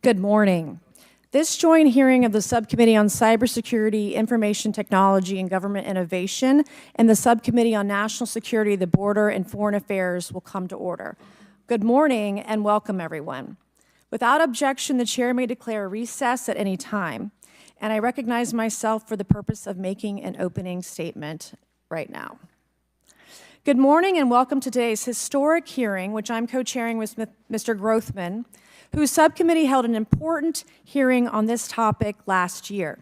Good morning. This joint hearing of the Subcommittee on Cybersecurity, Information Technology, and Government Innovation and the Subcommittee on National Security, the Border, and Foreign Affairs will come to order. Good morning and welcome, everyone. Without objection, the chair may declare a recess at any time, and I recognize myself for the purpose of making an opening statement right now. Good morning and welcome to today's historic hearing, which I'm co-chairing with Mr. Grothman, whose subcommittee held an important hearing on this topic last year.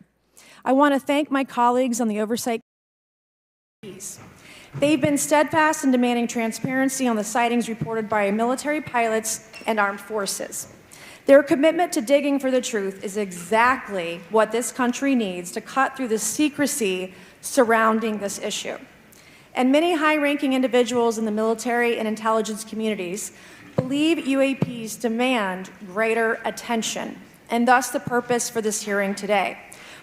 I want to thank my colleagues on the Oversight Committee. They've been steadfast in demanding transparency on the sightings reported by military pilots and armed forces. Their commitment to digging for the truth is exactly what this country needs to cut through the secrecy surrounding this issue. And many high-ranking individuals in the military and intelligence communities believe UAPs demand greater attention, and thus the purpose for this hearing today.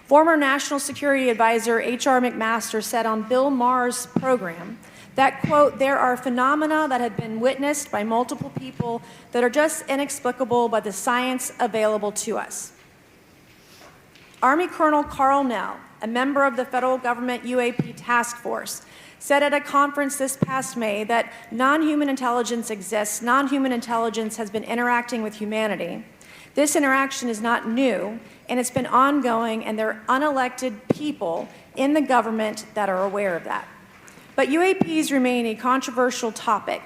Former National Security Advisor H.R. McMaster said on Bill Maher's program that, quote, "there are phenomena that have been witnessed by multiple people that are just inexplicable by the science available to us." Army Colonel Carl Nell, a member of the federal government UAP task force, said at a conference this past May that non-human intelligence exists, non-human intelligence has been interacting with humanity. This interaction is not new, and it's been ongoing, and there are unelected people in the government that are aware of that. But UAPs remain a controversial topic.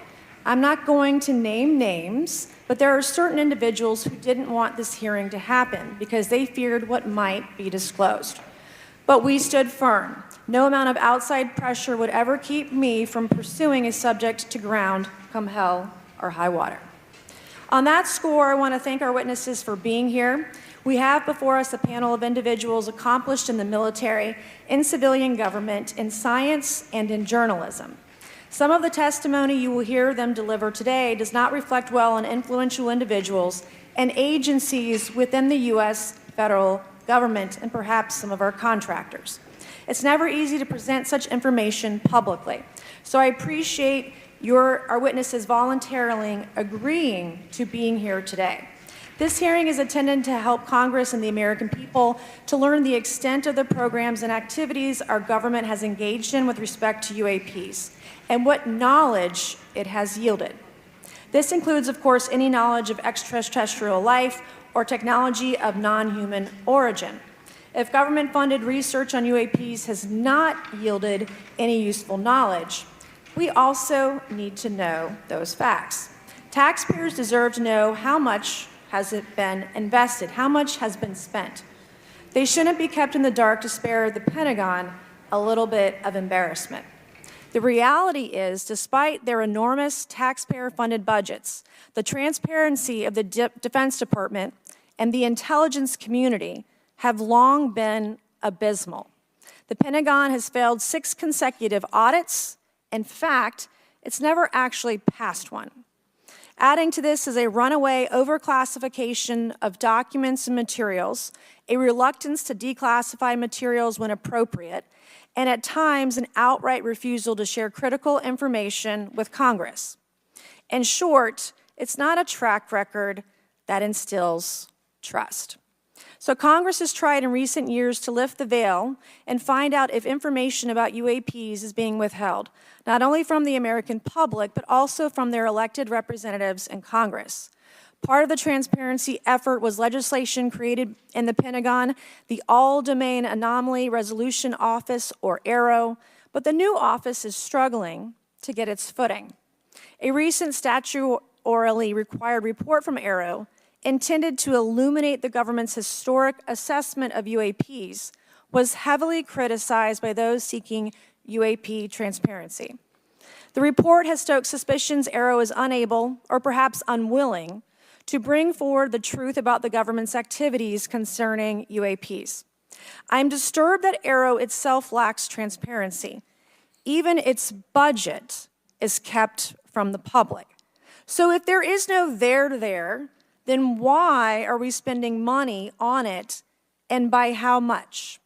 I'm not going to name names, but there are certain individuals who didn't want this hearing to happen because they feared what might be disclosed. But we stood firm. No amount of outside pressure would ever keep me from pursuing a subject to ground come hell or high water. On that score, I want to thank our witnesses for being here. We have before us a panel of individuals accomplished in the military, in civilian government, in science, and in journalism. Some of the testimony you will hear them deliver today does not reflect well on influential individuals and agencies within the U.S. federal government and perhaps some of our contractors. It's never easy to present such information publicly. So I appreciate our witnesses voluntarily agreeing to being here today. This hearing is intended to help Congress and the American people to learn the extent of the programs and activities our government has engaged in with respect to UAPs and what knowledge it has yielded. This includes, of course, any knowledge of extraterrestrial life or technology of non-human origin. If government-funded research on UAPs has not yielded any useful knowledge, we also need to know those facts. Taxpayers deserve to know how much has it been invested, how much has been spent. They shouldn't be kept in the dark to spare the Pentagon a little bit of embarrassment. The reality is, despite their enormous taxpayer-funded budgets, the transparency of the Defense Department and the intelligence community have long been abysmal. The Pentagon has failed 6 consecutive audits. In fact, it's never actually passed one. Adding to this is a runaway overclassification of documents and materials, a reluctance to declassify materials when appropriate, and at times an outright refusal to share critical information with Congress. In short, it's not a track record that instills trust. So Congress has tried in recent years to lift the veil and find out if information about UAPs is being withheld, not only from the American public, but also from their elected representatives in Congress. Part of the transparency effort was legislation created in the Pentagon, the All-Domain Anomaly Resolution Office, or AARO, but the new office is struggling to get its footing. A recent statutorily required report from AARO intended to illuminate the government's historic assessment of UAPs, was heavily criticized by those seeking UAP transparency. The report has stoked suspicions AARO is unable, or perhaps unwilling, to bring forward the truth about the government's activities concerning UAPs. I'm disturbed that AARO itself lacks transparency. Even its budget is kept from the public. So if there is no there, then why are we spending money on it, and by how much?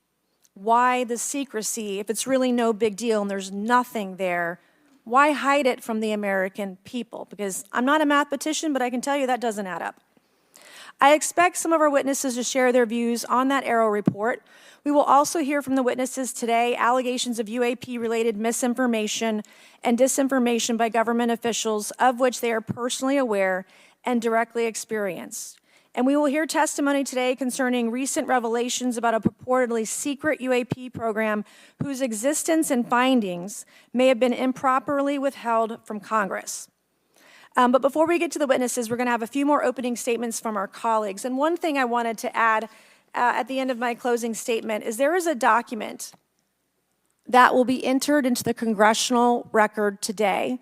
Why the secrecy if it's really no big deal and there's nothing there? Why hide it from the American people? Because I'm not a mathematician, but I can tell you that doesn't add up. I expect some of our witnesses to share their views on that AARO report. We will also hear from the witnesses today allegations of UAP-related misinformation and disinformation by government officials of which they are personally aware and directly experienced. And we will hear testimony today concerning recent revelations about a purportedly secret UAP program whose existence and findings may have been improperly withheld from Congress. But before we get to the witnesses, we're going to have a few more opening statements from our colleagues. And one thing I wanted to add at the end of my closing statement is there is a document that will be entered into the congressional record today.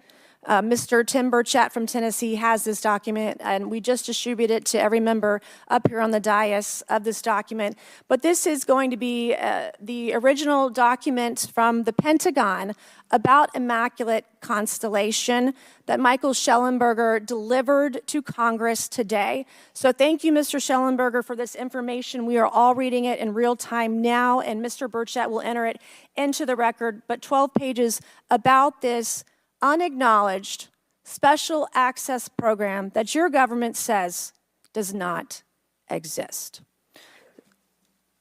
Mr. Tim Burchett from Tennessee has this document, and we just distributed it to every member up here on the dais of this document. But this is going to be the original document from the Pentagon about Immaculate Constellation that Michael Shellenberger delivered to Congress today. So thank you, Mr. Shellenberger, for this information. We are all reading it in real time now, and Mr. Burchett will enter it into the record. But 12 pages about this unacknowledged special access program that your government says does not exist.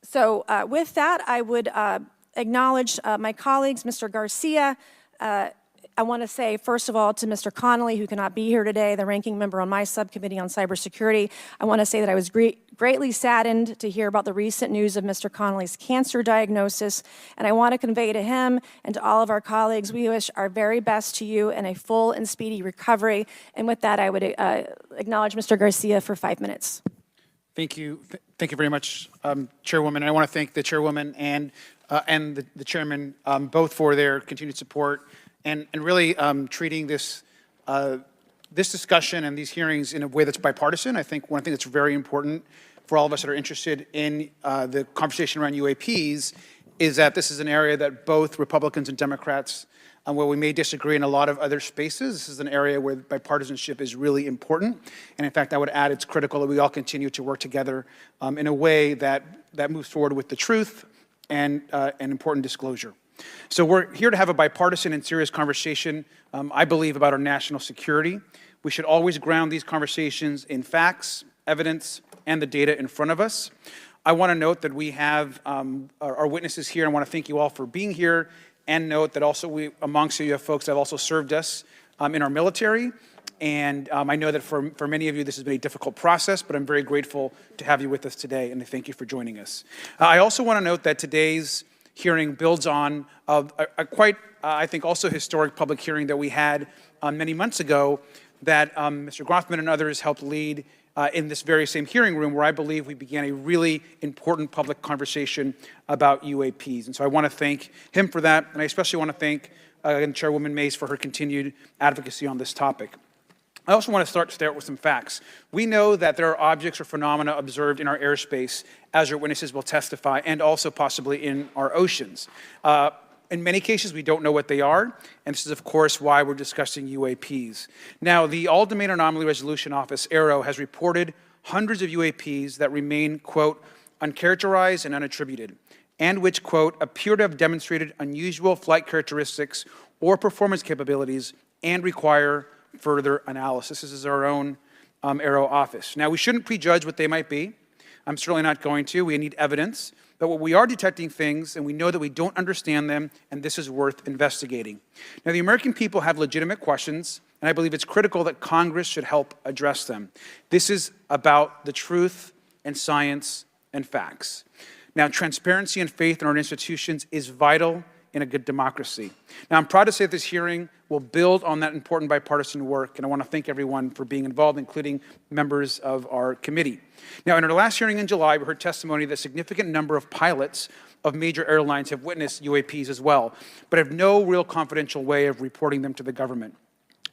So with that, I would acknowledge my colleagues, Mr. Garcia. I want to say, first of all, to Mr. Connolly, who cannot be here today, the ranking member on my subcommittee on cybersecurity, I want to say that I was greatly saddened to hear about the recent news of Mr. Connolly's cancer diagnosis, and I want to convey to him and to all of our colleagues, we wish our very best to you and a full and speedy recovery. And with that, I would acknowledge Mr. Garcia for 5 minutes. Thank you. Thank you very much, Chairwoman. And I want to thank the Chairwoman and the Chairman both for their continued support and really treating this discussion and these hearings in a way that's bipartisan. I think one thing that's very important for all of us that are interested in the conversation around UAPs is that this is an area that both Republicans and Democrats, where we may disagree in a lot of other spaces, this is an area where bipartisanship is really important. And in fact, I would add it's critical that we all continue to work together in a way that moves forward with the truth and important disclosure. So we're here to have a bipartisan and serious conversation, I believe, about our national security. We should always ground these conversations in facts, evidence, and the data in front of us. I want to note that we have our witnesses here. I want to thank you all for being here, and note that also amongst you have folks that have also served us in our military. And I know that for many of you, this has been a difficult process, but I'm very grateful to have you with us today, and thank you for joining us. I also want to note that today's hearing builds on a quite, I think, also historic public hearing that we had many months ago that Mr. Grothman and others helped lead in this very same hearing room, where I believe we began a really important public conversation about UAPs. And so I want to thank him for that, and I especially want to thank Chairwoman Mace for her continued advocacy on this topic. I also want to start with some facts. We know that there are objects or phenomena observed in our airspace, as our witnesses will testify, and also possibly in our oceans. In many cases, we don't know what they are, and this is, of course, why we're discussing UAPs. Now, the All-Domain Anomaly Resolution Office, AARO, has reported hundreds of UAPs that remain, quote, uncharacterized and unattributed, and which, quote, appear to have demonstrated unusual flight characteristics or performance capabilities and require further analysis. This is our own AARO office. Now, we shouldn't prejudge what they might be. I'm certainly not going to. We need evidence. But what we are detecting things, and we know that we don't understand them, and this is worth investigating. Now, the American people have legitimate questions, and I believe it's critical that Congress should help address them. This is about the truth and science and facts. Now, transparency and faith in our institutions is vital in a good democracy. Now, I'm proud to say that this hearing will build on that important bipartisan work, and I want to thank everyone for being involved, including members of our committee. Now, in our last hearing in July, we heard testimony that a significant number of pilots of major airlines have witnessed UAPs as well, but have no real confidential way of reporting them to the government.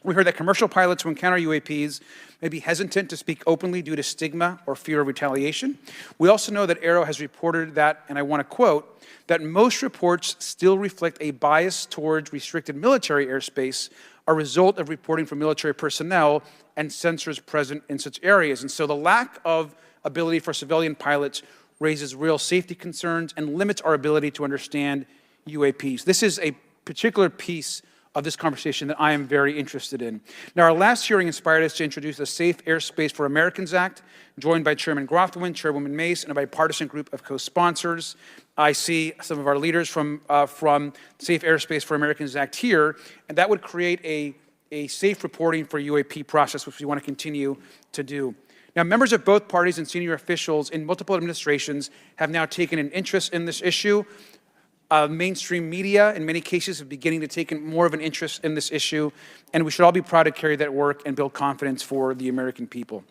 We heard that commercial pilots who encounter UAPs may be hesitant to speak openly due to stigma or fear of retaliation. We also know that AARO has reported that, and I want to quote, that most reports still reflect a bias towards restricted military airspace, a result of reporting from military personnel and sensors present in such areas. And so the lack of ability for civilian pilots raises real safety concerns and limits our ability to understand UAPs. This is a particular piece of this conversation that I am very interested in. Now, our last hearing inspired us to introduce the Safe Airspace for Americans Act, joined by Chairman Grothman, Chairwoman Mace, and a bipartisan group of co-sponsors. I see some of our leaders from Safe Airspace for Americans Act here, and that would create a safe reporting for UAP process, which we want to continue to do. Now, members of both parties and senior officials in multiple administrations have now taken an interest in this issue. Mainstream media, in many cases, are beginning to take more of an interest in this issue, and we should all be proud to carry that work and build confidence for the American people.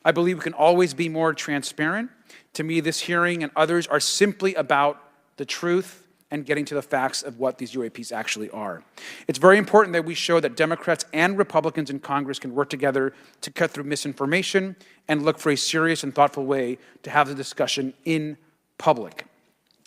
I believe we can always be more transparent. To me, this hearing and others are simply about the truth and getting to the facts of what these UAPs actually are. It's very important that we show that Democrats and Republicans in Congress can work together to cut through misinformation and look for a serious and thoughtful way to have the discussion in public.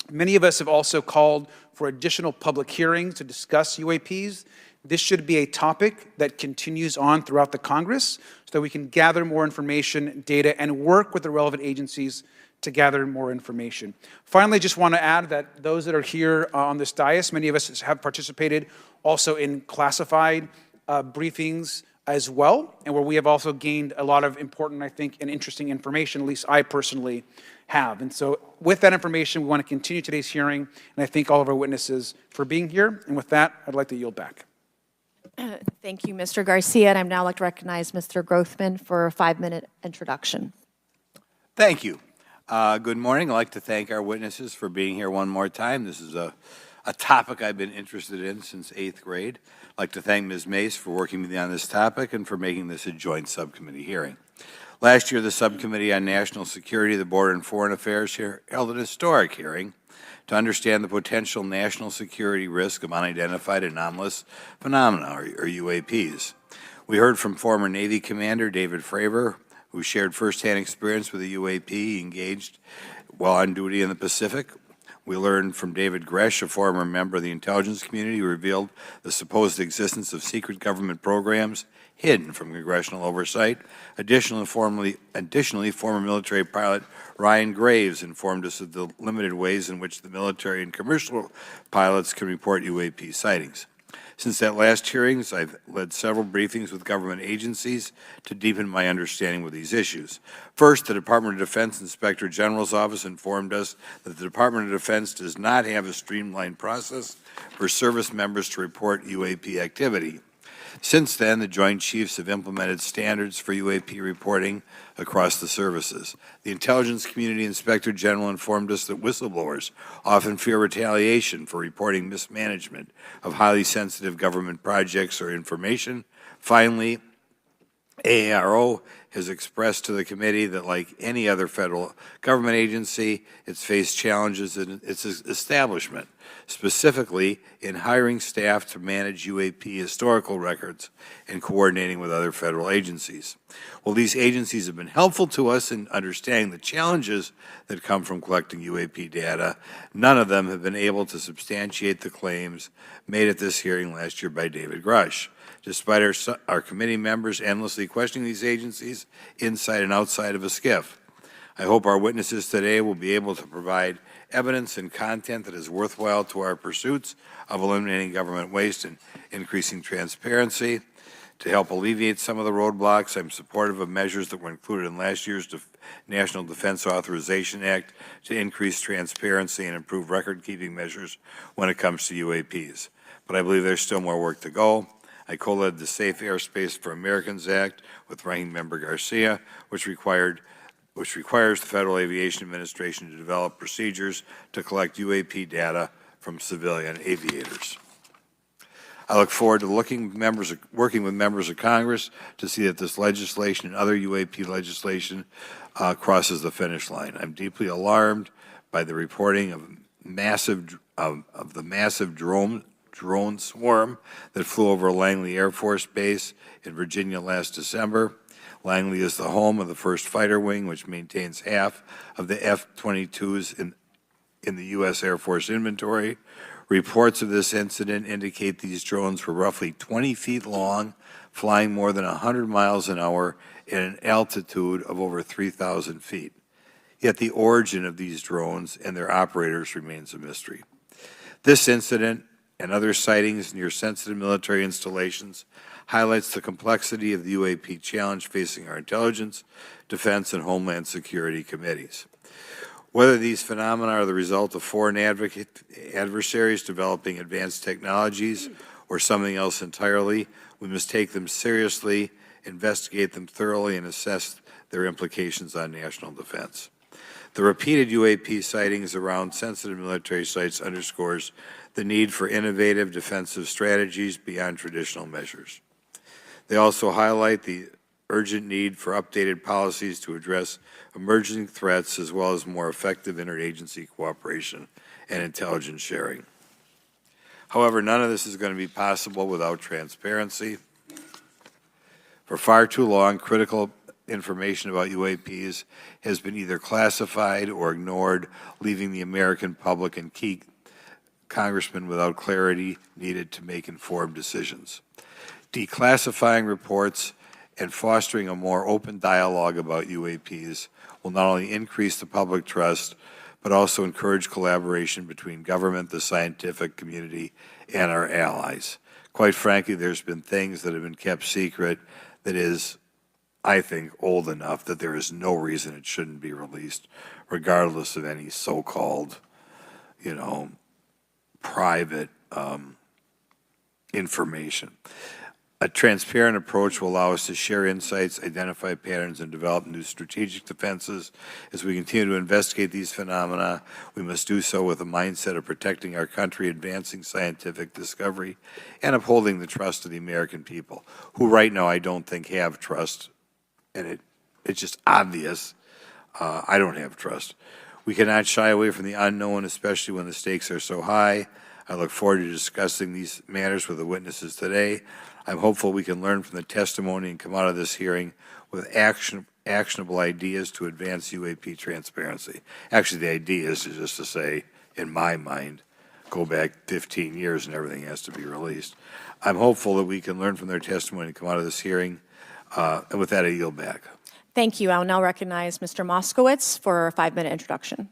Many of us have also called for additional public hearings to discuss UAPs. This should be a topic that continues on throughout the Congress so that we can gather more information, data, and work with the relevant agencies to gather more information. Finally, just want to add that those that are here on this dais, many of us have participated also in classified briefings as well, and where we have also gained a lot of important, I think, and interesting information, at least I personally have. And so with that information, we want to continue today's hearing, and I thank all of our witnesses for being here. And with that, I'd like to yield back. Thank you, Mr. Garcia, and I'd now like to recognize Mr. Grothman for a 5-minute introduction. Thank you. Good morning. I'd like to thank our witnesses for being here one more time. This is a topic I've been interested in since 8th grade. I'd like to thank Ms. Mace for working with me on this topic and for making this a joint subcommittee hearing. Last year, the Subcommittee on National Security, the Border and Foreign Affairs held an historic hearing to understand the potential national security risk of unidentified anomalous phenomena, or UAPs. We heard from former Navy Commander David Fravor, who shared firsthand experience with a UAP engaged while on duty in the Pacific. We learned from David Gresh, a former member of the intelligence community, who revealed the supposed existence of secret government programs hidden from congressional oversight. Additionally, former military pilot Ryan Graves informed us of the limited ways in which the military and commercial pilots can report UAP sightings. Since that last hearings, I've led several briefings with government agencies to deepen my understanding with these issues. First, the Department of Defense Inspector General's Office informed us that the Department of Defense does not have a streamlined process for service members to report UAP activity. Since then, the Joint Chiefs have implemented standards for UAP reporting across the services. The Intelligence Community Inspector General informed us that whistleblowers often fear retaliation for reporting mismanagement of highly sensitive government projects or information. Finally, AARO has expressed to the committee that, like any other federal government agency, it's faced challenges in its establishment, specifically in hiring staff to manage UAP historical records and coordinating with other federal agencies. While these agencies have been helpful to us in understanding the challenges that come from collecting UAP data, none of them have been able to substantiate the claims made at this hearing last year by David Grush. Despite our committee members endlessly questioning these agencies inside and outside of a SCIF. I hope our witnesses today will be able to provide evidence and content that is worthwhile to our pursuits of eliminating government waste and increasing transparency. To help alleviate some of the roadblocks, I'm supportive of measures that were included in last year's National Defense Authorization Act to increase transparency and improve record-keeping measures when it comes to UAPs. But I believe there's still more work to go. I co-led the Safe Airspace for Americans Act with Ranking Member Garcia, which requires the Federal Aviation Administration to develop procedures to collect UAP data from civilian aviators. I look forward to working with members of Congress to see that this legislation and other UAP legislation crosses the finish line. I'm deeply alarmed by the reporting of the massive drone swarm that flew over Langley Air Force Base in Virginia last December. Langley is the home of the 1st Fighter Wing, which maintains half of the F-22s in the U.S. Air Force inventory. Reports of this incident indicate these drones were roughly 20 feet long, flying more than 100 miles an hour at an altitude of over 3,000 feet. Yet the origin of these drones and their operators remains a mystery. This incident and other sightings near sensitive military installations highlights the complexity of the UAP challenge facing our intelligence, defense, and homeland security committees. Whether these phenomena are the result of foreign adversaries developing advanced technologies or something else entirely, we must take them seriously, investigate them thoroughly, and assess their implications on national defense. The repeated UAP sightings around sensitive military sites underscores the need for innovative defensive strategies beyond traditional measures. They also highlight the urgent need for updated policies to address emerging threats as well as more effective interagency cooperation and intelligence sharing. However, none of this is going to be possible without transparency. For far too long, critical information about UAPs has been either classified or ignored, leaving the American public and key congressmen without clarity needed to make informed decisions. Declassifying reports and fostering a more open dialogue about UAPs will not only increase the public trust, but also encourage collaboration between government, the scientific community, and our allies. Quite frankly, there's been things that have been kept secret that is, I think, old enough that there is no reason it shouldn't be released, regardless of any so-called, private information. A transparent approach will allow us to share insights, identify patterns, and develop new strategic defenses. As we continue to investigate these phenomena, we must do so with a mindset of protecting our country, advancing scientific discovery, and upholding the trust of the American people, who right now I don't think have trust, and it's just obvious I don't have trust. We cannot shy away from the unknown, especially when the stakes are so high. I look forward to discussing these matters with the witnesses today. I'm hopeful we can learn from the testimony and come out of this hearing with actionable ideas to advance UAP transparency. Actually, the idea is just to say, in my mind, go back 15 years and everything has to be released. I'm hopeful that we can learn from their testimony and come out of this hearing. And with that, I yield back. Thank you. I'll now recognize Mr. Moskowitz for a 5-minute introduction.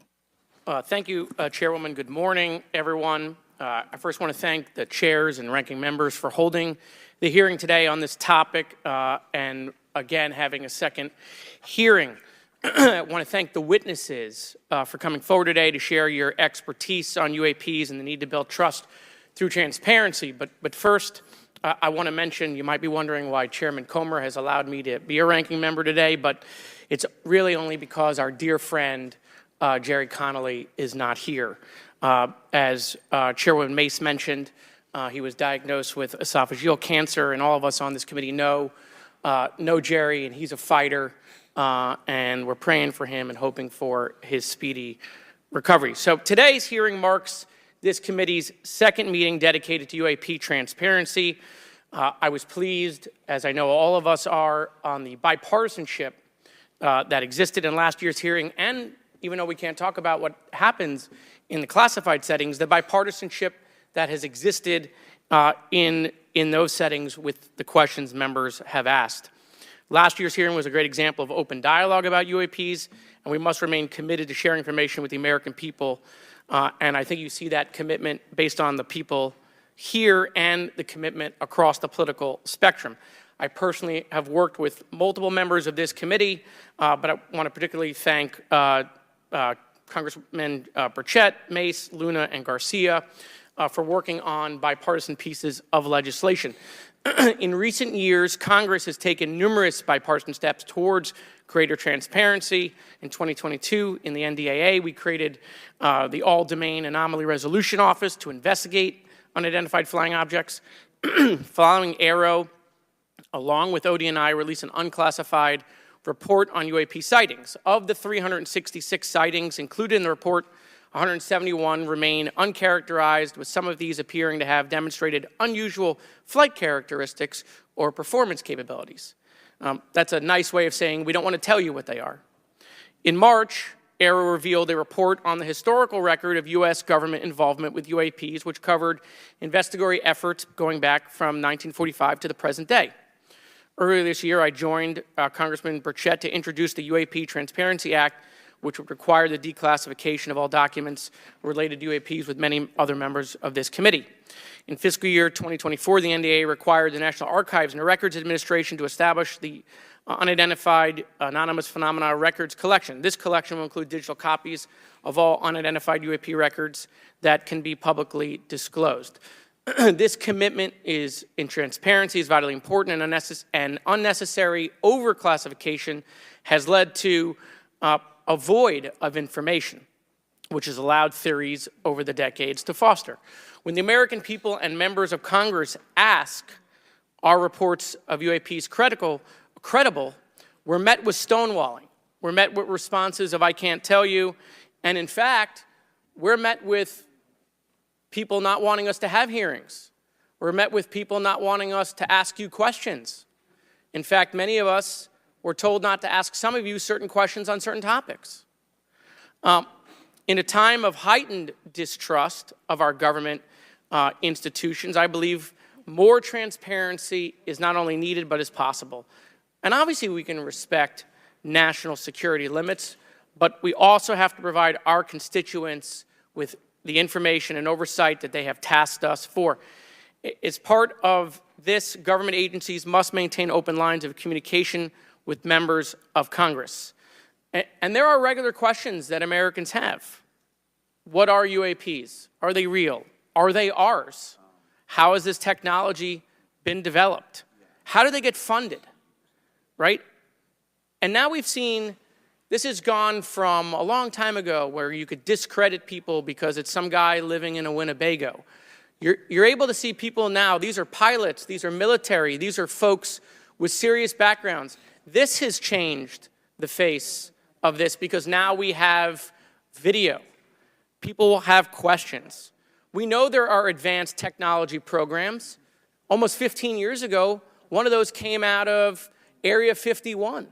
Thank you, Chairwoman. Good morning, everyone. I first want to thank the chairs and ranking members for holding the hearing today on this topic and, again, having a second hearing. I want to thank the witnesses for coming forward today to share your expertise on UAPs and the need to build trust through transparency. But first, I want to mention, you might be wondering why Chairman Comer has allowed me to be a ranking member today, but it's really only because our dear friend, Jerry Connolly, is not here. As Chairwoman Mace mentioned, he was diagnosed with esophageal cancer, and all of us on this committee know Jerry, and he's a fighter, and we're praying for him and hoping for his speedy recovery. So today's hearing marks this committee's second meeting dedicated to UAP transparency. I was pleased, as I know all of us are, on the bipartisanship that existed in last year's hearing, and even though we can't talk about what happens in the classified settings, the bipartisanship that has existed in those settings with the questions members have asked. Last year's hearing was a great example of open dialogue about UAPs, and we must remain committed to sharing information with the American people. And I think you see that commitment based on the people here and the commitment across the political spectrum. I personally have worked with multiple members of this committee, but I want to particularly thank Congressman Burchett, Mace, Luna, and Garcia for working on bipartisan pieces of legislation. In recent years, Congress has taken numerous bipartisan steps towards greater transparency. In 2022, in the NDAA, we created the All-Domain Anomaly Resolution Office to investigate unidentified flying objects. Following AARO, along with ODNI, released an unclassified report on UAP sightings. Of the 366 sightings included in the report, 171 remain uncharacterized, with some of these appearing to have demonstrated unusual flight characteristics or performance capabilities. That's a nice way of saying we don't want to tell you what they are. In March, AARO revealed a report on the historical record of U.S. government involvement with UAPs, which covered investigatory efforts going back from 1945 to the present day. Earlier this year, I joined Congressman Burchett to introduce the UAP Transparency Act, which would require the declassification of all documents related to UAPs with many other members of this committee. In fiscal year 2024, the NDAA required the National Archives and Records Administration to establish the Unidentified Anonymous Phenomena Records Collection. This collection will include digital copies of all unidentified UAP records that can be publicly disclosed. This commitment in transparency is vitally important, and unnecessary overclassification has led to a void of information, which has allowed theories over the decades to foster. When the American people and members of Congress ask, are reports of UAPs credible, we're met with stonewalling. We're met with responses of, I can't tell you. And in fact, we're met with people not wanting us to have hearings. We're met with people not wanting us to ask you questions. In fact, many of us were told not to ask some of you certain questions on certain topics. In a time of heightened distrust of our government institutions, I believe more transparency is not only needed, but is possible. And obviously we can respect national security limits, but we also have to provide our constituents with the information and oversight that they have tasked us for. As part of this, government agencies must maintain open lines of communication with members of Congress. And there are regular questions that Americans have. What are UAPs? Are they real? Are they ours? How has this technology been developed? How do they get funded? Right? And now we've seen this has gone from a long time ago where you could discredit people because it's some guy living in a Winnebago. You're able to see people now, these are pilots, these are military, these are folks with serious backgrounds. This has changed the face of this because now we have video. People will have questions. We know there are advanced technology programs. Almost 15 years ago, one of those came out of Area 51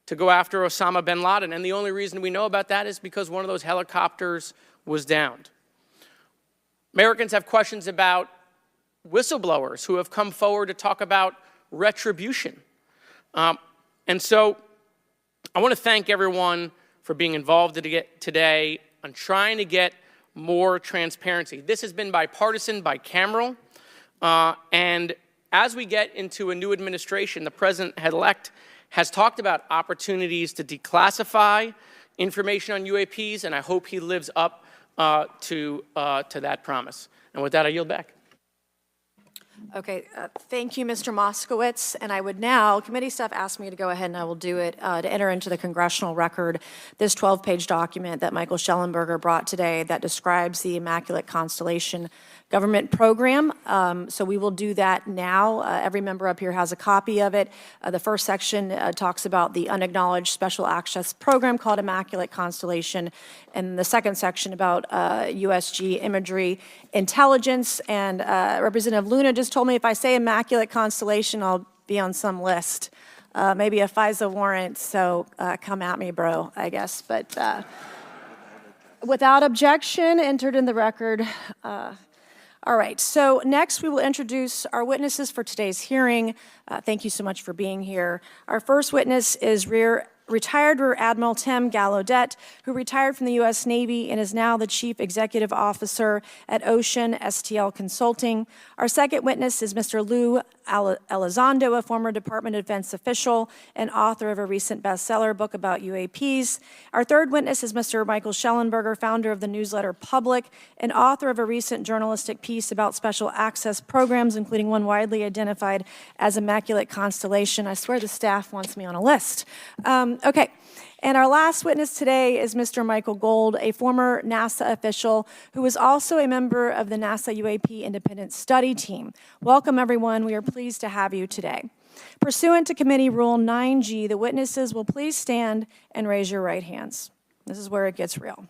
to go after Osama bin Laden. And the only reason we know about that is because one of those helicopters was downed. Americans have questions about whistleblowers who have come forward to talk about retribution. And so I want to thank everyone for being involved today on trying to get more transparency. This has been bipartisan, bicameral, and as we get into a new administration, the president-elect has talked about opportunities to declassify information on UAPs, and I hope he lives up to that promise. And with that, I yield back. Okay, thank you, Mr. Moskowitz. And I would now, committee staff asked me to go ahead and I will do it, to enter into the congressional record this 12-page document that Michael Schellenberger brought today that describes the Immaculate Constellation government program. So we will do that now. Every member up here has a copy of it. The first section talks about the unacknowledged special access program called Immaculate Constellation, and the second section about USG imagery intelligence. And Representative Luna just told me if I say Immaculate Constellation, I'll be on some list. Maybe a FISA warrant, so come at me, bro, I guess. But without objection, entered in the record. All right, so next we will introduce our witnesses for today's hearing. Thank you so much for being here. Our first witness is retired Rear Admiral Tim Gallaudet, who retired from the U.S. Navy and is now the Chief Executive Officer at Ocean STL Consulting. Our second witness is Mr. Lou Elizondo, a former Department of Defense official and author of a recent bestseller book about UAPs. Our third witness is Mr. Michael Schellenberger, founder of the newsletter Public and author of a recent journalistic piece about special access programs, including one widely identified as Immaculate Constellation. I swear the staff wants me on a list. Okay, and our last witness today is Mr. Michael Gold, a former NASA official who is also a member of the NASA UAP Independent Study Team. Welcome, everyone. We are pleased to have you today. Pursuant to Committee Rule 9G, the witnesses will please stand and raise your right hands. This is where it gets real.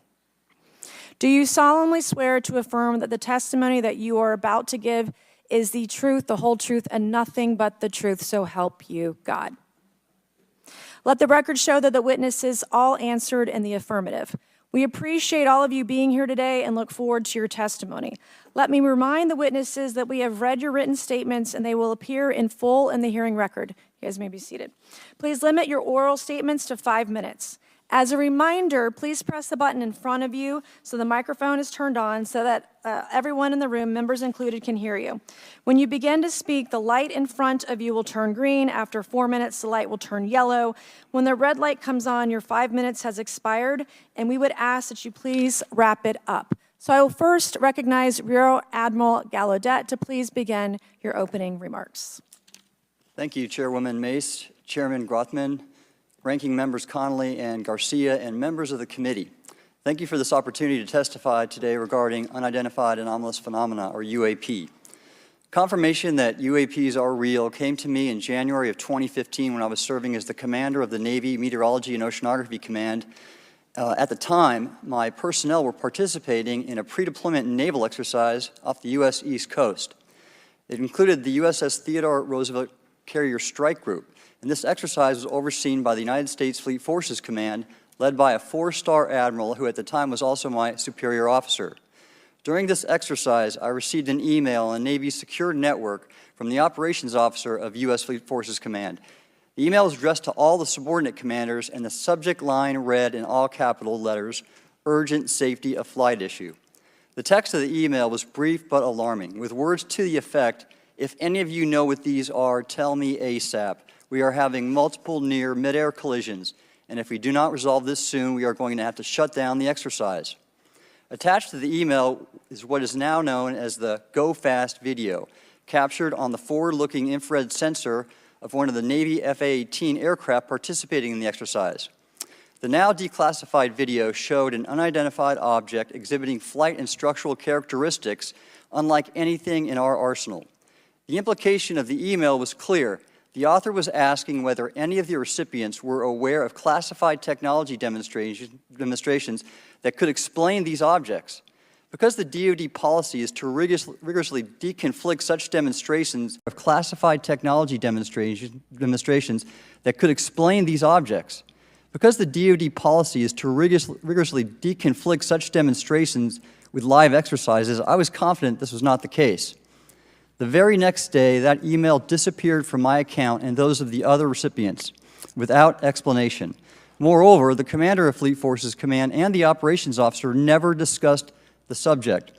Do you solemnly swear to affirm that the testimony that you are about to give is the truth, the whole truth, and nothing but the truth, so help you God? Let the record show that the witnesses all answered in the affirmative. We appreciate all of you being here today and look forward to your testimony. Let me remind the witnesses that we have read your written statements and they will appear in full in the hearing record. You guys may be seated. Please limit your oral statements to 5 minutes. As a reminder, please press the button in front of you so the microphone is turned on so that everyone in the room, members included, can hear you. When you begin to speak, the light in front of you will turn green. After 4 minutes, the light will turn yellow. When the red light comes on, your 5 minutes has expired, and we would ask that you please wrap it up. So I will first recognize Rear Admiral Gallaudet to please begin your opening remarks. Thank you, Chairwoman Mace, Chairman Grothman, Ranking Members Connolly and Garcia, and members of the committee. Thank you for this opportunity to testify today regarding unidentified anomalous phenomena, or UAP. Confirmation that UAPs are real came to me in January of 2015 when I was serving as the commander of the Navy Meteorology and Oceanography Command. At the time, my personnel were participating in a pre-deployment naval exercise off the U.S. East Coast. It included the USS Theodore Roosevelt Carrier Strike Group, and this exercise was overseen by the United States Fleet Forces Command, led by a 4-star admiral who at the time was also my superior officer. During this exercise, I received an email on Navy's secure network from the operations officer of U.S. Fleet Forces Command. The email was addressed to all the subordinate commanders, and the subject line read in all capital letters, "Urgent Safety of Flight Issue." The text of the email was brief but alarming, with words to the effect, "If any of you know what these are, tell me ASAP. We are having multiple near mid-air collisions, and if we do not resolve this soon, we are going to have to shut down the exercise." Attached to the email is what is now known as the Go Fast video, captured on the forward-looking infrared sensor of one of the Navy F-A-18 aircraft participating in the exercise. The now declassified video showed an unidentified object exhibiting flight and structural characteristics unlike anything in our arsenal. The implication of the email was clear. The author was asking whether any of the recipients were aware of classified technology demonstrations that could explain these objects. Because the DoD policy is to rigorously deconflict such demonstrations of classified technology demonstrations that could explain these objects. Because the DoD policy is to rigorously deconflict such demonstrations with live exercises, I was confident this was not the case. The very next day, that email disappeared from my account and those of the other recipients without explanation. Moreover, the commander of Fleet Forces Command and the operations officer never discussed the subject.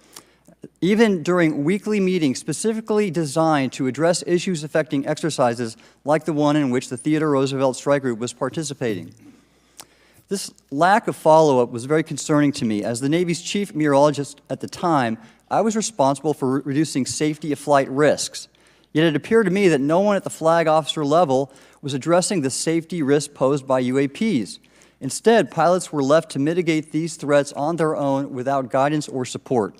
Even during weekly meetings specifically designed to address issues affecting exercises like the one in which the Theodore Roosevelt Strike Group was participating. This lack of follow-up was very concerning to me. As the Navy's chief meteorologist at the time, I was responsible for reducing safety of flight risks. Yet it appeared to me that no one at the flag officer level was addressing the safety risk posed by UAPs. Instead, pilots were left to mitigate these threats on their own without guidance or support.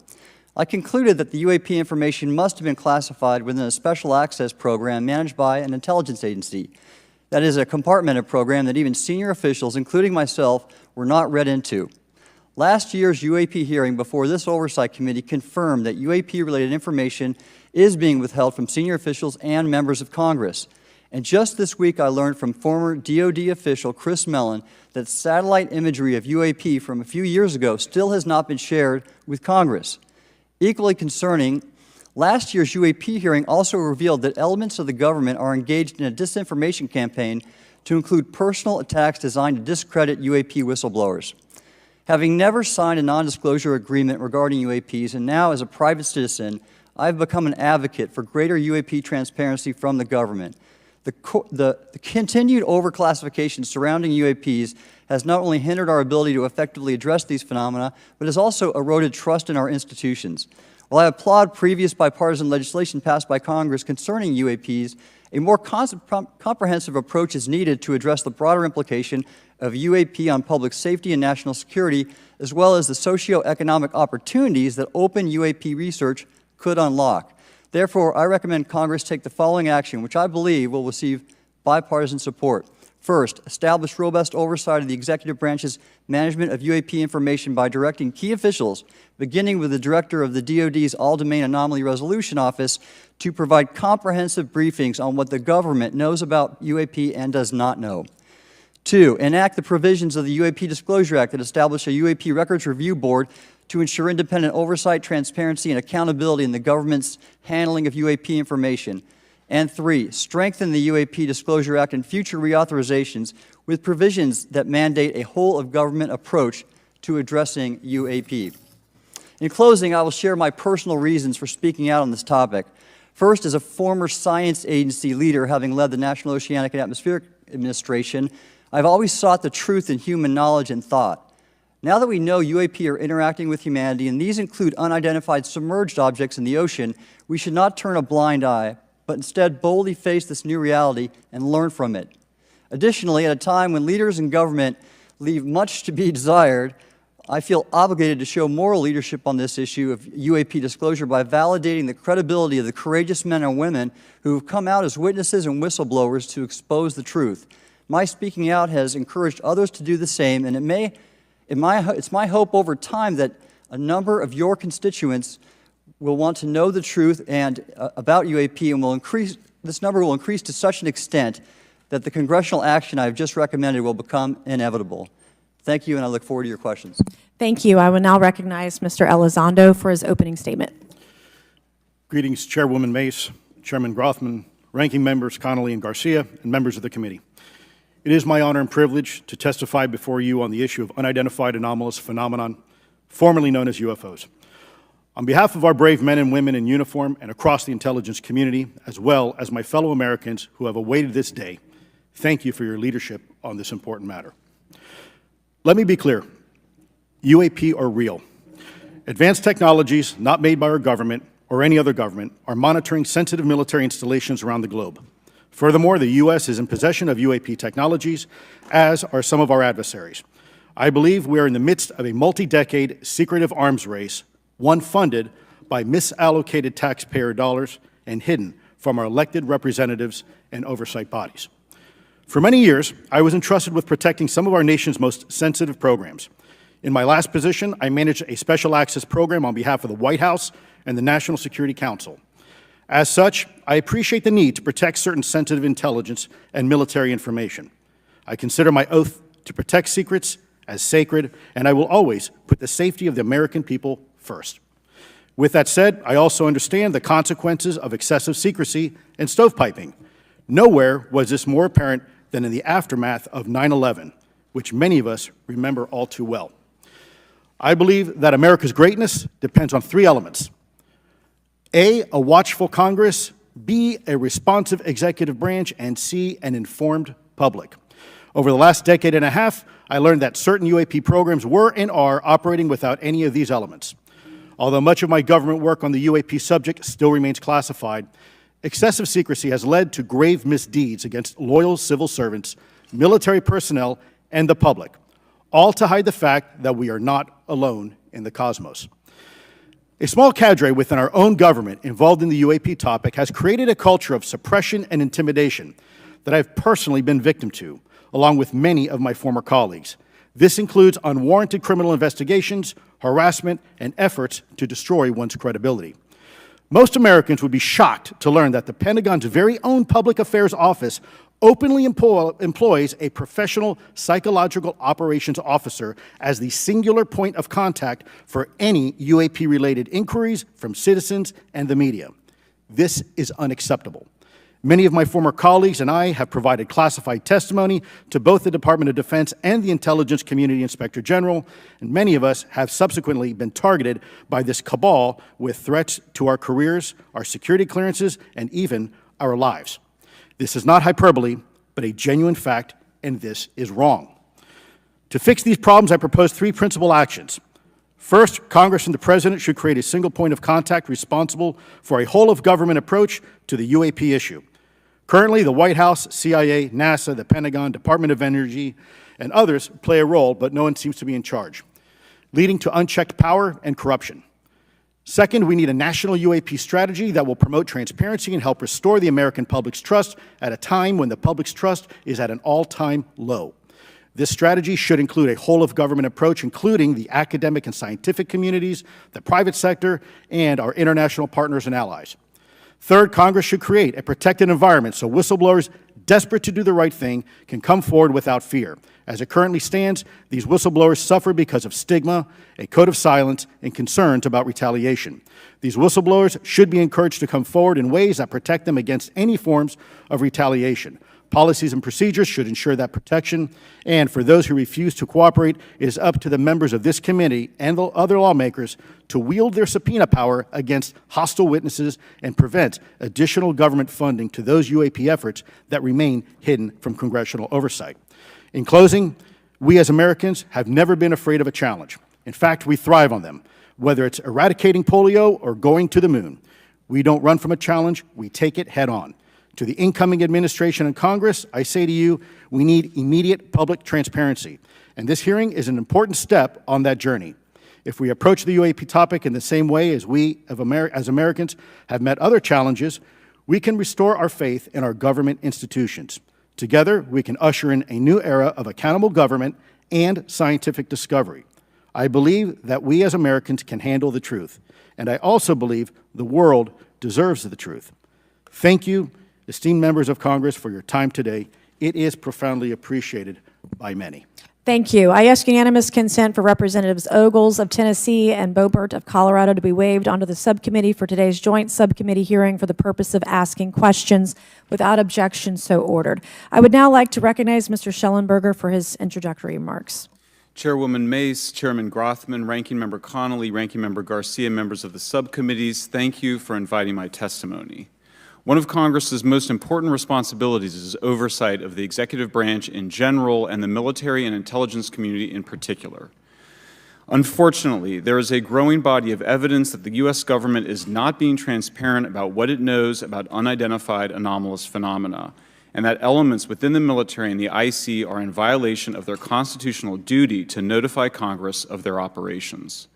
I concluded that the UAP information must have been classified within a special access program managed by an intelligence agency. That is a compartmented program that even senior officials, including myself, were not read into. Last year's UAP hearing before this Oversight Committee confirmed that UAP-related information is being withheld from senior officials and members of Congress. And just this week, I learned from former DoD official Chris Mellon that satellite imagery of UAP from a few years ago still has not been shared with Congress. Equally concerning, last year's UAP hearing also revealed that elements of the government are engaged in a disinformation campaign to include personal attacks designed to discredit UAP whistleblowers. Having never signed a non-disclosure agreement regarding UAPs, and now as a private citizen, I've become an advocate for greater UAP transparency from the government. The continued overclassification surrounding UAPs has not only hindered our ability to effectively address these phenomena, but has also eroded trust in our institutions. While I applaud previous bipartisan legislation passed by Congress concerning UAPs, a more comprehensive approach is needed to address the broader implication of UAP on public safety and national security, as well as the socioeconomic opportunities that open UAP research could unlock. Therefore, I recommend Congress take the following action, which I believe will receive bipartisan support. First, establish robust oversight of the executive branch's management of UAP information by directing key officials, beginning with the director of the DoD's All-Domain Anomaly Resolution Office, to provide comprehensive briefings on what the government knows about UAP and does not know. Two, enact the provisions of the UAP Disclosure Act that establish a UAP Records Review Board to ensure independent oversight, transparency, and accountability in the government's handling of UAP information. And 3, strengthen the UAP Disclosure Act and future reauthorizations with provisions that mandate a whole-of-government approach to addressing UAP. In closing, I will share my personal reasons for speaking out on this topic. First, as a former science agency leader, having led the National Oceanic and Atmospheric Administration, I've always sought the truth in human knowledge and thought. Now that we know UAP are interacting with humanity, and these include unidentified submerged objects in the ocean, we should not turn a blind eye, but instead boldly face this new reality and learn from it. Additionally, at a time when leaders in government leave much to be desired, I feel obligated to show moral leadership on this issue of UAP disclosure by validating the credibility of the courageous men and women who have come out as witnesses and whistleblowers to expose the truth. My speaking out has encouraged others to do the same, and it's my hope over time that a number of your constituents will want to know the truth and about UAP, and this number will increase to such an extent that the congressional action I have just recommended will become inevitable. Thank you, and I look forward to your questions. Thank you. I will now recognize Mr. Elizondo for his opening statement. Greetings, Chairwoman Mace, Chairman Grothman, Ranking Members Connolly and Garcia, and members of the committee. It is my honor and privilege to testify before you on the issue of unidentified anomalous phenomenon, formerly known as UFOs. On behalf of our brave men and women in uniform and across the intelligence community, as well as my fellow Americans who have awaited this day, thank you for your leadership on this important matter. Let me be clear, UAP are real. Advanced technologies not made by our government or any other government are monitoring sensitive military installations around the globe. Furthermore, the U.S. is in possession of UAP technologies, as are some of our adversaries. I believe we are in the midst of a multi-decade secretive arms race, one funded by misallocated taxpayer dollars and hidden from our elected representatives and oversight bodies. For many years, I was entrusted with protecting some of our nation's most sensitive programs. In my last position, I managed a special access program on behalf of the White House and the National Security Council. As such, I appreciate the need to protect certain sensitive intelligence and military information. I consider my oath to protect secrets as sacred, and I will always put the safety of the American people first. With that said, I also understand the consequences of excessive secrecy and stovepiping. Nowhere was this more apparent than in the aftermath of 9/11, which many of us remember all too well. I believe that America's greatness depends on 3 elements: A, a watchful Congress, B, a responsive executive branch, and C, an informed public. Over the last decade and a half, I learned that certain UAP programs were and are operating without any of these elements. Although much of my government work on the UAP subject still remains classified, excessive secrecy has led to grave misdeeds against loyal civil servants, military personnel, and the public, all to hide the fact that we are not alone in the cosmos. A small cadre within our own government involved in the UAP topic has created a culture of suppression and intimidation that I've personally been victim to, along with many of my former colleagues. This includes unwarranted criminal investigations, harassment, and efforts to destroy one's credibility. Most Americans would be shocked to learn that the Pentagon's very own Public Affairs Office openly employs a professional psychological operations officer as the singular point of contact for any UAP-related inquiries from citizens and the media. This is unacceptable. Many of my former colleagues and I have provided classified testimony to both the Department of Defense and the Intelligence Community Inspector General, and many of us have subsequently been targeted by this cabal with threats to our careers, our security clearances, and even our lives. This is not hyperbole, but a genuine fact, and this is wrong. To fix these problems, I propose 3 principal actions. First, Congress and the President should create a single point of contact responsible for a whole-of-government approach to the UAP issue. Currently, the White House, CIA, NASA, the Pentagon, Department of Energy, and others play a role, but no one seems to be in charge, leading to unchecked power and corruption. Second, we need a national UAP strategy that will promote transparency and help restore the American public's trust at a time when the public's trust is at an all-time low. This strategy should include a whole-of-government approach, including the academic and scientific communities, the private sector, and our international partners and allies. Third, Congress should create a protected environment so whistleblowers desperate to do the right thing, can come forward without fear. As it currently stands, these whistleblowers suffer because of stigma, a code of silence, and concerns about retaliation. These whistleblowers should be encouraged to come forward in ways that protect them against any forms of retaliation. Policies and procedures should ensure that protection, and for those who refuse to cooperate, it is up to the members of this committee and the other lawmakers to wield their subpoena power against hostile witnesses and prevent additional government funding to those UAP efforts that remain hidden from congressional oversight. In closing, we as Americans have never been afraid of a challenge. In fact, we thrive on them, whether it's eradicating polio or going to the moon. We don't run from a challenge, we take it head on. To the incoming administration and Congress, I say to you, we need immediate public transparency, and this hearing is an important step on that journey. If we approach the UAP topic in the same way as we as Americans have met other challenges, we can restore our faith in our government institutions. Together, we can usher in a new era of accountable government and scientific discovery. I believe that we as Americans can handle the truth, and I also believe the world deserves the truth. Thank you, esteemed members of Congress, for your time today. It is profoundly appreciated by many. Thank you. I ask unanimous consent for Representatives Ogles of Tennessee and Boebert of Colorado to be waived onto the subcommittee for today's joint subcommittee hearing for the purpose of asking questions. Without objection, so ordered. I would now like to recognize Mr. Schellenberger for his introductory remarks. Chairwoman Mace, Chairman Grothman, Ranking Member Connolly, Ranking Member Garcia, members of the subcommittees, thank you for inviting my testimony. One of Congress's most important responsibilities is oversight of the executive branch in general and the military and intelligence community in particular. Unfortunately, there is a growing body of evidence that the U.S. government is not being transparent about what it knows about unidentified anomalous phenomena, and that elements within the military and the IC are in violation of their constitutional duty to notify Congress of their operations.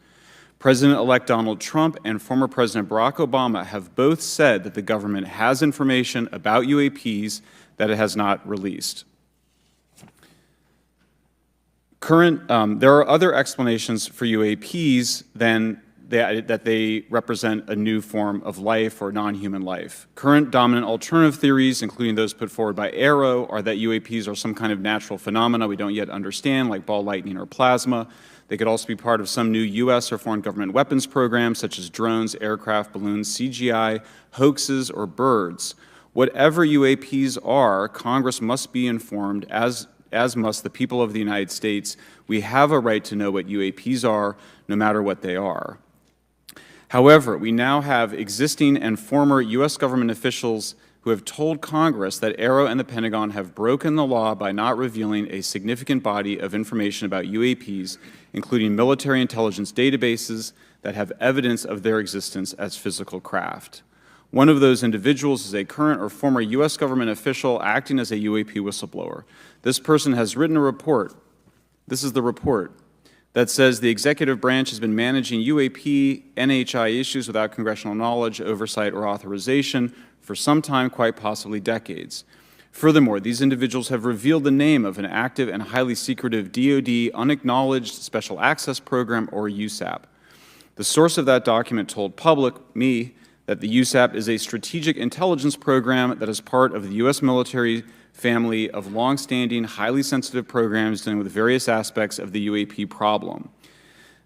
President-elect Donald Trump and former President Barack Obama have both said that the government has information about UAPs that it has not released. There are other explanations for UAPs than that they represent a new form of life or non-human life. Current dominant alternative theories, including those put forward by AARO, are that UAPs are some kind of natural phenomena we don't yet understand, like ball lightning or plasma. They could also be part of some new U.S. or foreign government weapons programs, such as drones, aircraft, balloons, CGI, hoaxes, or birds. Whatever UAPs are, Congress must be informed, as must the people of the United States. We have a right to know what UAPs are, no matter what they are. However, we now have existing and former U.S. government officials who have told Congress that AARO and the Pentagon have broken the law by not revealing a significant body of information about UAPs, including military intelligence databases that have evidence of their existence as physical craft. One of those individuals is a current or former U.S. government official acting as a UAP whistleblower. This person has written a report. This is the report that says the executive branch has been managing UAP, NHI issues without congressional knowledge, oversight, or authorization for some time, quite possibly decades. Furthermore, these individuals have revealed the name of an active and highly secretive DoD unacknowledged special access program, or USAP. The source of that document told me, that the USAP is a strategic intelligence program that is part of the U.S. military family of longstanding, highly sensitive programs dealing with various aspects of the UAP problem.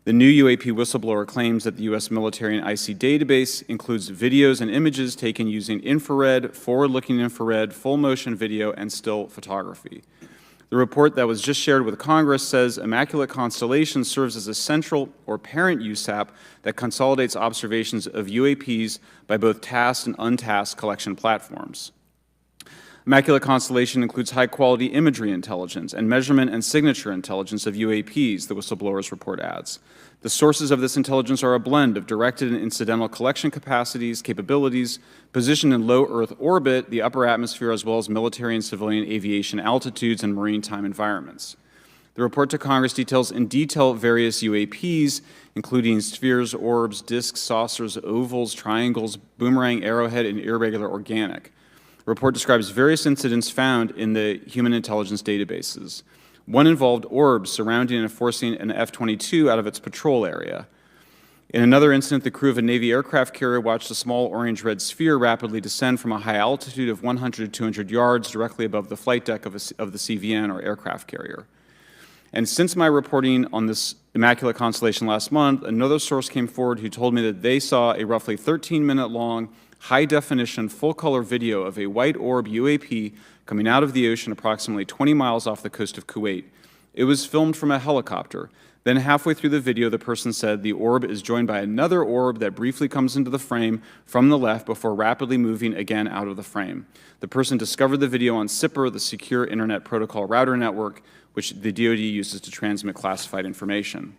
The new UAP whistleblower claims that the U.S. military and IC database includes videos and images taken using infrared, forward-looking infrared, full-motion video, and still photography. The report that was just shared with Congress says Immaculate Constellation serves as a central or parent USAP that consolidates observations of UAPs by both tasked and untasked collection platforms. Immaculate Constellation includes high-quality imagery intelligence and measurement and signature intelligence of UAPs, the whistleblower's report adds. The sources of this intelligence are a blend of directed and incidental collection capabilities, positioned in low Earth orbit, the upper atmosphere, as well as military and civilian aviation altitudes and maritime environments. The report to Congress details in detail various UAPs, including spheres, orbs, disks, saucers, ovals, triangles, boomerang, arrowhead, and irregular organic. The report describes various incidents found in the human intelligence databases. One involved orbs surrounding and forcing an F-22 out of its patrol area. In another incident, the crew of a Navy aircraft carrier watched a small orange-red sphere rapidly descend from a high altitude of 100 to 200 yards directly above the flight deck of the CVN, or aircraft carrier. And since my reporting on this immaculate constellation last month, another source came forward who told me that they saw a roughly 13-minute-long, high-definition, full-color video of a white orb UAP coming out of the ocean approximately 20 miles off the coast of Kuwait. It was filmed from a helicopter. Then halfway through the video, the person said the orb is joined by another orb that briefly comes into the frame from the left before rapidly moving again out of the frame. The person discovered the video on SIPR, the Secure Internet Protocol Router Network, which the DoD uses to transmit classified information.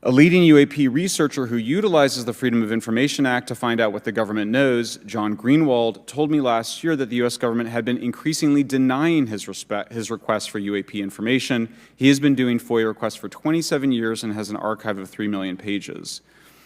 A leading UAP researcher who utilizes the Freedom of Information Act to find out what the government knows, John Greenwald, told me last year that the U.S. government had been increasingly denying his requests for UAP information. He has been doing FOIA requests for 27 years and has an archive of 3 million pages.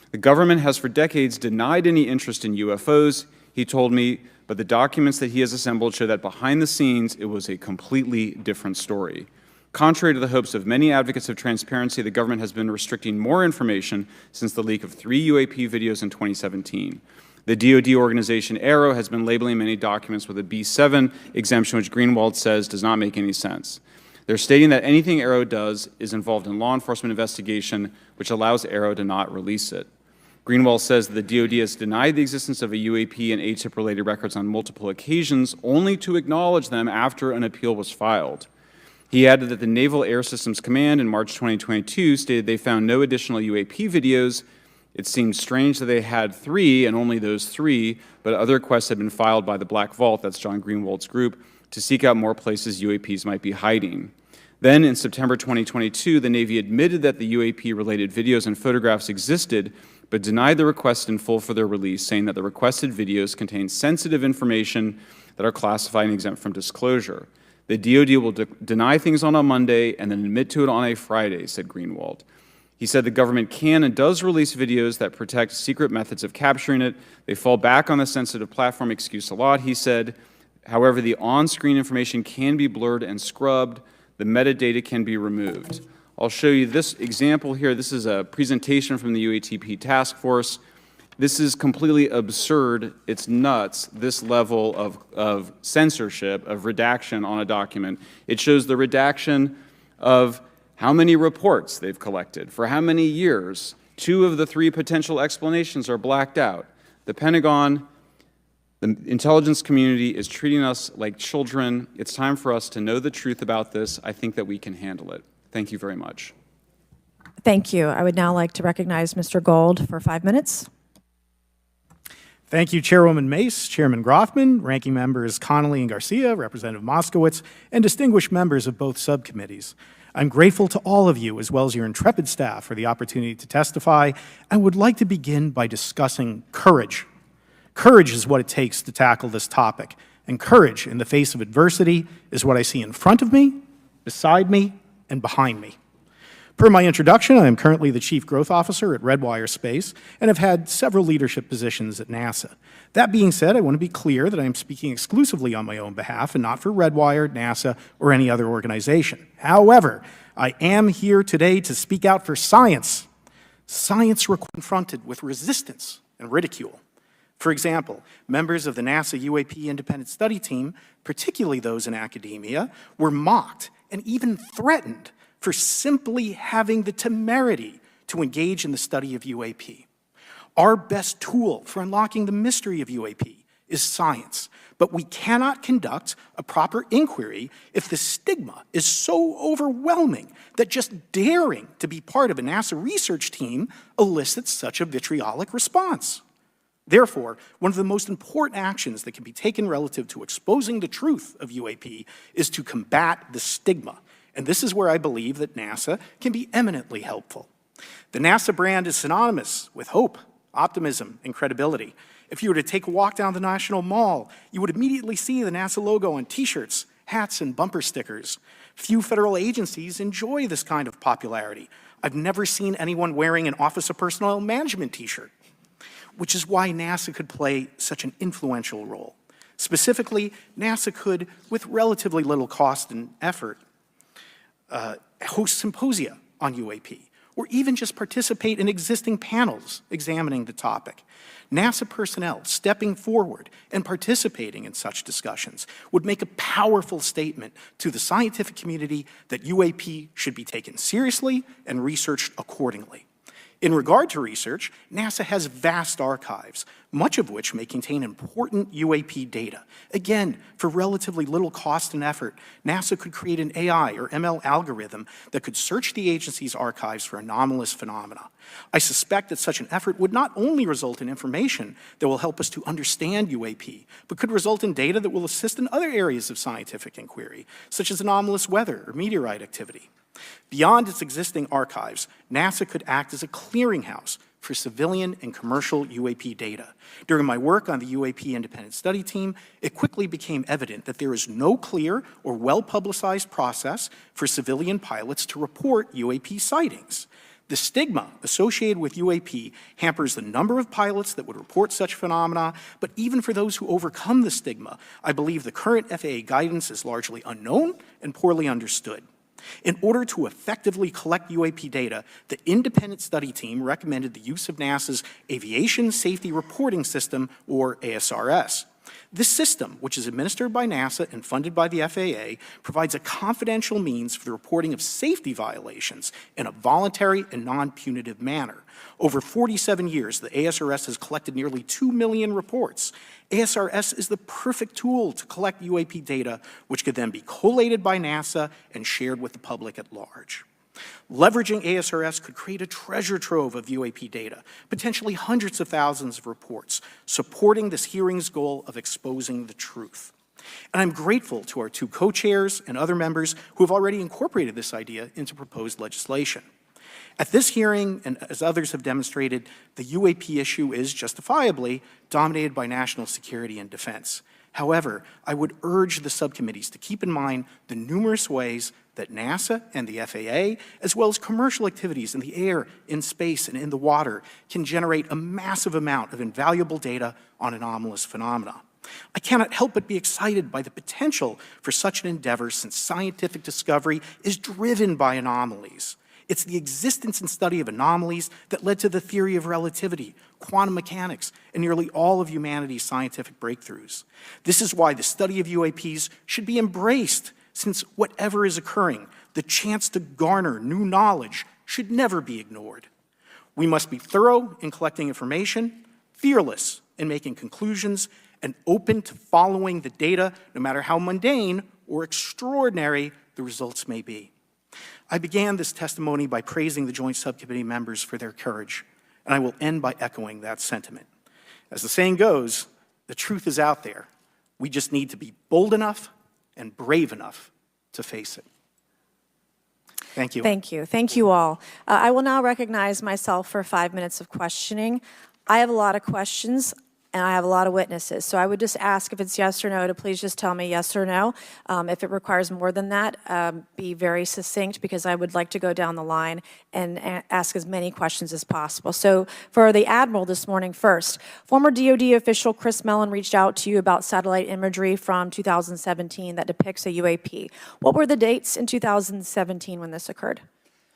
The government has for decades denied any interest in UFOs, he told me, but the documents that he has assembled show that behind the scenes it was a completely different story. Contrary to the hopes of many advocates of transparency, the government has been restricting more information since the leak of 3 UAP videos in 2017. The DoD organization AARO has been labeling many documents with a B7 exemption, which Greenwald says does not make any sense. They're stating that anything AARO does is involved in law enforcement investigation, which allows AARO to not release it. Greenwald says that the DoD has denied the existence of a UAP and ATIP-related records on multiple occasions, only to acknowledge them after an appeal was filed. He added that the Naval Air Systems Command in March 2022 stated they found no additional UAP videos. It seemed strange that they had 3, and only those 3, but other requests had been filed by the Black Vault, that's John Greenwald's group, to seek out more places UAPs might be hiding. Then, in September 2022, the Navy admitted that the UAP-related videos and photographs existed, but denied the request in full for their release, saying that the requested videos contain sensitive information that are classified and exempt from disclosure. The DoD will deny things on a Monday and then admit to it on a Friday, said Greenwald. He said the government can and does release videos that protect secret methods of capturing it. They fall back on the sensitive platform excuse a lot, he said. However, the on-screen information can be blurred and scrubbed. The metadata can be removed. I'll show you this example here. This is a presentation from the UATP task force. This is completely absurd. It's nuts, this level of censorship, of redaction on a document. It shows the redaction of how many reports they've collected, for how many years. 2 of the 3 potential explanations are blacked out. The Pentagon, the intelligence community is treating us like children. It's time for us to know the truth about this. I think that we can handle it. Thank you very much. Thank you. I would now like to recognize Mr. Gold for 5 minutes. Thank you, Chairwoman Mace, Chairman Grothman, Ranking Members Connolly and Garcia, Representative Moskowitz, and distinguished members of both subcommittees. I'm grateful to all of you, as well as your intrepid staff, for the opportunity to testify, and would like to begin by discussing courage. Courage is what it takes to tackle this topic, and courage in the face of adversity is what I see in front of me, beside me, and behind me. Per my introduction, I am currently the Chief Growth Officer at Redwire Space and have had several leadership positions at NASA. That being said, I want to be clear that I am speaking exclusively on my own behalf and not for Redwire, NASA, or any other organization. However, I am here today to speak out for science. Science we're confronted with resistance and ridicule. For example, members of the NASA UAP Independent Study Team, particularly those in academia, were mocked and even threatened for simply having the temerity to engage in the study of UAP. Our best tool for unlocking the mystery of UAP is science, but we cannot conduct a proper inquiry if the stigma is so overwhelming that just daring to be part of a NASA research team elicits such a vitriolic response. Therefore, one of the most important actions that can be taken relative to exposing the truth of UAP is to combat the stigma. And this is where I believe that NASA can be eminently helpful. The NASA brand is synonymous with hope, optimism, and credibility. If you were to take a walk down the National Mall, you would immediately see the NASA logo on t-shirts, hats, and bumper stickers. Few federal agencies enjoy this kind of popularity. I've never seen anyone wearing an Office of Personnel Management t-shirt, which is why NASA could play such an influential role. Specifically, NASA could, with relatively little cost and effort, host symposia on UAP, or even just participate in existing panels examining the topic. NASA personnel stepping forward and participating in such discussions would make a powerful statement to the scientific community that UAP should be taken seriously and researched accordingly. In regard to research, NASA has vast archives, much of which may contain important UAP data. Again, for relatively little cost and effort, NASA could create an AI or ML algorithm that could search the agency's archives for anomalous phenomena. I suspect that such an effort would not only result in information that will help us to understand UAP, but could result in data that will assist in other areas of scientific inquiry, such as anomalous weather or meteorite activity. Beyond its existing archives, NASA could act as a clearinghouse for civilian and commercial UAP data. During my work on the UAP Independent Study Team, it quickly became evident that there is no clear or well-publicized process for civilian pilots to report UAP sightings. The stigma associated with UAP hampers the number of pilots that would report such phenomena, but even for those who overcome the stigma, I believe the current FAA guidance is largely unknown and poorly understood. In order to effectively collect UAP data, the independent study team recommended the use of NASA's Aviation Safety Reporting System, or ASRS. This system, which is administered by NASA and funded by the FAA, provides a confidential means for the reporting of safety violations in a voluntary and non-punitive manner. Over 47 years, the ASRS has collected nearly 2 million reports. ASRS is the perfect tool to collect UAP data, which could then be collated by NASA and shared with the public at large. Leveraging ASRS could create a treasure trove of UAP data, potentially hundreds of thousands of reports, supporting this hearing's goal of exposing the truth. And I'm grateful to our two co-chairs and other members who have already incorporated this idea into proposed legislation. At this hearing, and as others have demonstrated, the UAP issue is justifiably dominated by national security and defense. However, I would urge the subcommittees to keep in mind the numerous ways that NASA and the FAA, as well as commercial activities in the air, in space, and in the water, can generate a massive amount of invaluable data on anomalous phenomena. I cannot help but be excited by the potential for such an endeavor, since scientific discovery is driven by anomalies. It's the existence and study of anomalies that led to the theory of relativity, quantum mechanics, and nearly all of humanity's scientific breakthroughs. This is why the study of UAPs should be embraced, since whatever is occurring, the chance to garner new knowledge should never be ignored. We must be thorough in collecting information, fearless in making conclusions, and open to following the data, no matter how mundane or extraordinary the results may be. I began this testimony by praising the Joint Subcommittee members for their courage, and I will end by echoing that sentiment. As the saying goes, the truth is out there. We just need to be bold enough and brave enough to face it. Thank you. Thank you. Thank you all. I will now recognize myself for 5 minutes of questioning. I have a lot of questions, and I have a lot of witnesses. So I would just ask, if it's yes or no, to please just tell me yes or no. If it requires more than that, be very succinct, because I would like to go down the line and ask as many questions as possible. So for the Admiral this morning first, former DoD official Chris Mellon reached out to you about satellite imagery from 2017 that depicts a UAP. What were the dates in 2017 when this occurred?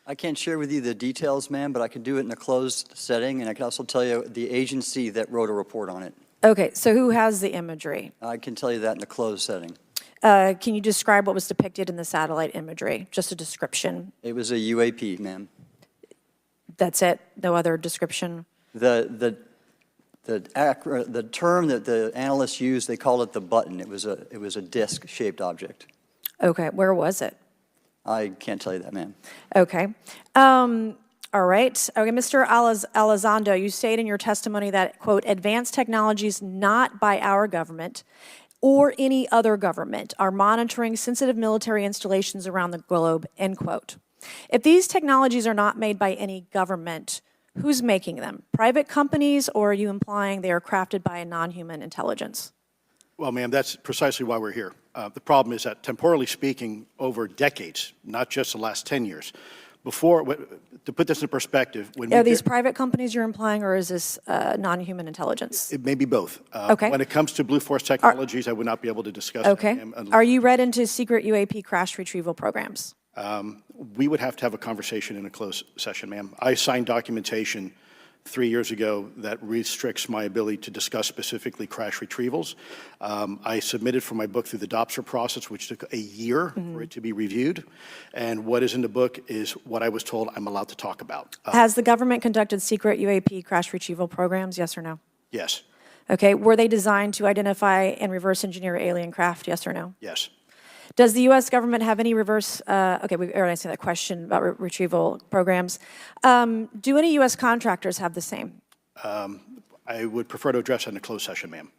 I can't share with you the details, ma'am, but I can do it in a closed setting, and I can also tell you the agency that wrote a report on it. Okay, so who has the imagery? I can tell you that in a closed setting. Can you describe what was depicted in the satellite imagery? Just a description. It was a UAP, ma'am. That's it? No other description? The term that the analysts used, they called it the button. It was a disc-shaped object. Okay, where was it? I can't tell you that, ma'am. Okay. All right. Okay, Mr. Elizondo, you state in your testimony that, quote, advanced technologies not by our government or any other government are monitoring sensitive military installations around the globe, end quote. If these technologies are not made by any government, who's making them? Private companies, or are you implying they are crafted by a non-human intelligence? Well, ma'am, that's precisely why we're here. The problem is that, temporally speaking, over decades, not just the last 10 years, to put this in perspective, when Are these private companies you're implying, or is this non-human intelligence? It may be both. Okay. When it comes to Blue Force Technologies, I would not be able to discuss Okay. that, ma'am, Are you read into secret UAP crash retrieval programs? We would have to have a conversation in a closed session, ma'am. I signed documentation 3 years ago that restricts my ability to discuss specifically crash retrievals. I submitted for my book through the DOPSR process, which took a year for it to be reviewed. And what is in the book is what I was told I'm allowed to talk about. Has the government conducted secret UAP crash retrieval programs, yes or no? Yes, Okay, were they designed to identify and reverse engineer alien craft, yes or no? yes. Does the U.S. government have any reverse, okay, we already answered that question about retrieval programs. Do any U.S. contractors have the same? I would prefer to address that in a closed session, ma'am.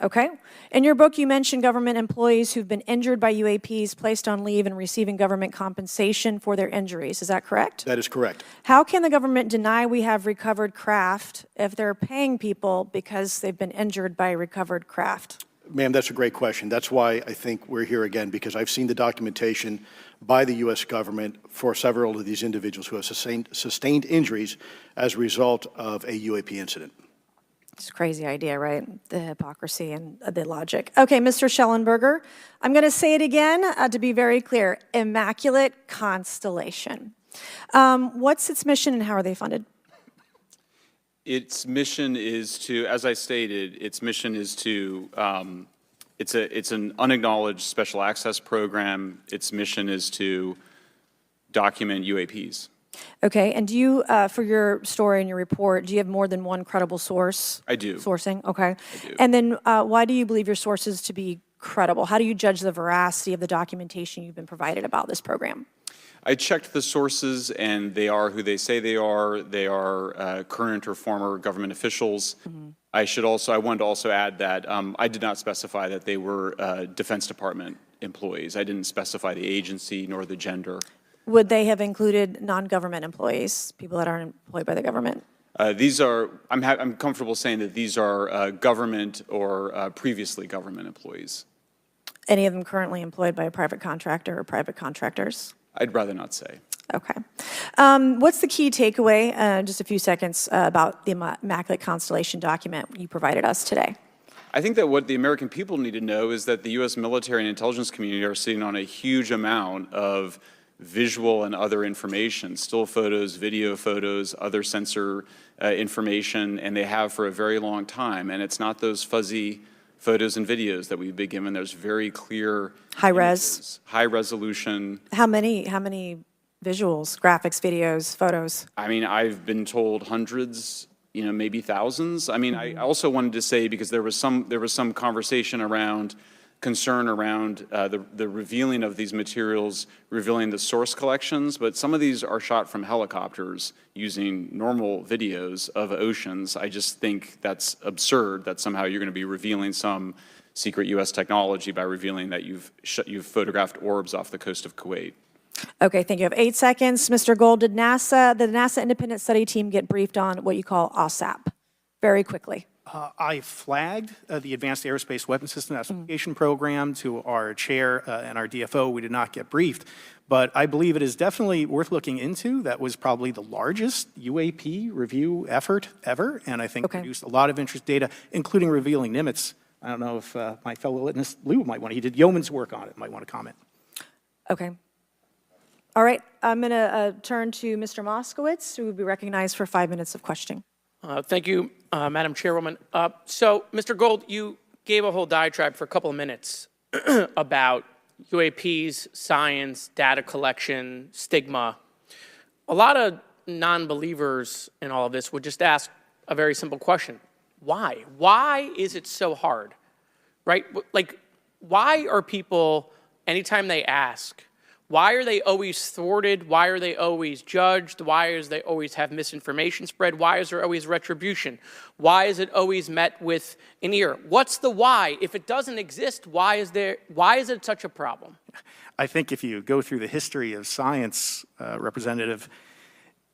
Okay. In your book, you mentioned government employees who've been injured by UAPs, placed on leave, and receiving government compensation for their injuries. Is that correct? That is correct. How can the government deny we have recovered craft if they're paying people because they've been injured by recovered craft? Ma'am, that's a great question. That's why I think we're here again, because I've seen the documentation by the U.S. government for several of these individuals who have sustained injuries as a result of a UAP incident. It's a crazy idea, right? The hypocrisy and the logic. Okay, Mr. Schellenberger, I'm going to say it again to be very clear. Immaculate Constellation. What's its mission and how are they funded? Its mission is to, as I stated, its mission is to, it's an unacknowledged special access program. Its mission is to document UAPs. Okay, and do you, for your story and your report, do you have more than one credible source? I do. Sourcing, okay. I do. And then why do you believe your sources to be credible? How do you judge the veracity of the documentation you've been provided about this program? I checked the sources, and they are who they say they are. They are current or former government officials. I wanted to also add that I did not specify that they were Defense Department employees. I didn't specify the agency nor the gender. Would they have included non-government employees, people that aren't employed by the government? These are, I'm comfortable saying that these are government or previously government employees. Any of them currently employed by a private contractor or private contractors? I'd rather not say. Okay. What's the key takeaway, just a few seconds, about the Immaculate Constellation document you provided us today? I think that what the American people need to know is that the U.S. military and intelligence community are sitting on a huge amount of visual and other information, still photos, video photos, other sensor information, and they have for a very long time. And it's not those fuzzy photos and videos that we've been given. There's very clear High res. images, high resolution. How many visuals, graphics, videos, photos? I mean, I've been told hundreds, maybe thousands. I mean, I also wanted to say, because there was some conversation around concern around the revealing of these materials, revealing the source collections, but some of these are shot from helicopters using normal videos of oceans. I just think that's absurd that somehow you're going to be revealing some secret U.S. technology by revealing that you've photographed orbs off the coast of Kuwait. Okay, thank you. I have 8 seconds. Mr. Gold, did the NASA Independent Study Team get briefed on what you call OSAP? Very quickly. I flagged the Advanced Aerospace Weapons System Application Program to our chair and our DFO. We did not get briefed, but I believe it is definitely worth looking into. That was probably the largest UAP review effort ever, and I think produced a lot of interest data, including revealing Nimitz. I don't know if my fellow witness, Lou, might want to, he did yeoman's work on it, might want to comment. Okay. All right, I'm going to turn to Mr. Moskowitz, who will be recognized for 5 minutes of questioning. Thank you, Madam Chairwoman. So, Mr. Gold, you gave a whole diatribe for a couple of minutes about UAPs, science, data collection, stigma. A lot of non-believers in all of this would just ask a very simple question. Why? Why is it so hard? Right? Like, why are people, anytime they ask, why are they always thwarted? Why are they always judged? Why is they always have misinformation spread? Why is there always retribution? Why is it always met with an ear? What's the why? If it doesn't exist, why is it such a problem? I think if you go through the history of science, Representative,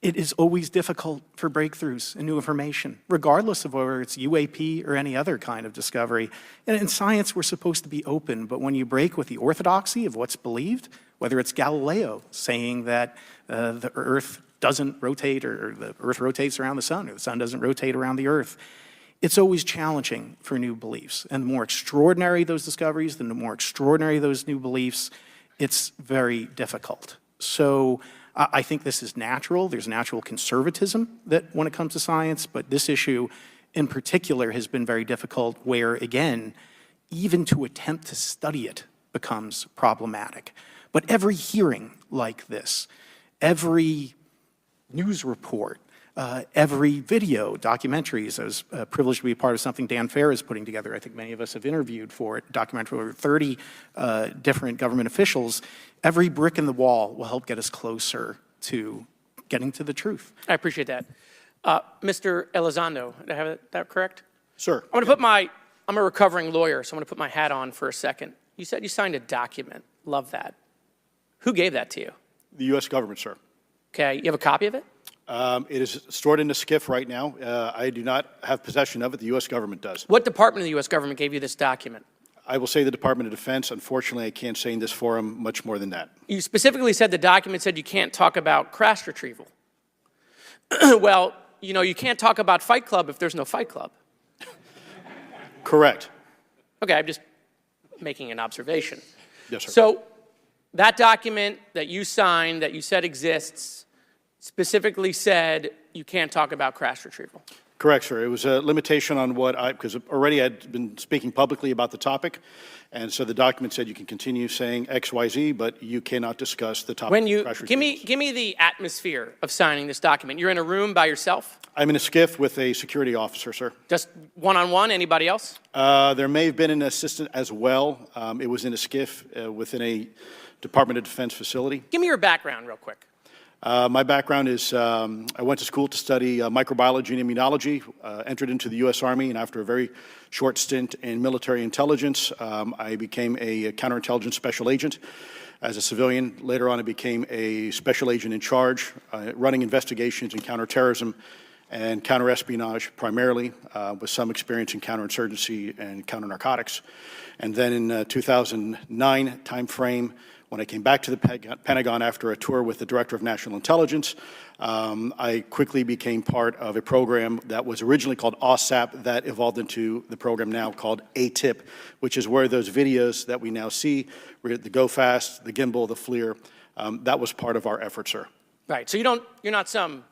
it is always difficult for breakthroughs and new information, regardless of whether it's UAP or any other kind of discovery. And in science, we're supposed to be open, but when you break with the orthodoxy of what's believed, whether it's Galileo saying that the Earth doesn't rotate, or the Earth rotates around the sun, or the sun doesn't rotate around the Earth, it's always challenging for new beliefs. And the more extraordinary those discoveries, the more extraordinary those new beliefs, it's very difficult. So I think this is natural. There's natural conservatism that when it comes to science, but this issue in particular has been very difficult where, again, even to attempt to study it becomes problematic. But every hearing like this, every news report, every video, documentaries. I was privileged to be a part of something Dan Fair is putting together. I think many of us have interviewed for it, documentary over 30 different government officials. Every brick in the wall will help get us closer to getting to the truth. I appreciate that. Mr. Elizondo, did I have that correct? Sir. I'm a recovering lawyer, so I'm going to put my hat on for a second. You said you signed a document. Love that. Who gave that to you? The U.S. government, sir. Okay, you have a copy of it? It is stored in a SCIF right now. I do not have possession of it. The U.S. government does. What department of the U.S. government gave you this document? I will say the Department of Defense. Unfortunately, I can't say in this forum much more than that. You specifically said the document said you can't talk about crash retrieval. Well, you know, you can't talk about Fight Club if there's no Fight Club. Correct. Okay, I'm just making an observation. Yes, sir. So that document that you signed, that you said exists, specifically said you can't talk about crash retrieval. Correct, sir. It was a limitation on what because already I'd been speaking publicly about the topic, and so the document said you can continue saying X, Y, Z, but you cannot discuss the topic. When you, of crash give retrievals. me the atmosphere of signing this document. You're in a room by yourself? I'm in a SCIF with a security officer, sir. Just one-on-one, anybody else? There may have been an assistant as well. It was in a SCIF within a Department of Defense facility. Give me your background real quick. My background is I went to school to study microbiology and immunology, entered into the U.S. Army, and after a very short stint in military intelligence, I became a counterintelligence special agent. As a civilian, later on I became a special agent in charge, running investigations in counterterrorism and counterespionage primarily, with some experience in counterinsurgency and counternarcotics. And then in 2009 timeframe, when I came back to the Pentagon after a tour with the Director of National Intelligence, I quickly became part of a program that was originally called OSAP that evolved into the program now called ATIP, which is where those videos that we now see, the Go Fast, the Gimbal, the FLIR, that was part of our effort, sir. Right, so you're not some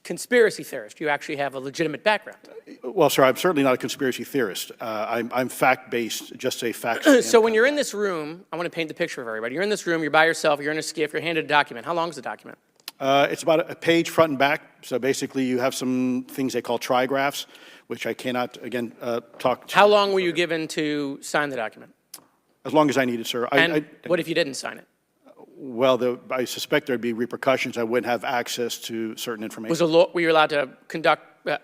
conspiracy theorist. You actually have a legitimate background. Well, sir, I'm certainly not a conspiracy theorist. I'm fact-based, just say facts. So when you're in this room, I want to paint the picture for everybody. You're in this room, you're by yourself, you're in a SCIF, you're handed a document. How long is the document? It's about a page front and back. So basically, you have some things they call trigraphs, which I cannot, again, talk to. How long were you given to sign the document? As long as I needed, sir. And what if you didn't sign it? Well, I suspect there'd be repercussions. I wouldn't have access to certain information. Were you allowed to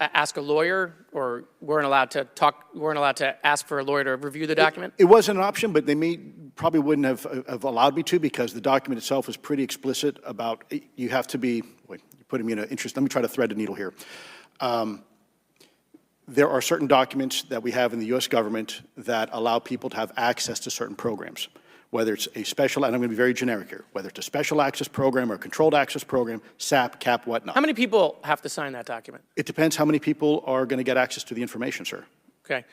ask a lawyer, or weren't allowed to ask for a lawyer to review the document? It wasn't an option, but they probably wouldn't have allowed me to, because the document itself was pretty explicit about you have to be, wait, you're putting me in an interest, let me try to thread the needle here. There are certain documents that we have in the U.S. government that allow people to have access to certain programs, whether it's a special, and I'm going to be very generic here, whether it's a special access program or a controlled access program, SAP, CAP, whatnot. How many people have to sign that document? It depends how many people are going to get access to the information, sir. Okay.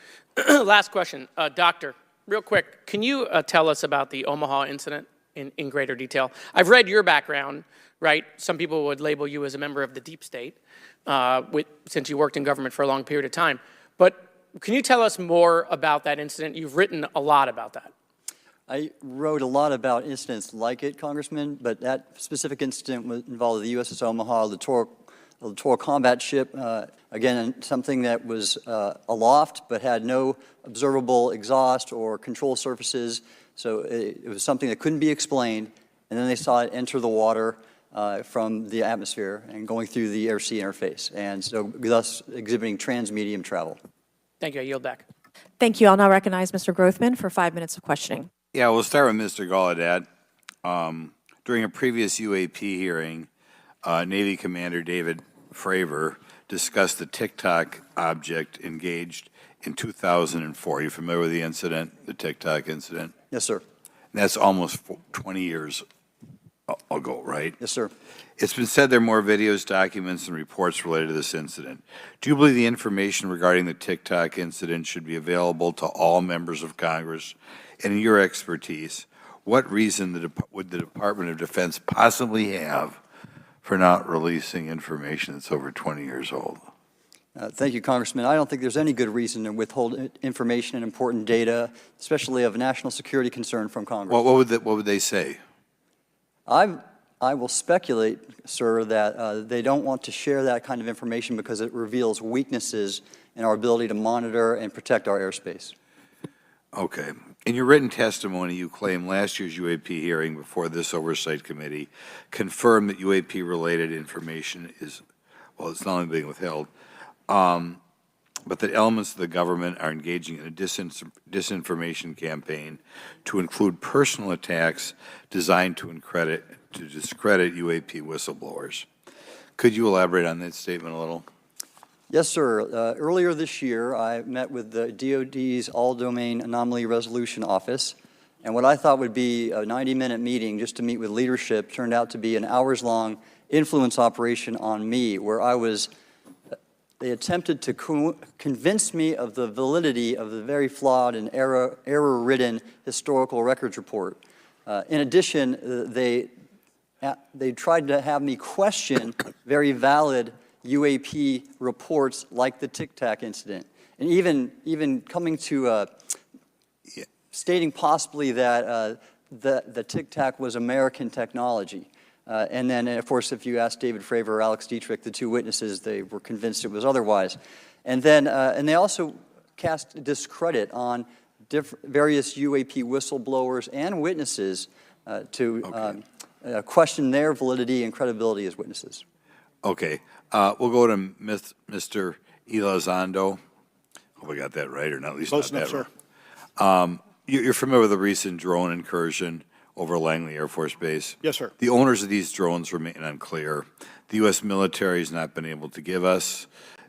Last question. Doctor, real quick, can you tell us about the Omaha incident in greater detail? I've read your background, right? Some people would label you as a member of the deep state, since you worked in government for a long period of time. But can you tell us more about that incident? You've written a lot about that. I wrote a lot about incidents like it, Congressman, but that specific incident involved the USS Omaha, littoral combat ship, again, something that was aloft but had no observable exhaust or control surfaces, so it was something that couldn't be explained, and then they saw it enter the water from the atmosphere and going through the air-sea interface, and so thus exhibiting trans-medium travel. Thank you. I yield back. Thank you. I'll now recognize Mr. Grothman for 5 minutes of questioning. Yeah, we'll start with Mr. Gallaudet. During a previous UAP hearing, Navy Commander David Fravor discussed the TikTok object engaged in 2004. Are you familiar with the incident, the TikTok incident? Yes, sir. And that's almost 20 years ago, right? Yes, sir. It's been said there are more videos, documents, and reports related to this incident. Do you believe the information regarding the TikTok incident should be available to all members of Congress? And in your expertise, what reason would the Department of Defense possibly have for not releasing information that's over 20 years old? Thank you, Congressman. I don't think there's any good reason to withhold information and important data, especially of national security concern, from Congress. What would they say? I will speculate, sir, that they don't want to share that kind of information because it reveals weaknesses in our ability to monitor and protect our airspace. Okay. In your written testimony, you claim last year's UAP hearing before this Oversight Committee confirmed that UAP-related information is, well, it's not only being withheld, but that elements of the government are engaging in a disinformation campaign to include personal attacks designed to discredit UAP whistleblowers. Could you elaborate on that statement a little? Yes, sir. Earlier this year, I met with the DoD's All-Domain Anomaly Resolution Office, and what I thought would be a 90-minute meeting just to meet with leadership turned out to be an hours-long influence operation on me, where they attempted to convince me of the validity of the very flawed and error-ridden historical records report. In addition, they tried to have me question very valid UAP reports like the Tic Tac incident, and even coming to stating possibly that the Tic Tac was American technology. And then, of course, if you ask David Fravor or Alex Dietrich, the two witnesses, they were convinced it was otherwise. And then, and they also cast discredit on various UAP whistleblowers and witnesses to question their validity and credibility as witnesses. Okay. We'll go to Mr. Elizondo. Hope I got that right, or not, at least Close not enough, that sir. right. You're familiar with the recent drone incursion over Langley Air Force Base? Yes, sir. The owners of these drones remain unclear. The U.S. military has not been able to give us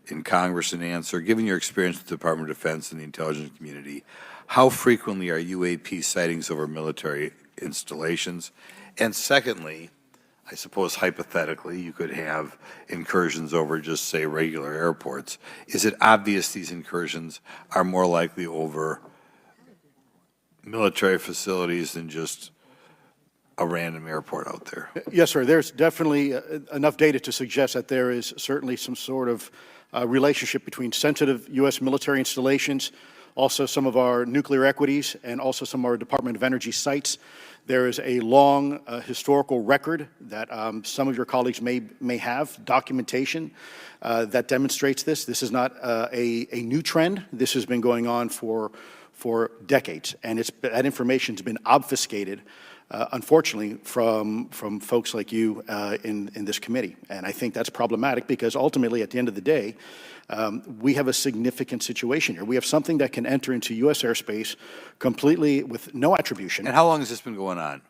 in Congress an answer. Given your experience with the Department of Defense and the intelligence community, how frequently are UAP sightings over military installations? And secondly, I suppose hypothetically you could have incursions over just, say, regular airports. Is it obvious these incursions are more likely over military facilities than just a random airport out there? Yes, sir. There's definitely enough data to suggest that there is certainly some sort of relationship between sensitive U.S. military installations, also some of our nuclear equities, and also some of our Department of Energy sites. There is a long historical record that some of your colleagues may have, documentation that demonstrates this. This is not a new trend. This has been going on for decades, and that information has been obfuscated, unfortunately, from folks like you in this committee. And I think that's problematic because ultimately, at the end of the day, we have a significant situation here. We have something that can enter into U.S. airspace completely with no attribution. And how long has this been going on?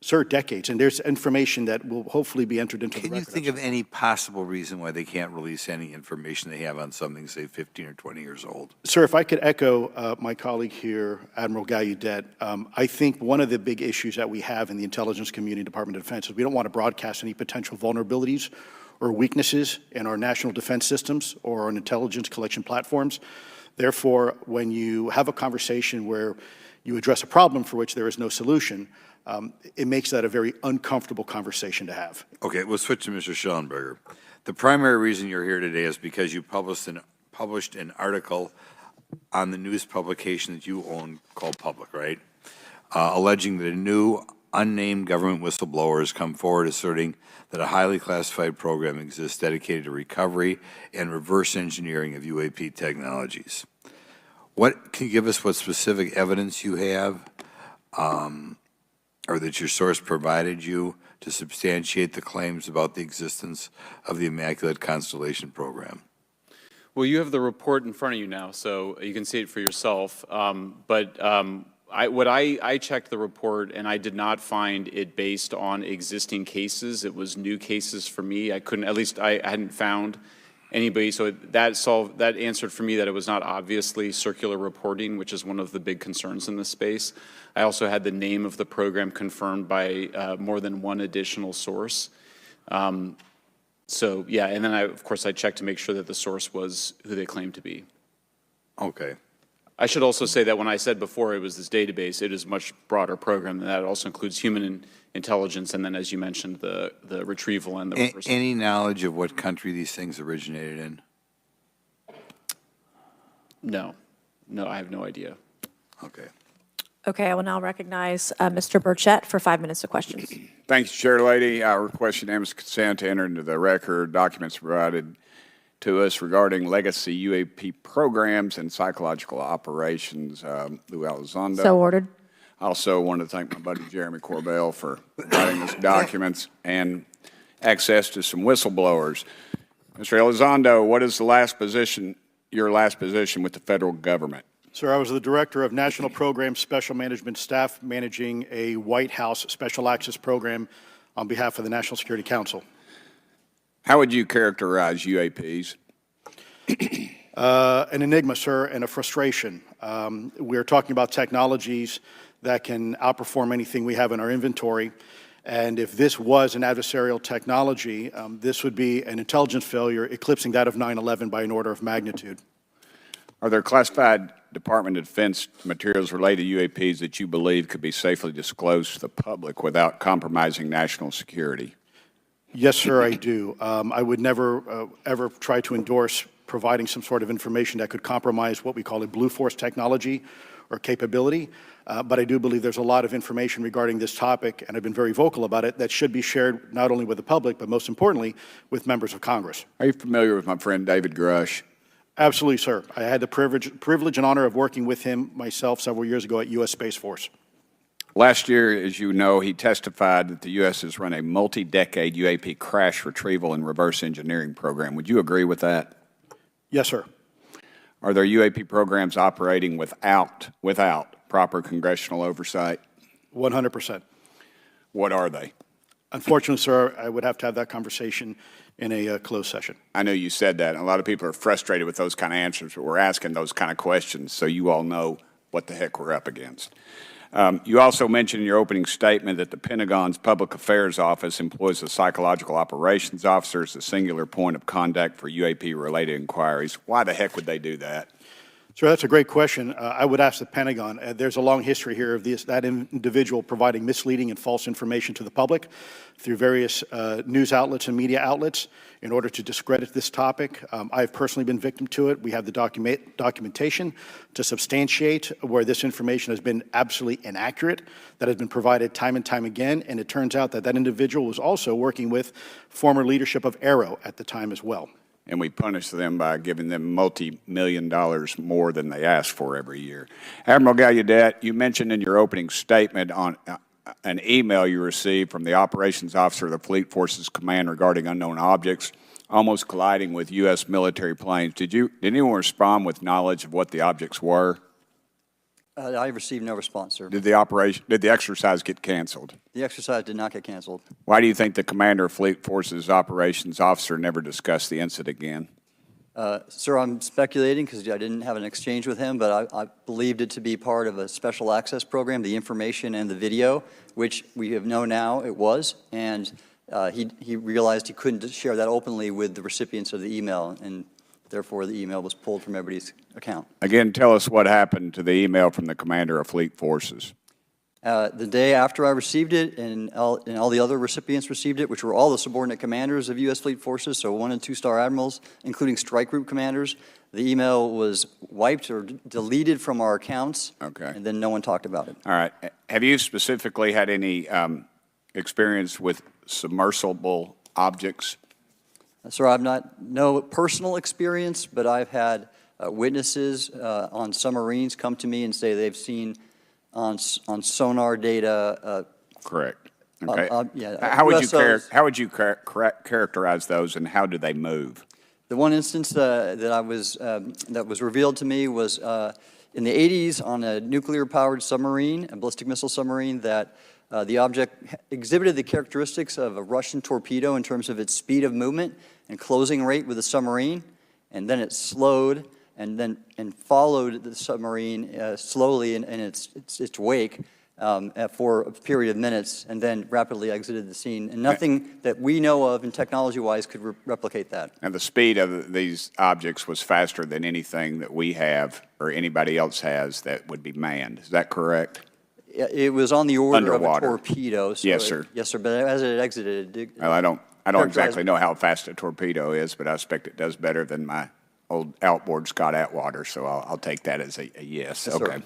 Sir, decades, and there's information that will hopefully be entered into the Can you record. think of any possible reason why they can't release any information they have on something, say, 15 or 20 years old? Sir, if I could echo my colleague here, Admiral Gallaudet, I think one of the big issues that we have in the intelligence community, Department of Defense, is we don't want to broadcast any potential vulnerabilities or weaknesses in our national defense systems or our intelligence collection platforms. Therefore, when you have a conversation where you address a problem for which there is no solution, it makes that a very uncomfortable conversation to have. Okay, we'll switch to Mr. Schellenberger. The primary reason you're here today is because you published an article on the news publication that you own called Public, right? Alleging that a new unnamed government whistleblower has come forward asserting that a highly classified program exists dedicated to recovery and reverse engineering of UAP technologies. Can you give us what specific evidence you have or that your source provided you to substantiate the claims about the existence of the Immaculate Constellation program? Well, you have the report in front of you now, so you can see it for yourself. I checked the report, and I did not find it based on existing cases. It was new cases for me. I hadn't found anybody. So that answered for me that it was not obviously circular reporting, which is one of the big concerns in this space. I also had the name of the program confirmed by more than one additional source. So yeah, and then of course I checked to make sure that the source was who they claimed to be. Okay. I should also say that when I said before it was this database, it is a much broader program than that. It also includes human intelligence, and then, as you mentioned, the retrieval and the reversal. Any knowledge of what country these things originated in? No, I have no idea. Okay. Okay, I will now recognize Mr. Burchett for 5 minutes of questions. Thank you, Chair Lady. I request unanimous consent to enter into the record documents provided to us regarding legacy UAP programs and psychological operations. Lou Elizondo. So ordered. I also want to thank my buddy Jeremy Corbell for providing us documents and access to some whistleblowers. Mr. Elizondo, what is your last position with the federal government? Sir, I was the Director of National Program Special Management Staff, managing a White House Special Access Program on behalf of the National Security Council. How would you characterize UAPs? An enigma, sir, and a frustration. We're talking about technologies that can outperform anything we have in our inventory. And if this was an adversarial technology, this would be an intelligence failure eclipsing that of 9/11 by an order of magnitude. Are there classified Department of Defense materials related to UAPs that you believe could be safely disclosed to the public without compromising national security? Yes, sir, I do. I would never, ever try to endorse providing some sort of information that could compromise what we call a Blue Force technology or capability. But I do believe there's a lot of information regarding this topic, and I've been very vocal about it, that should be shared not only with the public, but most importantly, with members of Congress. Are you familiar with my friend David Grush? Absolutely, sir. I had the privilege and honor of working with him myself several years ago at U.S. Space Force. Last year, as you know, he testified that the U.S. has run a multi-decade UAP crash retrieval and reverse engineering program. Would you agree with that? Yes, sir. Are there UAP programs operating without proper congressional oversight? 100%. What are they? Unfortunately, sir, I would have to have that conversation in a closed session. I know you said that, and a lot of people are frustrated with those kind of answers, but we're asking those kind of questions so you all know what the heck we're up against. You also mentioned in your opening statement that the Pentagon's Public Affairs Office employs a psychological operations officer as the singular point of contact for UAP-related inquiries. Why the heck would they do that? Sir, that's a great question. I would ask the Pentagon. There's a long history here of that individual providing misleading and false information to the public through various news outlets and media outlets in order to discredit this topic. I've personally been victim to it. We have the documentation to substantiate where this information has been absolutely inaccurate, that has been provided time and time again, and it turns out that that individual was also working with former leadership of Arrow at the time as well. And we punish them by giving them multi-million dollars more than they ask for every year. Admiral Gallaudet, you mentioned in your opening statement on an email you received from the operations officer of the Fleet Forces Command regarding unknown objects almost colliding with U.S. military planes. Did anyone respond with knowledge of what the objects were? I received no response, sir. Did the exercise get canceled? The exercise did not get canceled. Why do you think the commander of Fleet Forces operations officer never discussed the incident again? Sir, I'm speculating because I didn't have an exchange with him, but I believed it to be part of a special access program, the information and the video, which we have known now it was, and he realized he couldn't share that openly with the recipients of the email, and therefore the email was pulled from everybody's account. Again, tell us what happened to the email from the commander of Fleet Forces. The day after I received it, and all the other recipients received it, which were all the subordinate commanders of U.S. Fleet Forces, so 1- and 2-star admirals, including strike group commanders, the email was wiped or deleted from our accounts, Okay. and then no one talked about it. All right. Have you specifically had any experience with submersible objects? Sir, I've no personal experience, but I've had witnesses on submarines come to me and say they've seen on sonar data. Correct. Okay. Yeah, how would USOs. how would you characterize those, and how do they move? The one instance that was revealed to me was in the 80s on a nuclear-powered submarine, a ballistic missile submarine, that the object exhibited the characteristics of a Russian torpedo in terms of its speed of movement and closing rate with the submarine, and then it slowed and followed the submarine slowly in its wake for a period of minutes and then rapidly exited the scene. And nothing that we know of and technology-wise could replicate that. And the speed of these objects was faster than anything that we have or anybody else has that would be manned. Is that correct? It was on the order Underwater. of a torpedo. So Yes, sir. Yes, sir, but as it exited, Well, I don't Characterize- exactly know how fast a torpedo is, but I expect it does better than my old outboard Scott Atwater, so I'll take that as a yes. Yes, sir. Okay.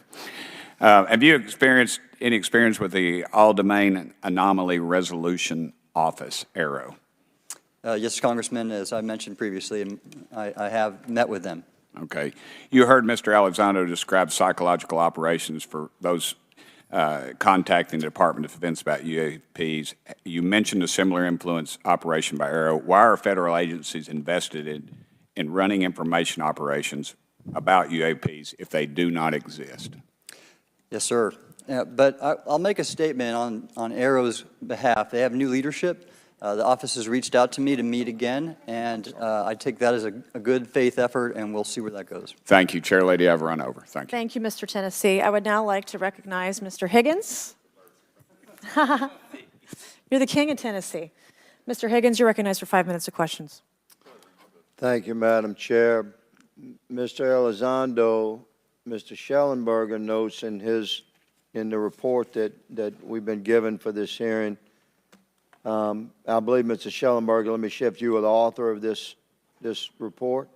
Have you experienced any experience with the All-Domain Anomaly Resolution Office, ARROW? Yes, Congressman, as I mentioned previously, I have met with them. Okay. You heard Mr. Elizondo describe psychological operations for those contacting the Department of Defense about UAPs. You mentioned a similar influence operation by ARROW. Why are federal agencies invested in running information operations about UAPs if they do not exist? Yes, sir. But I'll make a statement on ARROW's behalf. They have new leadership. The office has reached out to me to meet again, and I take that as a good faith effort, and we'll see where that goes. Thank you, Chair Lady. I've run over. Thank you. Thank you, Mr. Tennessee. I would now like to recognize Mr. Higgins. You're the king of Tennessee. Mr. Higgins, you're recognized for 5 minutes of questions. Thank you, Madam Chair. Mr. Elizondo, Mr. Schellenberger notes in the report that we've been given for this hearing. I believe, Mr. Schellenberger, let me shift you, the author of this report.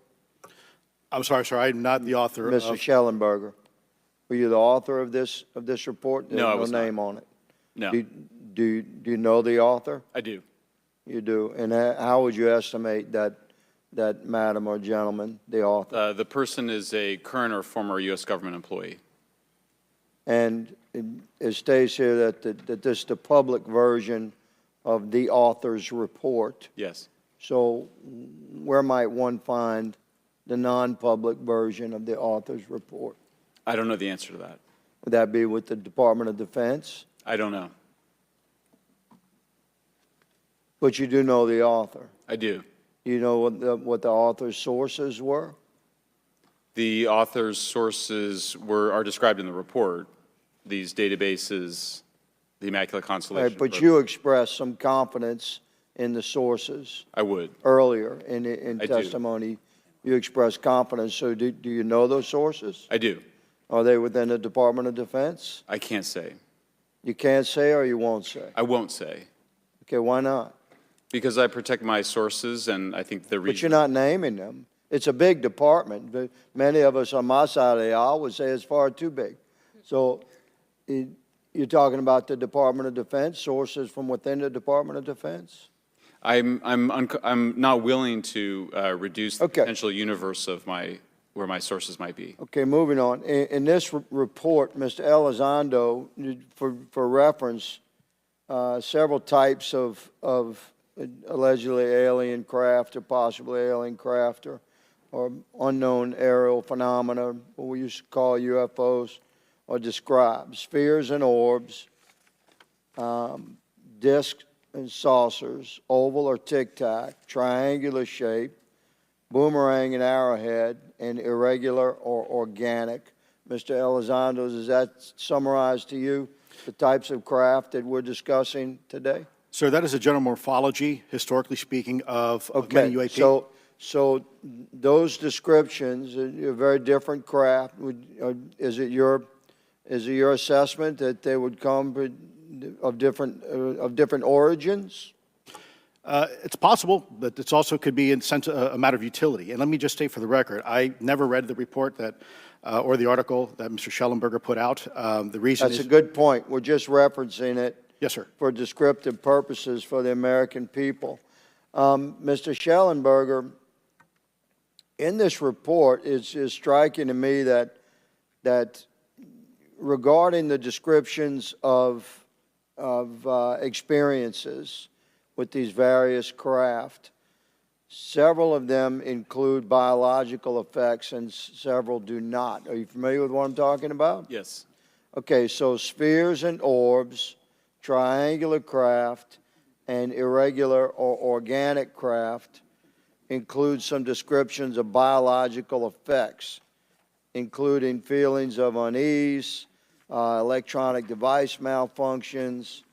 I'm sorry, sir, I'm not the author Mr. of... Schellenberger, were you the author of this report? No, I was no not. name on it. No, Do you know the author? I do. You do. And how would you estimate that madam or gentleman, the author? The person is a current or former U.S. government employee. And it states here that this is the public version of the author's report. Yes. So where might one find the non-public version of the author's report? I don't know the answer to that. Would that be with the Department of Defense? I don't know. But you do know the author. I do. You know what the author's sources were? The author's sources are described in the report. These databases, the Immaculate Constellation. Right, but you expressed some confidence in the sources I would. earlier in I do. testimony. You expressed confidence. So do you know those sources? I do. Are they within the Department of Defense? I can't say. You can't say or you won't say? I won't say. Okay, why not? Because I protect my sources, and I think the But you're reason. not naming them. It's a big department. But many of us on my side of the aisle would say it's far too big. So you're talking about the Department of Defense, sources from within the Department of Defense? I'm not willing to reduce the Okay. potential universe of where my sources might be. Okay, moving on. In this report, Mr. Elizondo, for reference, several types of allegedly alien craft or possibly alien craft or unknown aerial phenomena, what we used to call UFOs, are described. Spheres and orbs, discs and saucers, oval or tic-tac, triangular shape, boomerang and arrowhead, and irregular or organic. Mr. Elizondo, does that summarize to you the types of craft that we're discussing today? Sir, that is a general morphology, historically speaking, of many UAP. So those descriptions are very different craft. Is it your assessment that they would come of different origins? It's possible, but it's also could be in sense a matter of utility. And let me just state for the record, I never read the report that or the article that Mr. Schellenberger put out. The reason That's is a good point. We're just referencing it. Yes, sir. For descriptive purposes for the American people. Mr. Schellenberger, in this report, it's striking to me that regarding the descriptions of experiences with these various craft, several of them include biological effects and several do not. Are you familiar with what I'm talking about? Yes. Okay, so spheres and orbs, triangular craft, and irregular or organic craft include some descriptions of biological effects, including feelings of unease, electronic device malfunctions,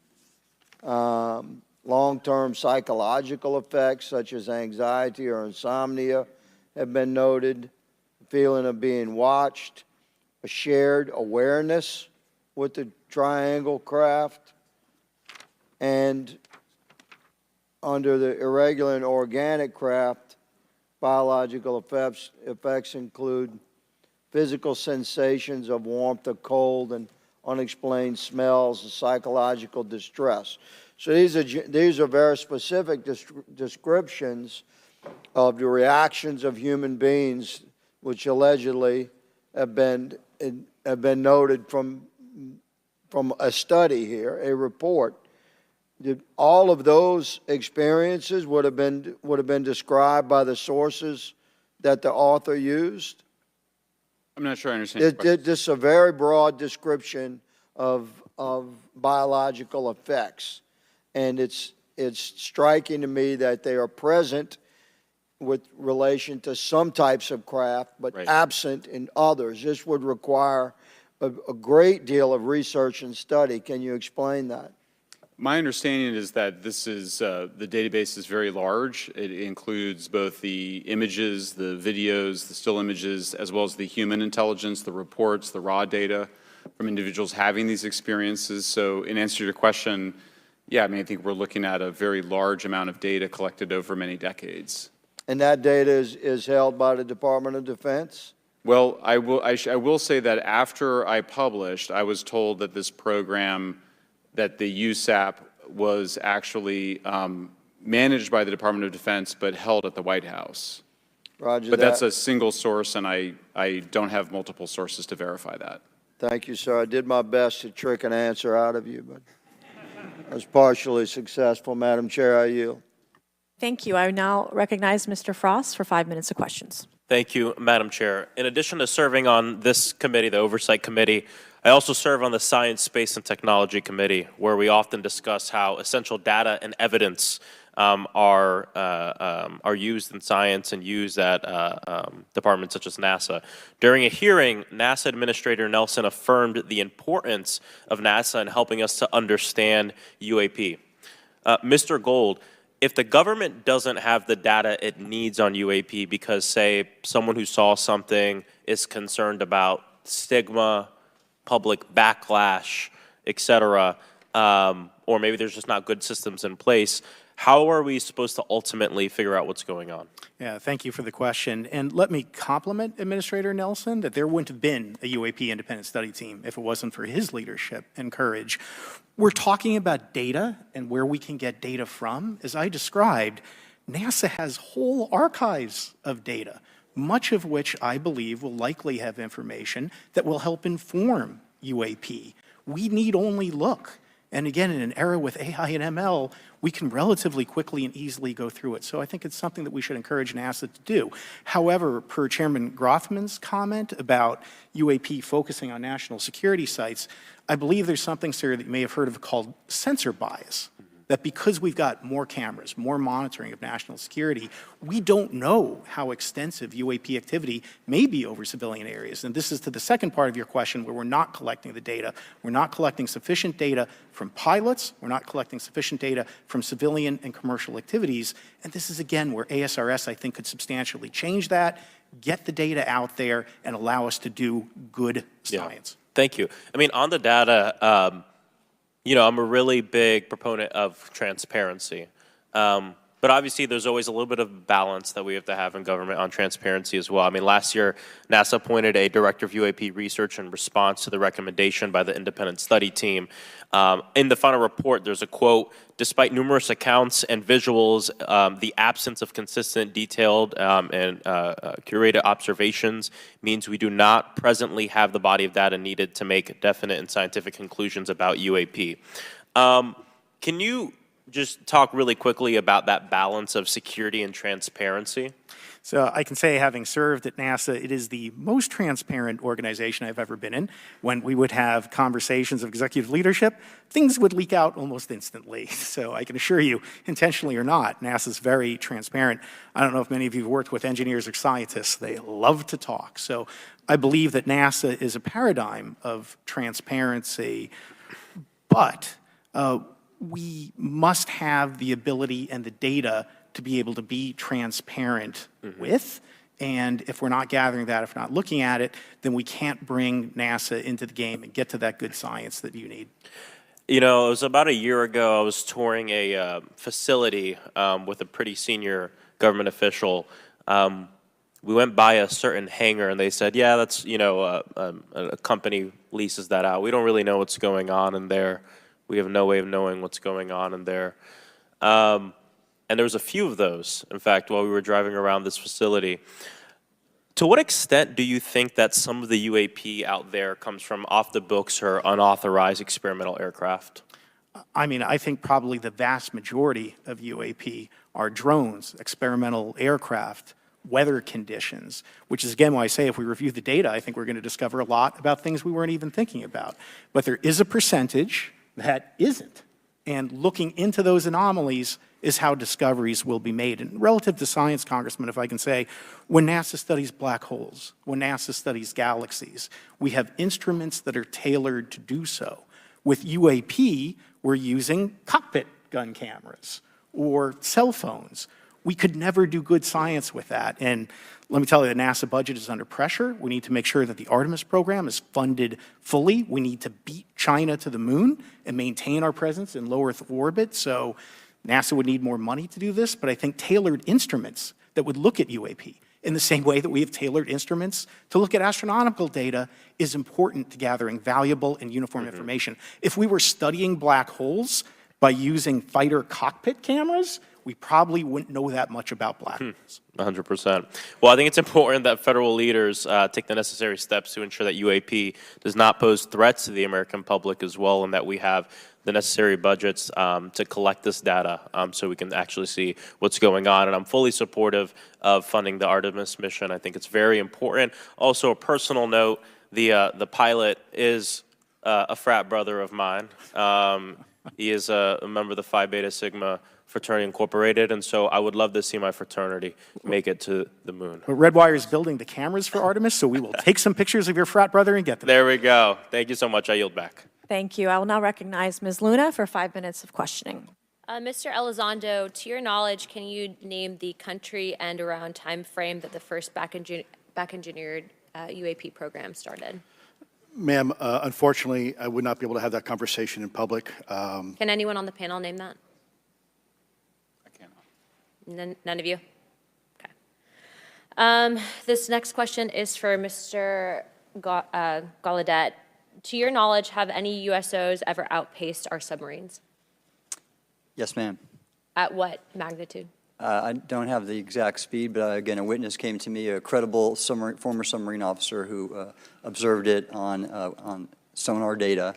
long-term psychological effects such as anxiety or insomnia have been noted, feeling of being watched, a shared awareness with the triangle craft, and under the irregular and organic craft, biological effects include physical sensations of warmth or cold and unexplained smells and psychological distress. So these are very specific descriptions of the reactions of human beings, which allegedly have been noted from a study here, a report. All of those experiences would have been described by the sources that the author used. I'm not sure I understand your question. This is a very broad description of biological effects, and it's striking to me that they are present with relation to some types of craft, but Right. absent in others. This would require a great deal of research and study. Can you explain that? My understanding is that this is, the database is very large. It includes both the images, the videos, the still images, as well as the human intelligence, the reports, the raw data from individuals having these experiences. So in answer to your question, yeah, I mean, I think we're looking at a very large amount of data collected over many decades. And that data is held by the Department of Defense? Well, I will say that after I published, I was told that this program, that the USAP was actually managed by the Department of Defense, but held at the White House. Roger But that. that's a single source, and I don't have multiple sources to verify that. Thank you, sir. I did my best to trick an answer out of you, but I was partially successful. Madam Chair, I yield. Thank you. I now recognize Mr. Frost for 5 minutes of questions. Thank you, Madam Chair. In addition to serving on this committee, the Oversight Committee, I also serve on the Science, Space, and Technology Committee, where we often discuss how essential data and evidence are used in science and used at departments such as NASA. During a hearing, NASA Administrator Nelson affirmed the importance of NASA in helping us to understand UAP. Mr. Gold, if the government doesn't have the data it needs on UAP because, say, someone who saw something is concerned about stigma, public backlash, et cetera, or maybe there's just not good systems in place, how are we supposed to ultimately figure out what's going on? Yeah, thank you for the question. And let me compliment Administrator Nelson that there wouldn't have been a UAP independent study team if it wasn't for his leadership and courage. We're talking about data and where we can get data from. As I described, NASA has whole archives of data, much of which I believe will likely have information that will help inform UAP. We need only look. And again, in an era with AI and ML, we can relatively quickly and easily go through it. So I think it's something that we should encourage NASA to do. However, per Chairman Grothman's comment about UAP focusing on national security sites, I believe there's something, sir, that you may have heard of called sensor bias. That because we've got more cameras, more monitoring of national security, we don't know how extensive UAP activity may be over civilian areas. And this is to the second part of your question where we're not collecting the data. We're not collecting sufficient data from pilots. We're not collecting sufficient data from civilian and commercial activities. And this is, again, where ASRS, I think, could substantially change that, get the data out there, and allow us to do good science. Yeah. Thank you. I mean, on the data, you know, I'm a really big proponent of transparency. But obviously, there's always a little bit of balance that we have to have in government on transparency as well. I mean, last year, NASA appointed a director of UAP research in response to the recommendation by the independent study team. In the final report, there's a quote, "Despite numerous accounts and visuals, the absence of consistent, detailed, and curated observations means we do not presently have the body of data needed to make definite and scientific conclusions about UAP." Can you just talk really quickly about that balance of security and transparency? So I can say, having served at NASA, it is the most transparent organization I've ever been in. When we would have conversations of executive leadership, things would leak out almost instantly. So I can assure you, intentionally or not, NASA's very transparent. I don't know if many of you have worked with engineers or scientists. They love to talk. So I believe that NASA is a paradigm of transparency, but we must have the ability and the data to be able to be transparent with. And if we're not gathering that, if we're not looking at it, then we can't bring NASA into the game and get to that good science that you need. You know, it was about a year ago, I was touring a facility with a pretty senior government official. We went by a certain hangar, and they said, yeah, that's, you know, a company leases that out. We don't really know what's going on in there. We have no way of knowing what's going on in there. And there was a few of those, in fact, while we were driving around this facility. To what extent do you think that some of the UAP out there comes from off the books or unauthorized experimental aircraft? I mean, I think probably the vast majority of UAP are drones, experimental aircraft, weather conditions, which is, again, why I say if we review the data, I think we're going to discover a lot about things we weren't even thinking about. But there is a percentage that isn't. And looking into those anomalies is how discoveries will be made. And relative to science, Congressman, if I can say, when NASA studies black holes, when NASA studies galaxies, we have instruments that are tailored to do so. With UAP, we're using cockpit gun cameras or cell phones. We could never do good science with that. And let me tell you, the NASA budget is under pressure. We need to make sure that the Artemis program is funded fully. We need to beat China to the moon and maintain our presence in low Earth orbit. So NASA would need more money to do this, but I think tailored instruments that would look at UAP in the same way that we have tailored instruments to look at astronomical data is important to gathering valuable and uniform information. If we were studying black holes by using fighter cockpit cameras, we probably wouldn't know that much about black holes. 100%. Well, I think it's important that federal leaders take the necessary steps to ensure that UAP does not pose threats to the American public as well, and that we have the necessary budgets to collect this data so we can actually see what's going on. And I'm fully supportive of funding the Artemis mission. I think it's very important. Also, a personal note, the pilot is a frat brother of mine. He is a member of the Phi Beta Sigma Fraternity Incorporated, and so I would love to see my fraternity make it to the moon. But Redwire is building the cameras for Artemis, so we will take some pictures of your frat brother and get them. There we go. Thank you so much. I yield back. Thank you. I will now recognize Ms. Luna for 5 minutes of questioning. Mr. Elizondo, to your knowledge, can you name the country and around time frame that the first back-engineered UAP program started? Ma'am, unfortunately, I would not be able to have that conversation in public. Can anyone on the panel name that? None of you? Okay. This next question is for Mr. Gallaudet. To your knowledge, have any USOs ever outpaced our submarines? Yes, ma'am. At what magnitude? I don't have the exact speed, but again, a witness came to me, a credible former submarine officer who observed it on sonar data.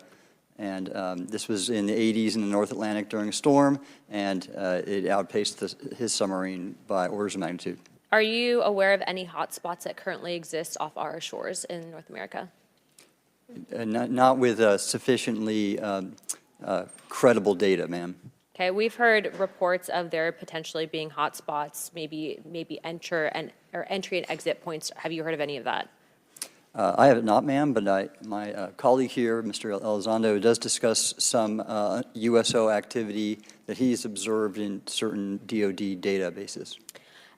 And this was in the 80s in the North Atlantic during a storm, and it outpaced his submarine by orders of magnitude. Are you aware of any hotspots that currently exist off our shores in North America? Not with sufficiently credible data, ma'am. Okay, we've heard reports of there potentially being hotspots, maybe entry and exit points. Have you heard of any of that? I have not, ma'am, but my colleague here, Mr. Elizondo, does discuss some USO activity that he's observed in certain DoD databases.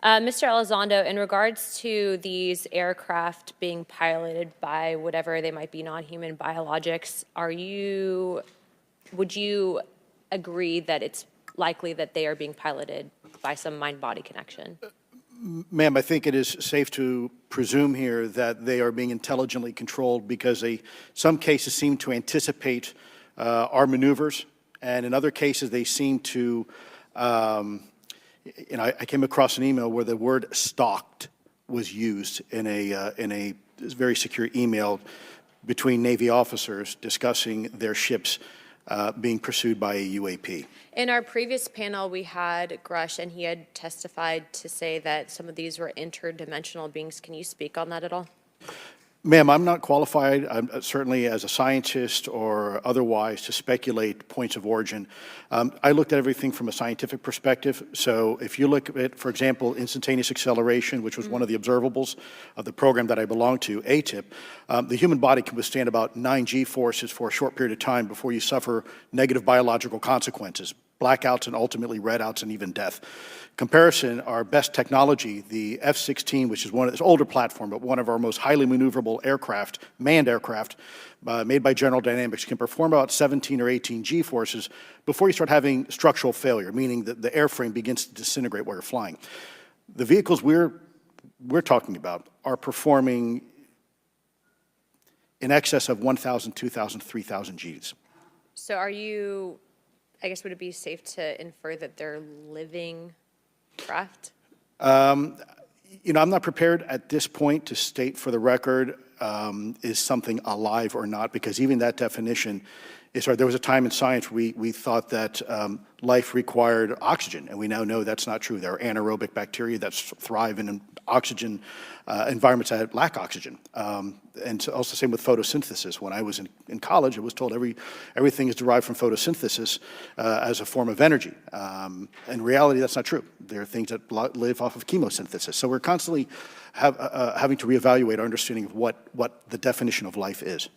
Mr. Elizondo, in regards to these aircraft being piloted by whatever they might be, non-human biologics, would you agree that it's likely that they are being piloted by some mind-body connection? Ma'am, I think it is safe to presume here that they are being intelligently controlled because some cases seem to anticipate our maneuvers, and in other cases they seem to, I came across an email where the word stalked was used in a very secure email between Navy officers discussing their ships' being pursued by a UAP. In our previous panel, we had Grush, and he had testified to say that some of these were interdimensional beings. Can you speak on that at all? Ma'am, I'm not qualified, certainly as a scientist or otherwise, to speculate points of origin. I looked at everything from a scientific perspective. So if you look at, for example, instantaneous acceleration, which was one of the observables of the program that I belong to, ATIP, the human body can withstand about 9 G-forces for a short period of time before you suffer negative biological consequences, blackouts and ultimately redouts and even death. Comparison, our best technology, the F-16, which is it's an older platform, but one of our most highly maneuverable aircraft, manned aircraft, made by General Dynamics, can perform about 17 or 18 G-forces before you start having structural failure, meaning that the airframe begins to disintegrate while you're flying. The vehicles we're talking about are performing in excess of 1,000, 2,000, 3,000 Gs. So are you, I guess, would it be safe to infer that they're living craft? You know, I'm not prepared at this point to state for the record is something alive or not, because even that definition is hard. There was a time in science we thought that life required oxygen, and we now know that's not true. There are anaerobic bacteria that thrive in oxygen environments that lack oxygen. And so also the same with photosynthesis. When I was in college, I was told everything is derived from photosynthesis as a form of energy. In reality, that's not true. There are things that live off of chemosynthesis. So we're constantly having to reevaluate our understanding of what the definition of life is.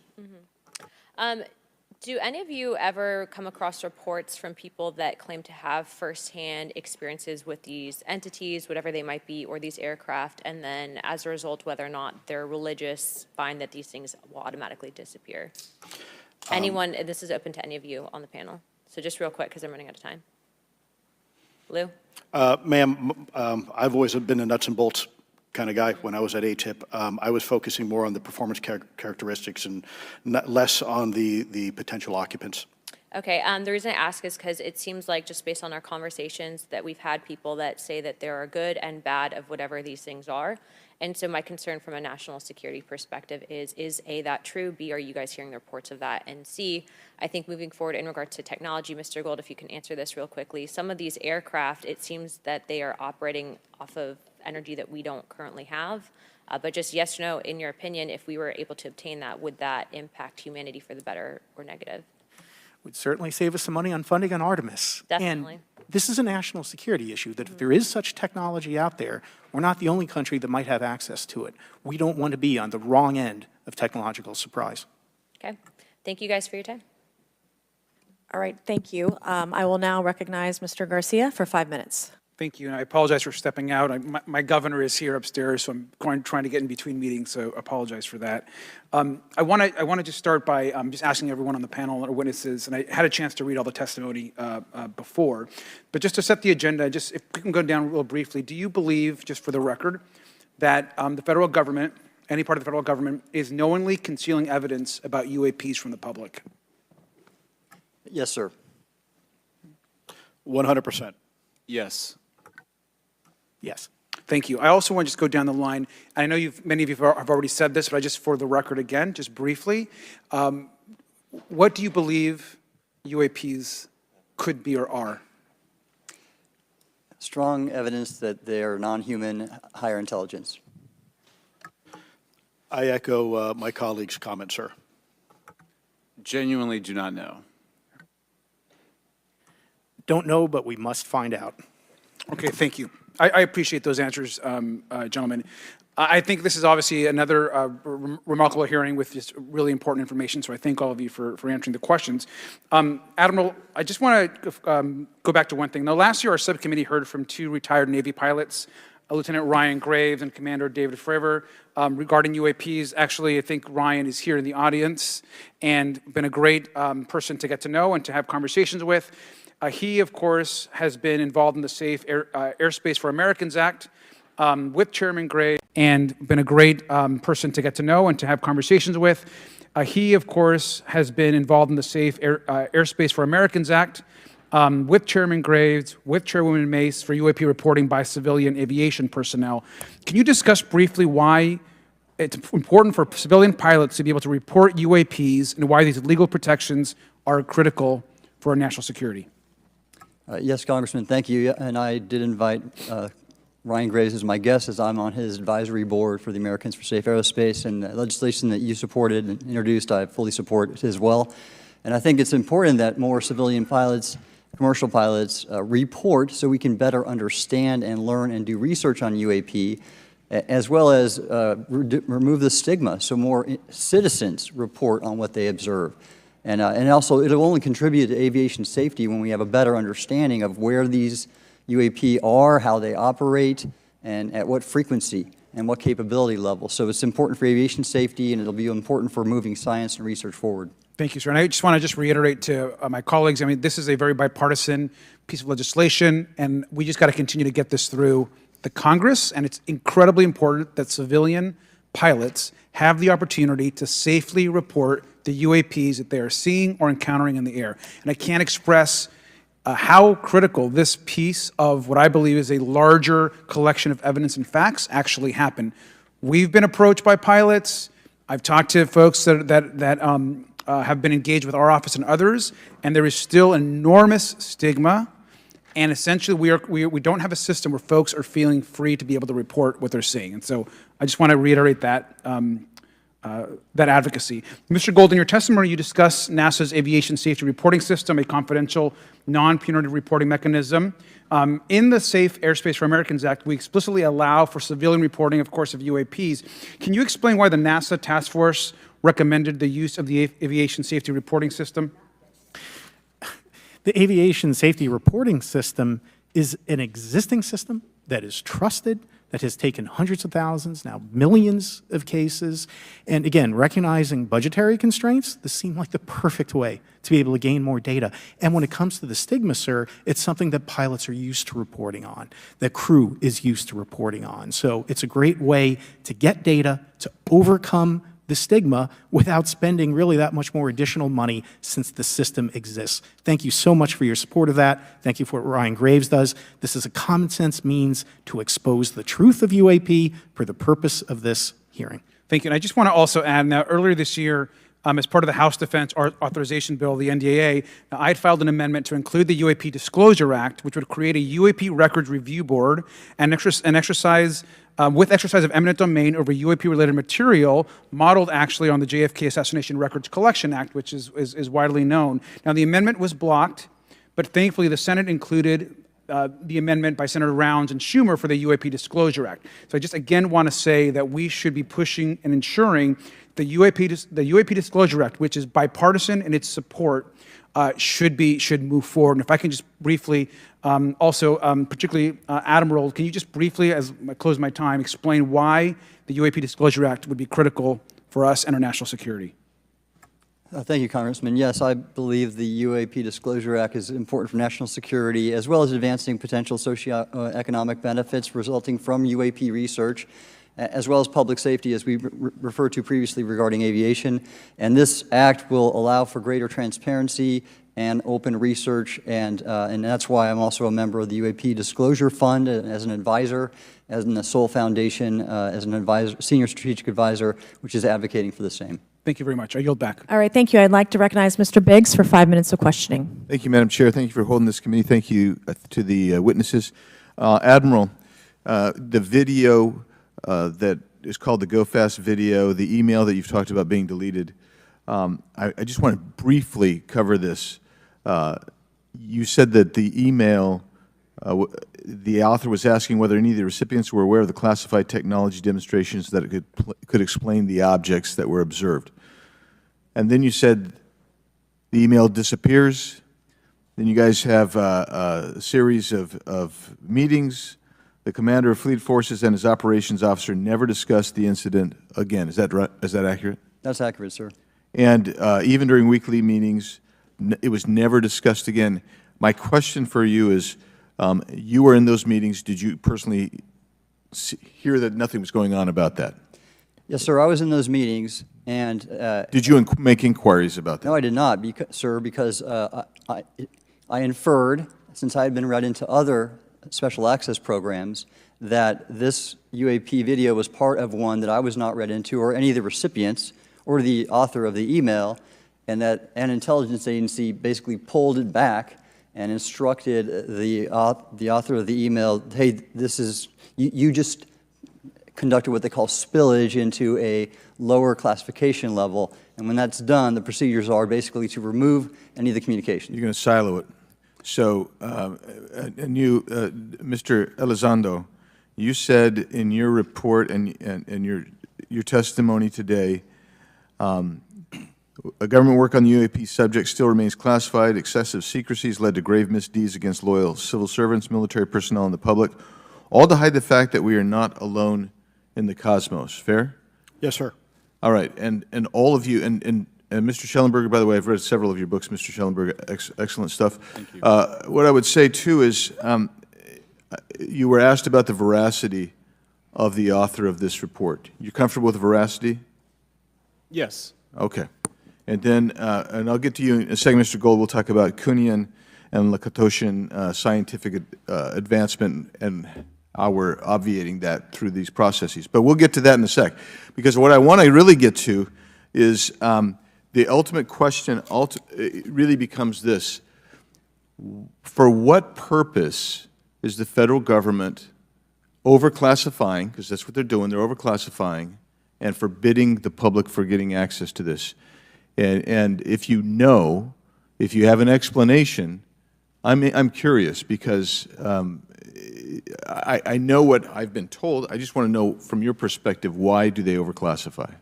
Do any of you ever come across reports from people that claim to have firsthand experiences with these entities, whatever they might be, or these aircraft, and then as a result, whether or not they're religious, find that these things will automatically disappear? Anyone, and this is open to any of you on the panel. So just real quick, because I'm running out of time. Lou? Ma'am, I've always been a nuts and bolts kind of guy. When I was at ATIP, I was focusing more on the performance characteristics and less on the potential occupants. Okay, the reason I ask is because it seems like, just based on our conversations, that we've had people that say that there are good and bad of whatever these things are. And so my concern from a national security perspective is A, that true? B, are you guys hearing the reports of that? And C, I think moving forward in regard to technology, Mr. Gold, if you can answer this real quickly, some of these aircraft, it seems that they are operating off of energy that we don't currently have. But just yes or no, in your opinion, if we were able to obtain that, would that impact humanity for the better or negative? Would certainly save us some money on funding on Artemis. Definitely. And this is a national security issue, that if there is such technology out there, we're not the only country that might have access to it. We don't want to be on the wrong end of technological surprise. Okay. Thank you guys for your time. All right, thank you. I will now recognize Mr. Garcia for 5 minutes. Thank you, and I apologize for stepping out. My governor is here upstairs, so I'm trying to get in between meetings, so apologize for that. I want to just start by just asking everyone on the panel or witnesses, and I had a chance to read all the testimony before, but just to set the agenda, just if we can go down real briefly, do you believe, just for the record, that the federal government, any part of the federal government, is knowingly concealing evidence about UAPs from the public? Yes, sir. 100%. Yes. Yes. Thank you. I also want to just go down the line. I know many of you have already said this, but I just, for the record again, just briefly, what do you believe UAPs could be or are? Strong evidence that they are non-human, higher intelligence. I echo my colleague's comment, sir. Genuinely do not know. Don't know, but we must find out. Okay, thank you. I appreciate those answers, gentlemen. I think this is obviously another remarkable hearing with just really important information, so I thank all of you for answering the questions. Admiral, I just want to go back to one thing. Now, last year, our subcommittee heard from 2 retired Navy pilots, Lieutenant Ryan Graves and Commander David Fravor, regarding UAPs. Actually, I think Ryan is here in the audience and been a great person to get to know and to have conversations with. He, of course, has been involved in the Safe Airspace for Americans Act with Chairman Gray and been a great person to get to know and to have conversations with. He, of course, has been involved in the Safe Airspace for Americans Act with Chairman Graves, with Chairwoman Mace for UAP reporting by civilian aviation personnel. Can you discuss briefly why it's important for civilian pilots to be able to report UAPs and why these legal protections are critical for our national security. Yes, Congressman, thank you. And I did invite Ryan Graves as my guest, as I'm on his advisory board for the Americans for Safe Aerospace, and the legislation that you supported and introduced, I fully support as well. And I think it's important that more civilian pilots, commercial pilots, report so we can better understand and learn and do research on UAP, as well as remove the stigma so more citizens report on what they observe. And also, it'll only contribute to aviation safety when we have a better understanding of where these UAP are, how they operate, and at what frequency and what capability level. So it's important for aviation safety, and it'll be important for moving science and research forward. Thank you, sir. And I just want to reiterate to my colleagues, I mean, this is a very bipartisan piece of legislation, and we just got to continue to get this through the Congress, and it's incredibly important that civilian pilots have the opportunity to safely report the UAPs that they are seeing or encountering in the air. And I can't express how critical this piece of what I believe is a larger collection of evidence and facts actually happened. We've been approached by pilots. I've talked to folks that have been engaged with our office and others, and there is still enormous stigma. And essentially, we don't have a system where folks are feeling free to be able to report what they're seeing. And so I just want to reiterate that advocacy. Mr. Gold, in your testimony, you discuss NASA's Aviation Safety Reporting System, a confidential, non-punitive reporting mechanism. In the Safe Airspace for Americans Act, we explicitly allow for civilian reporting, of course, of UAPs. Can you explain why the NASA task force recommended the use of the Aviation Safety Reporting System? The Aviation Safety Reporting System is an existing system that is trusted, that has taken hundreds of thousands, now millions of cases. And again, recognizing budgetary constraints, this seemed like the perfect way to be able to gain more data. And when it comes to the stigma, sir, it's something that pilots are used to reporting on, that crew is used to reporting on. So it's a great way to get data, to overcome the stigma without spending really that much more additional money since the system exists. Thank you so much for your support of that. Thank you for what Ryan Graves does. This is a common sense means to expose the truth of UAP for the purpose of this hearing. Thank you. And I just want to also add, now earlier this year, as part of the House Defense Authorization Bill, the NDAA, I had filed an amendment to include the UAP Disclosure Act, which would create a UAP Records Review Board and exercise with exercise of eminent domain over UAP-related material, modeled actually on the JFK Assassination Records Collection Act, which is widely known. Now, the amendment was blocked, but thankfully the Senate included the amendment by Senator Rounds and Schumer for the UAP Disclosure Act. So I just again want to say that we should be pushing and ensuring the UAP Disclosure Act, which is bipartisan in its support, should move forward. And if I can just briefly, particularly Admiral, can you just briefly, as I close my time, explain why the UAP Disclosure Act would be critical for us and our national security? Thank you, Congressman. Yes, I believe the UAP Disclosure Act is important for national security, as well as advancing potential socioeconomic benefits resulting from UAP research, as well as public safety, as we referred to previously regarding aviation. And this act will allow for greater transparency and open research, and that's why I'm also a member of the UAP Disclosure Fund as an advisor, as in the Sol Foundation, as an advisor, senior strategic advisor, which is advocating for the same. Thank you very much. I yield back. All right, thank you. I'd like to recognize Mr. Biggs for 5 minutes of questioning. Thank you, Madam Chair. Thank you for holding this committee. Thank you to the witnesses. Admiral, the video that is called the Go Fast video, the email that you've talked about being deleted, I just want to briefly cover this. You said that the email, the author was asking whether any of the recipients were aware of the classified technology demonstrations that it could explain the objects that were observed. And then you said the email disappears. Then you guys have a series of meetings. The commander of fleet forces and his operations officer never discussed the incident again. Is that right? Is that accurate? That's accurate, sir. And even during weekly meetings, it was never discussed again. My question for you is, you were in those meetings. Did you personally hear that nothing was going on about that? Yes, sir. I was in those meetings, and did you make inquiries about that? No, I did not, sir, because I inferred, since I had been read into other special access programs, that this UAP video was part of one that I was not read into, or any of the recipients, or the author of the email, and that an intelligence agency basically pulled it back and instructed the author of the email, hey, this is, you just conducted what they call spillage into a lower classification level, and when that's done, the procedures are basically to remove any of the communications. You're going to silo it. So, and you, Mr. Elizondo, you said in your report and your testimony today, a government work on the UAP subject still remains classified. Excessive secrecy has led to grave misdeeds against loyal civil servants, military personnel, and the public, all to hide the fact that we are not alone in the cosmos. Fair? Yes, sir. All right, and all of you, and Mr. Schellenberger, by the way, I've read several of your books, Mr. Schellenberger, excellent stuff. Thank you. What I would say, too, is you were asked about the veracity of the author of this report. You comfortable with the veracity? Yes. Okay. And then, and I'll get to you in a second, Mr. Gold, we'll talk about Kuhnian and Lakatoshian scientific advancement and how we're obviating that through these processes. But we'll get to that in a sec, because what I want to really get to is the ultimate question really becomes this: for what purpose is the federal government overclassifying, because that's what they're doing, they're overclassifying, and forbidding the public from getting access to this? And if you know, if you have an explanation, I'm curious, because I know what I've been told. I just want to know, from your perspective, why do they overclassify?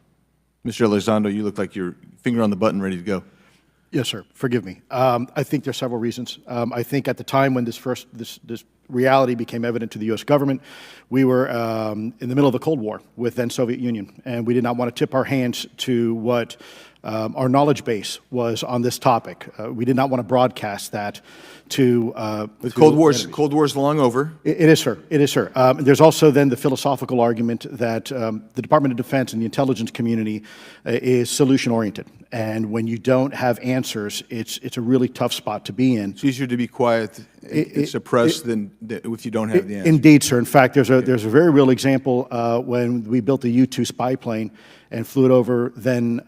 Mr. Elizondo, you look like you're finger on the button, ready to go. Yes, sir. Forgive me. I think there are several reasons. I think at the time when this reality became evident to the U.S. government, we were in the middle of the Cold War with then Soviet Union, and we did not want to tip our hands to what our knowledge base was on this topic. We did not want to broadcast that to the Cold War's long over. It is, sir. It is, sir. There's also then the philosophical argument that the Department of Defense and the intelligence community is solution-oriented. And when you don't have answers, it's a really tough spot to be in. It's easier to be quiet and suppressed than if you don't have the answer. Indeed, sir. In fact, there's a very real example when we built the U-2 spy plane and flew it over then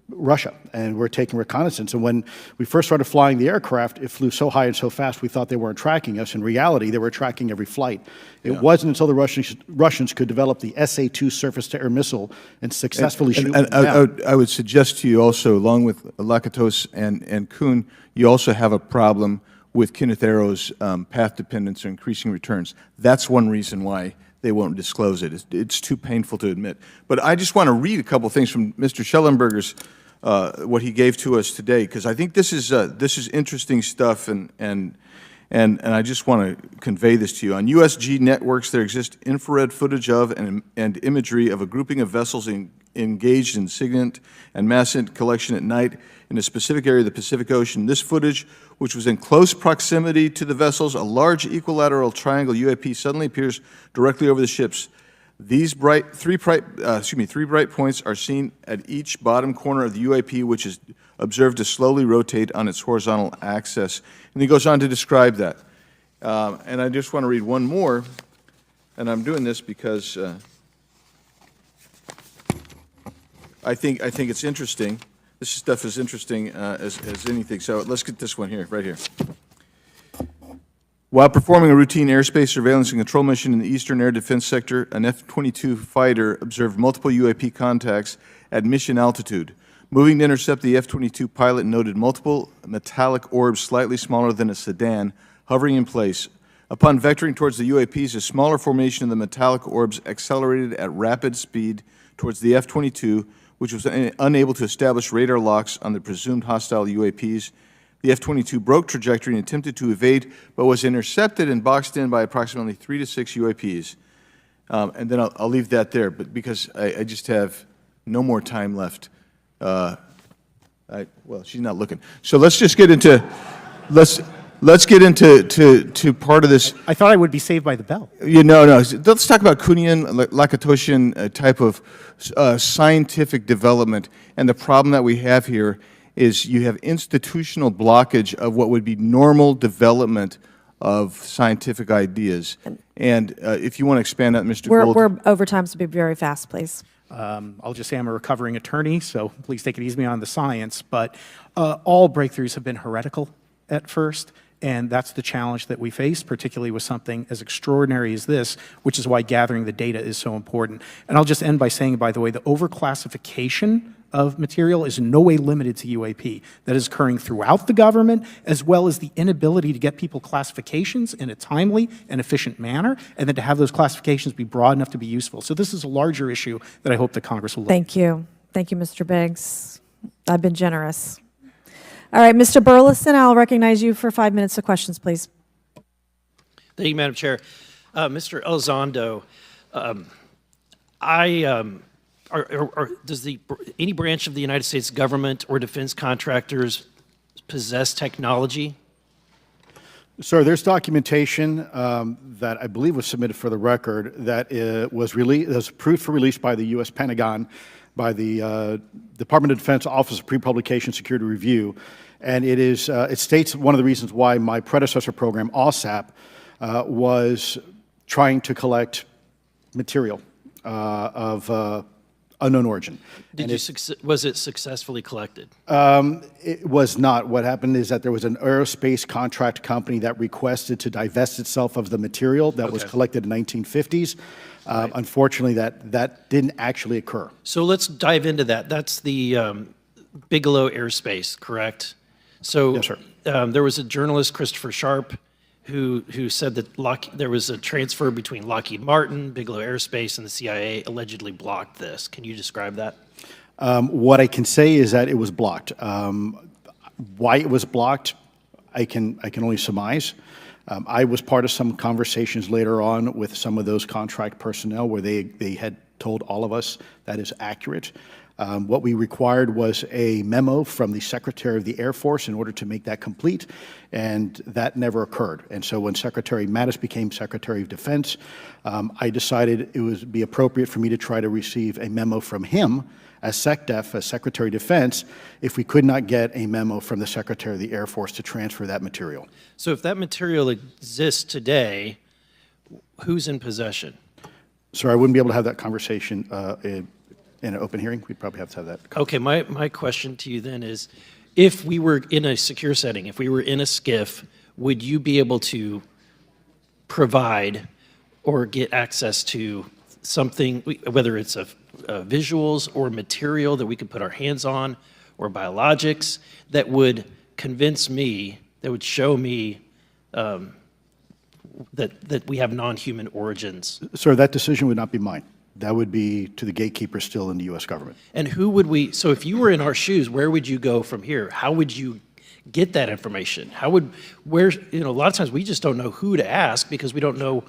Russia, and we're taking reconnaissance. And when we first started flying the aircraft, it flew so high and so fast we thought they weren't tracking us. In reality, they were tracking every flight. It wasn't until the Russians could develop the SA-2 surface-to-air missile and successfully shoot them down. I would suggest to you also, along with Lakatos and Kuhn, you also have a problem with Kenneth Arrow's path dependence or increasing returns. That's one reason why they won't disclose it. It's too painful to admit. But I just want to read a couple things from Mr. Schellenberger's, what he gave to us today, because I think this is interesting stuff, and I just want to convey this to you. On USG networks, there exists infrared footage of and imagery of a grouping of vessels engaged in SIGINT and massive collection at night in a specific area of the Pacific Ocean. This footage, which was in close proximity to the vessels, a large equilateral triangle UAP suddenly appears directly over the ships. These three bright points are seen at each bottom corner of the UAP, which is observed to slowly rotate on its horizontal axis. And he goes on to describe that. And I just want to read one more, and I'm doing this because I think it's interesting. This stuff is interesting as anything. So let's get this one here, right here. While performing a routine airspace surveillance and control mission in the Eastern Air Defense Sector, an F-22 fighter observed multiple UAP contacts at mission altitude. Moving to intercept, the F-22 pilot noted multiple metallic orbs slightly smaller than a sedan hovering in place. Upon vectoring towards the UAPs, a smaller formation of the metallic orbs accelerated at rapid speed towards the F-22, which was unable to establish radar locks on the presumed hostile UAPs. The F-22 broke trajectory and attempted to evade, but was intercepted and boxed in by approximately 3 to 6 UAPs. And then I'll leave that there, but because I just have no more time left. Well, she's not looking. So let's just get into let's get into part of this. I thought I would be saved by the bell. No. Let's talk about Kuhnian, Lakatoshian type of scientific development, and the problem that we have here is you have institutional blockage of what would be normal development of scientific ideas. And if you want to expand that, Mr. Gold. We're over time, so be very fast, please. I'll just say I'm a recovering attorney, so please take it easy on the science, but all breakthroughs have been heretical at first, and that's the challenge that we face, particularly with something as extraordinary as this, which is why gathering the data is so important. And I'll just end by saying, by the way, the overclassification of material is in no way limited to UAP. That is occurring throughout the government, as well as the inability to get people classifications in a timely and efficient manner, and then to have those classifications be broad enough to be useful. So this is a larger issue that I hope that Congress will look at. Thank you. Thank you, Mr. Biggs. I've been generous. All right, Mr. Burleson, I'll recognize you for 5 minutes of questions, please. Thank you, Madam Chair. Mr. Elizondo, does any branch of the United States government or defense contractors possess technology? Sir, there's documentation that I believe was submitted for the record that was approved for release by the U.S. Pentagon, by the Department of Defense Office of Pre-Publication Security Review, and it states one of the reasons why my predecessor program, OSAP, was trying to collect material of unknown origin. Was it successfully collected? It was not. What happened is that there was an aerospace contract company that requested to divest itself of the material that was collected in the 1950s. Right. Unfortunately, that didn't actually occur. So let's dive into that. That's the Bigelow Aerospace, correct? So yes, sir. There was a journalist, Christopher Sharp, who said that there was a transfer between Lockheed Martin, Bigelow Aerospace, and the CIA allegedly blocked this. Can you describe that? What I can say is that it was blocked. Why it was blocked, I can only surmise. I was part of some conversations later on with some of those contract personnel where they had told all of us that is accurate. What we required was a memo from the Secretary of the Air Force in order to make that complete, and that never occurred. And so when Secretary Mattis became Secretary of Defense, I decided it would be appropriate for me to try to receive a memo from him as SecDef, as Secretary of Defense, if we could not get a memo from the Secretary of the Air Force to transfer that material. So if that material exists today, who's in possession? Sir, I wouldn't be able to have that conversation in an open hearing. We'd probably have to have that. Okay, my question to you then is, if we were in a secure setting, if we were in a SCIF, would you be able to provide or get access to something, whether it's visuals or material that we could put our hands on, or biologics, that would convince me, that would show me that we have non-human origins? Sir, that decision would not be mine. That would be to the gatekeeper still in the U.S. government. And who would we, so if you were in our shoes, where would you go from here? How would you get that information? A lot of times we just don't know who to ask because we don't know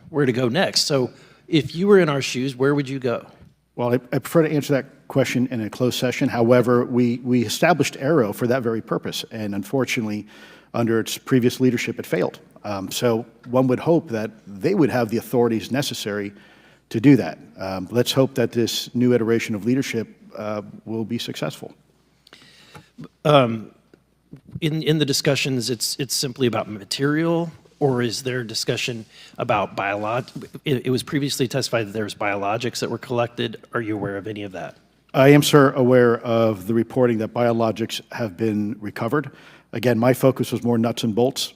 where to go next. So if you were in our shoes, where would you go? Well, I prefer to answer that question in a closed session. However, we established AARO for that very purpose, and unfortunately, under its previous leadership, it failed. So one would hope that they would have the authorities necessary to do that. Let's hope that this new iteration of leadership will be successful. In the discussions, it's simply about material, or is there discussion about it was previously testified that there was biologics that were collected. Are you aware of any of that? I am, sir, aware of the reporting that biologics have been recovered. Again, my focus was more nuts and bolts,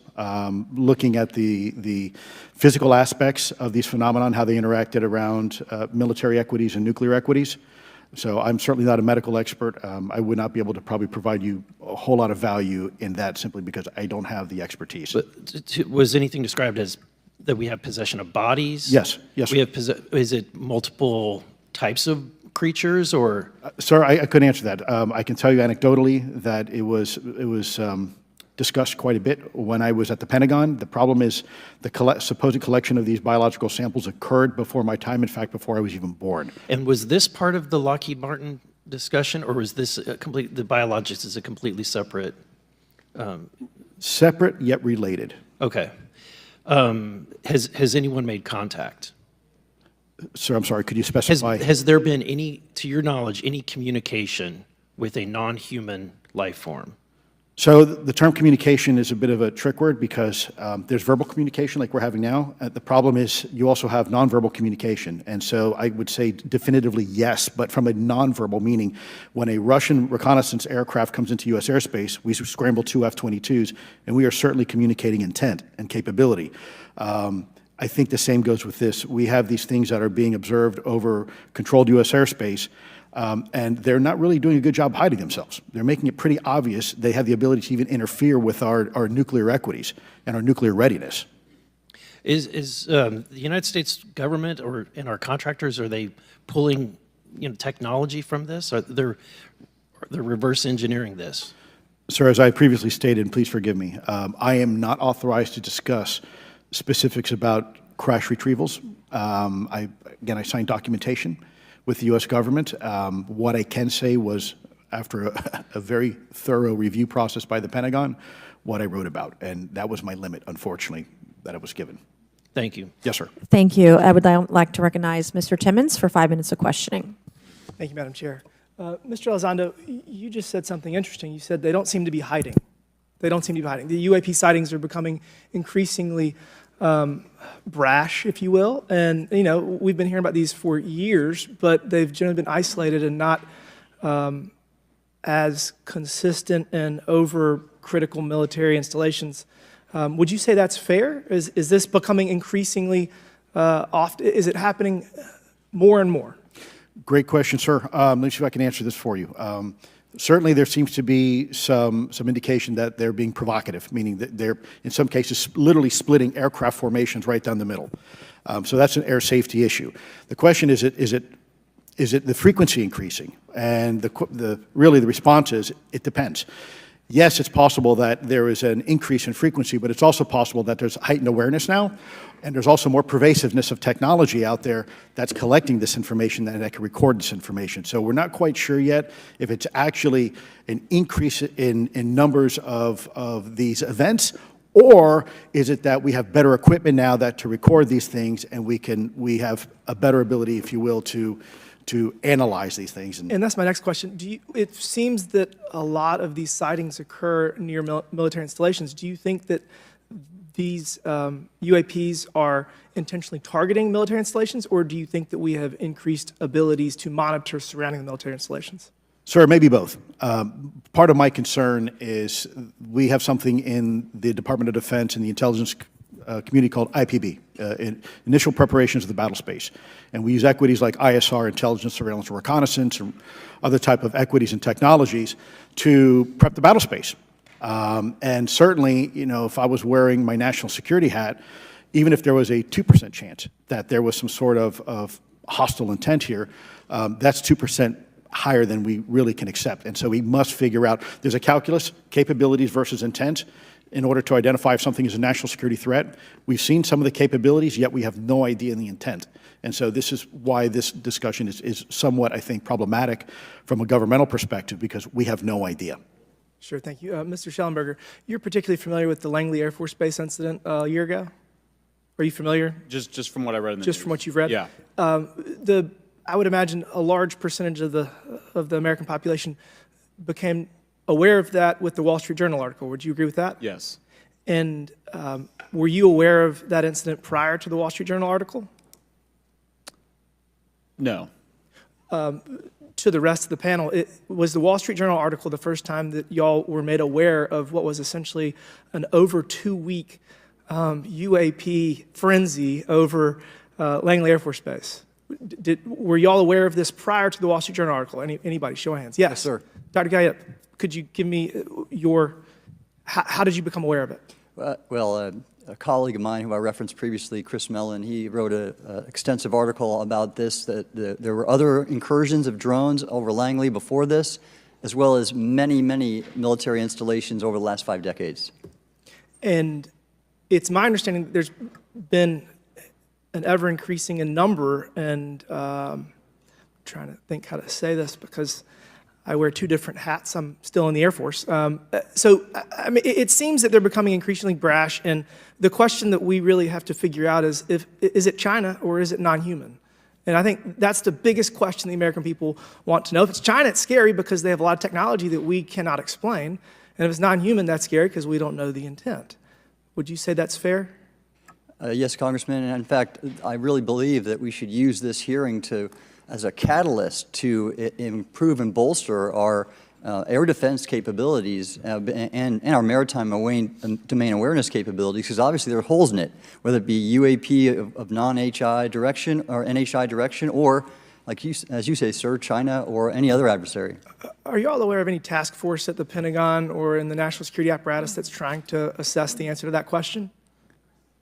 looking at the physical aspects of these phenomenon, how they interacted around military equities and nuclear equities. So I'm certainly not a medical expert. I would not be able to probably provide you a whole lot of value in that simply because I don't have the expertise. But was anything described as that we have possession of bodies? Yes, yes. Is it multiple types of creatures, or? Sir, I couldn't answer that. I can tell you anecdotally that it was discussed quite a bit when I was at the Pentagon. The problem is the supposed collection of these biological samples occurred before my time, in fact, before I was even born. And was this part of the Lockheed Martin discussion, or was this the biologics is a completely separate? Separate yet related. Okay. Has anyone made contact? Sir, I'm sorry, could you specify? Has there been any, to your knowledge, any communication with a non-human life form? So the term communication is a bit of a trick word because there's verbal communication like we're having now. The problem is you also have nonverbal communication. And so I would say definitively yes, but from a nonverbal meaning, when a Russian reconnaissance aircraft comes into U.S. airspace, we scramble 2 F-22s, and we are certainly communicating intent and capability. I think the same goes with this. We have these things that are being observed over controlled U.S. airspace, and they're not really doing a good job hiding themselves. They're making it pretty obvious they have the ability to even interfere with our nuclear equities and our nuclear readiness. Is the United States government and our contractors, are they pulling technology from this? Or they're reverse engineering this? Sir, as I previously stated, and please forgive me, I am not authorized to discuss specifics about crash retrievals. I signed documentation with the U.S. government. What I can say was, after a very thorough review process by the Pentagon, what I wrote about, and that was my limit, unfortunately, that I was given. Thank you. Yes, sir. Thank you. I would like to recognize Mr. Timmons for 5 minutes of questioning. Thank you, Madam Chair. Mr. Elizondo, you just said something interesting. You said they don't seem to be hiding. They don't seem to be hiding. The UAP sightings are becoming increasingly brash, if you will. And, we've been hearing about these for years, but they've generally been isolated and not as consistent and over critical military installations. Would you say that's fair? Is this becoming increasingly often? Is it happening more and more? Great question, sir. Let me see if I can answer this for you. Certainly, there seems to be some indication that they're being provocative, meaning that they're, in some cases, literally splitting aircraft formations right down the middle. So that's an air safety issue. The question is it the frequency increasing? And really the response is it depends. Yes, it's possible that there is an increase in frequency, but it's also possible that there's heightened awareness now, and there's also more pervasiveness of technology out there that's collecting this information and that can record this information. So we're not quite sure yet if it's actually an increase in numbers of these events, or is it that we have better equipment now to record these things, and we have a better ability, if you will, to analyze these things. And that's my next question. It seems that a lot of these sightings occur near military installations. Do you think that these UAPs are intentionally targeting military installations, or do you think that we have increased abilities to monitor surrounding the military installations? Sir, maybe both. Part of my concern is we have something in the Department of Defense and the intelligence community called IPB, Initial Preparations of the Battle Space. And we use equities like ISR, intelligence, surveillance, and reconnaissance, and other type of equities and technologies to prep the battle space. And certainly, if I was wearing my national security hat, even if there was a 2% chance that there was some sort of hostile intent here, that's 2% higher than we really can accept. And so we must figure out, there's a calculus, capabilities versus intent, in order to identify if something is a national security threat. We've seen some of the capabilities, yet we have no idea in the intent. And so this is why this discussion is somewhat, I think, problematic from a governmental perspective, because we have no idea. Sure, thank you. Mr. Schellenberger, you're particularly familiar with the Langley Air Force Base incident a year ago? Are you familiar? Just from what I read in the Just news. from what you've read? Yeah. I would imagine a large percentage of the American population became aware of that with the Wall Street Journal article. Would you agree with that? Yes. And were you aware of that incident prior to the Wall Street Journal article? No. To the rest of the panel, was the Wall Street Journal article the first time that y'all were made aware of what was essentially an over 2-week UAP frenzy over Langley Air Force Base? Were y'all aware of this prior to the Wall Street Journal article? Anybody, show of hands. Yes, sir. Dr. Guyette, could you give me how did you become aware of it? A colleague of mine who I referenced previously, Chris Mellon, he wrote an extensive article about this, that there were other incursions of drones over Langley before this, as well as many, many military installations over the last 5 decades. And it's my understanding that there's been an ever-increasing in number, and I'm trying to think how to say this because I wear 2 different hats. I'm still in the Air Force. So, I mean, it seems that they're becoming increasingly brash, and the question that we really have to figure out is it China or is it non-human? And I think that's the biggest question the American people want to know. If it's China, it's scary because they have a lot of technology that we cannot explain. And if it's non-human, that's scary because we don't know the intent. Would you say that's fair? Yes, Congressman. And in fact, I really believe that we should use this hearing as a catalyst to improve and bolster our air defense capabilities and our maritime domain awareness capabilities, because obviously there are holes in it, whether it be UAP of non-HI direction or NHI direction, or, as you say, sir, China or any other adversary. Are you all aware of any task force at the Pentagon or in the national security apparatus that's trying to assess the answer to that question?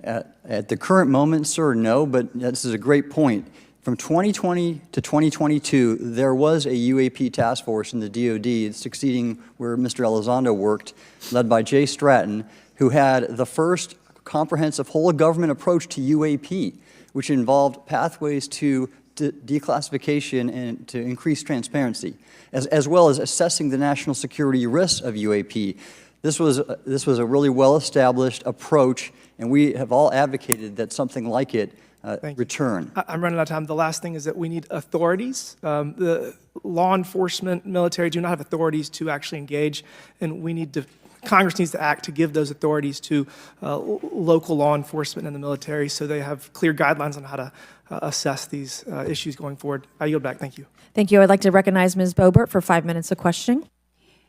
At the current moment, sir, no, but this is a great point. From 2020 to 2022, there was a UAP task force in the DoD succeeding where Mr. Elizondo worked, led by Jay Stratton, who had the first comprehensive whole-of-government approach to UAP, which involved pathways to declassification and to increase transparency, as well as assessing the national security risks of UAP. This was a really well-established approach, and we have all advocated that something like it return. I'm running out of time. The last thing is that we need authorities. The law enforcement, military do not have authorities to actually engage, and Congress needs to act to give those authorities to local law enforcement and the military so they have clear guidelines on how to assess these issues going forward. I yield back. Thank you. Thank you. I'd like to recognize Ms. Boebert for 5 minutes of questioning.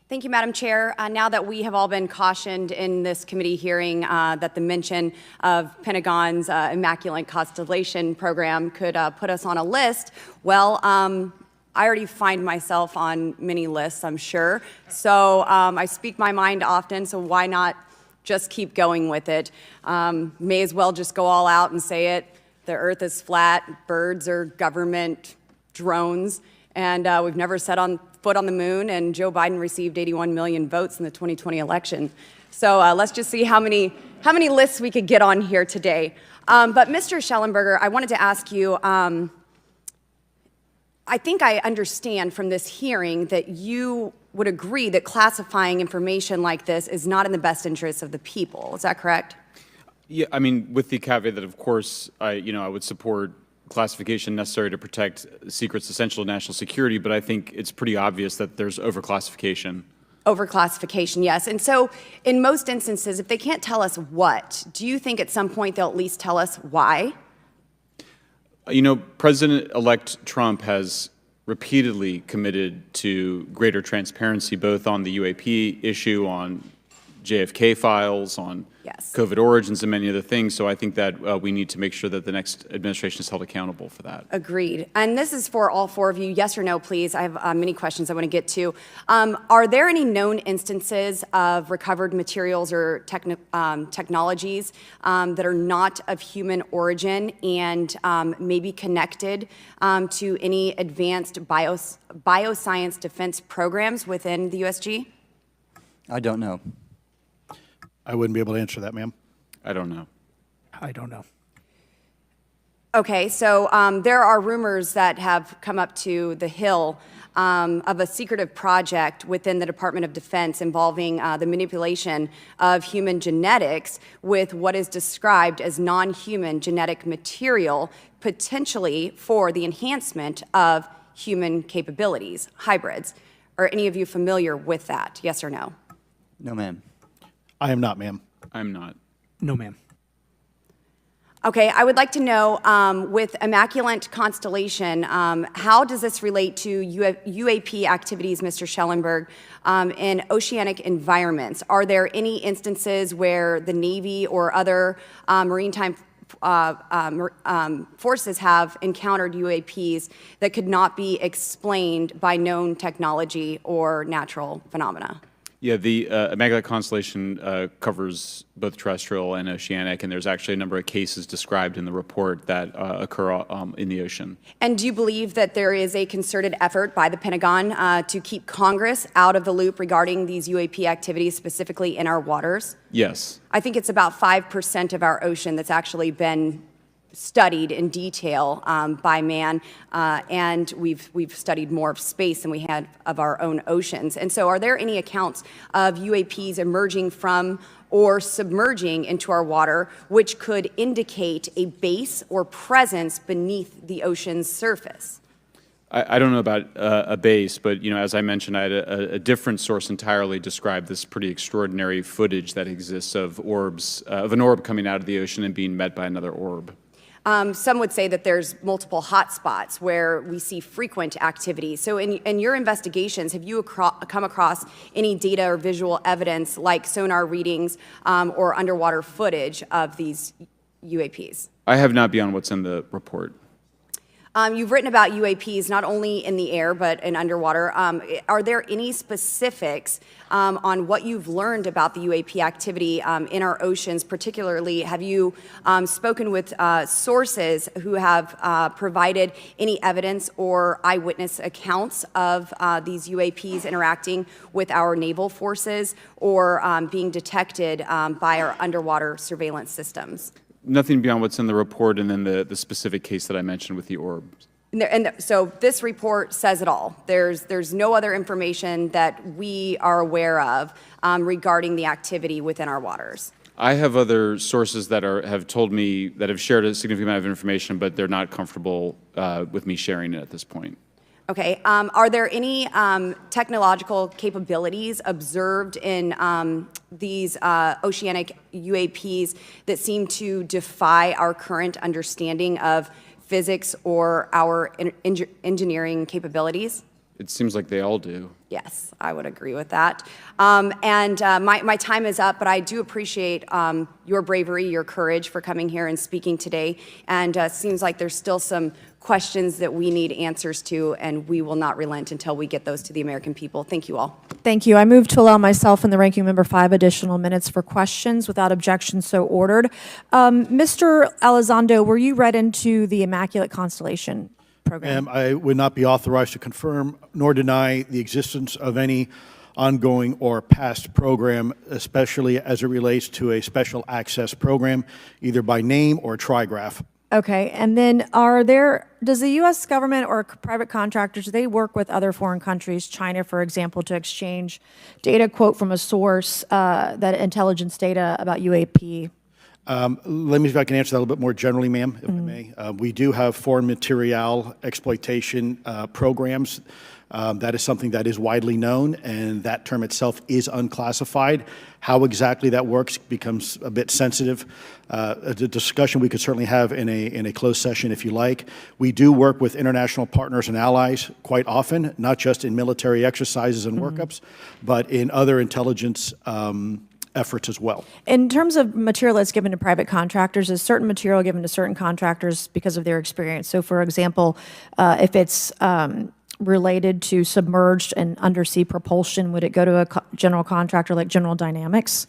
Thank you, Madam Chair. Now that we have all been cautioned in this committee hearing that the mention of Pentagon's Immaculate Constellation program could put us on a list, well, I already find myself on many lists, I'm sure. So I speak my mind often, so why not just keep going with it? May as well just go all out and say it. The earth is flat, birds are government drones, and we've never set foot on the moon, and Joe Biden received 81 million votes in the 2020 election. So let's just see how many lists we could get on here today. But Mr. Shellenberger, I wanted to ask you, I think I understand from this hearing that you would agree that classifying information like this is not in the best interest of the people. Is that correct? Yeah, I mean, with the caveat that, of course, I would support classification necessary to protect secrets essential to national security, but I think it's pretty obvious that there's overclassification. Overclassification, yes. And so in most instances, if they can't tell us what, do you think at some point they'll at least tell us why? President-elect Trump has repeatedly committed to greater transparency, both on the UAP issue, on JFK files, on COVID origins, and many other things. So I think that we need to make sure that the next administration is held accountable for that. Agreed. And this is for all four of you. Yes or no, please. I have many questions I want to get to. Are there any known instances of recovered materials or technologies that are not of human origin and maybe connected to any advanced bioscience defense programs within the USG? I don't know. I wouldn't be able to answer that, ma'am. I don't know. I don't know. Okay, so there are rumors that have come up to the Hill of a secretive project within the Department of Defense involving the manipulation of human genetics with what is described as non-human genetic material, potentially for the enhancement of human capabilities, hybrids. Are any of you familiar with that, yes or no? No, ma'am. I am not, ma'am. I'm not. No, ma'am. Okay, I would like to know, with Immaculate Constellation, how does this relate to UAP activities, Mr. Schellenberg, in oceanic environments? Are there any instances where the Navy or other maritime forces have encountered UAPs that could not be explained by known technology or natural phenomena? Yeah, the Immaculate Constellation covers both terrestrial and oceanic, and there's actually a number of cases described in the report that occur in the ocean. And do you believe that there is a concerted effort by the Pentagon to keep Congress out of the loop regarding these UAP activities, specifically in our waters? Yes. I think it's about 5% of our ocean that's actually been studied in detail by man, and we've studied more of space than we had of our own oceans. And so are there any accounts of UAPs emerging from or submerging into our water which could indicate a base or presence beneath the ocean's surface? I don't know about a base, but, as I mentioned, I had a different source entirely describe this pretty extraordinary footage that exists of orbs, of an orb coming out of the ocean and being met by another orb. Some would say that there's multiple hotspots where we see frequent activity. So in your investigations, have you come across any data or visual evidence like sonar readings or underwater footage of these UAPs? I have not beyond what's in the report. You've written about UAPs not only in the air but in underwater. Are there any specifics on what you've learned about the UAP activity in our oceans? Particularly, have you spoken with sources who have provided any evidence or eyewitness accounts of these UAPs interacting with our naval forces or being detected by our underwater surveillance systems? Nothing beyond what's in the report and then the specific case that I mentioned with the orbs. So this report says it all. There's no other information that we are aware of regarding the activity within our waters. I have other sources that have told me, that have shared a significant amount of information, but they're not comfortable with me sharing it at this point. Okay. Are there any technological capabilities observed in these oceanic UAPs that seem to defy our current understanding of physics or our engineering capabilities? It seems like they all do. Yes, I would agree with that. My time is up, but I do appreciate your bravery, your courage for coming here and speaking today. And it seems like there's still some questions that we need answers to, and we will not relent until we get those to the American people. Thank you all. Thank you. I move to allow myself and the ranking member 5 additional minutes for questions. Without objection, so ordered. Mr. Elizondo, were you read into the Immaculate Constellation program? I would not be authorized to confirm nor deny the existence of any ongoing or past program, especially as it relates to a special access program, either by name or trigraph. Okay, and then does the U.S. government or private contractors, do they work with other foreign countries, China, for example, to exchange data, quote from a source, that intelligence data about UAP? Let me see if I can answer that a little bit more generally, ma'am, if I may. We do have foreign material exploitation programs. That is something that is widely known, and that term itself is unclassified. How exactly that works becomes a bit sensitive. A discussion we could certainly have in a closed session if you like. We do work with international partners and allies quite often, not just in military exercises and workups, but in other intelligence efforts as well. In terms of material that's given to private contractors, is certain material given to certain contractors because of their experience? So, for example, if it's related to submerged and undersea propulsion, would it go to a general contractor like General Dynamics?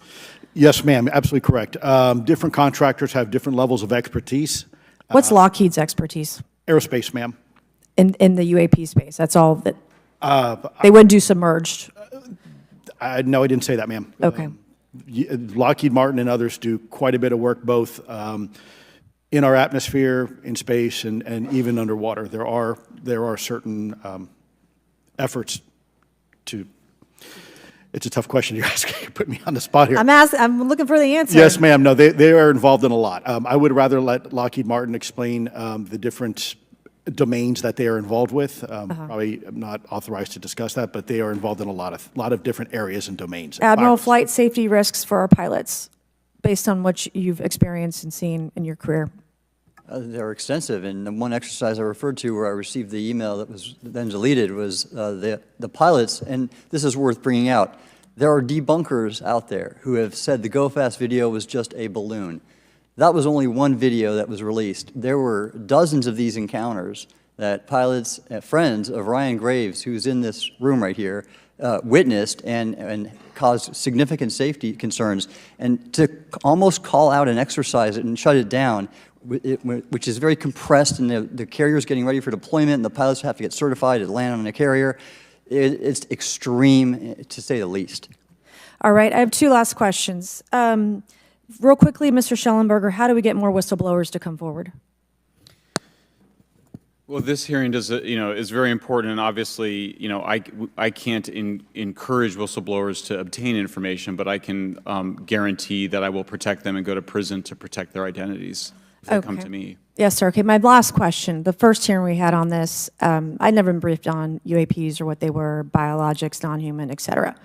Yes, ma'am, absolutely correct. Different contractors have different levels of expertise. What's Lockheed's expertise? Aerospace, ma'am. In the UAP space, that's all that, they wouldn't do submerged? No, I didn't say that, ma'am. Okay. Lockheed Martin and others do quite a bit of work both in our atmosphere, in space, and even underwater. There are certain efforts to. It's a tough question you're asking. You put me on the spot here. I'm looking for the answer. Yes, ma'am. No, they are involved in a lot. I would rather let Lockheed Martin explain the different domains that they are involved with. Probably I'm not authorized to discuss that, but they are involved in a lot of different areas and domains. Admiral, flight safety risks for our pilots, based on what you've experienced and seen in your career. They're extensive, and the one exercise I referred to where I received the email that was then deleted was the pilots, and this is worth bringing out. There are debunkers out there who have said the GoFast video was just a balloon. That was only one video that was released. There were dozens of these encounters that pilots, friends of Ryan Graves, who's in this room right here, witnessed and caused significant safety concerns. And to almost call out and exercise it and shut it down, which is very compressed, and the carrier's getting ready for deployment, and the pilots have to get certified to land on a carrier, it's extreme, to say the least. All right, I have two last questions. Real quickly, Mr. Schellenberger, how do we get more whistleblowers to come forward? Well, this hearing is very important, and obviously, I can't encourage whistleblowers to obtain information, but I can guarantee that I will protect them and go to prison to protect their identities. if they come Okay. to me. Yes, sir. Okay, my last question. The first hearing we had on this, I'd never been briefed on UAPs or what they were, biologics, non-human, et cetera.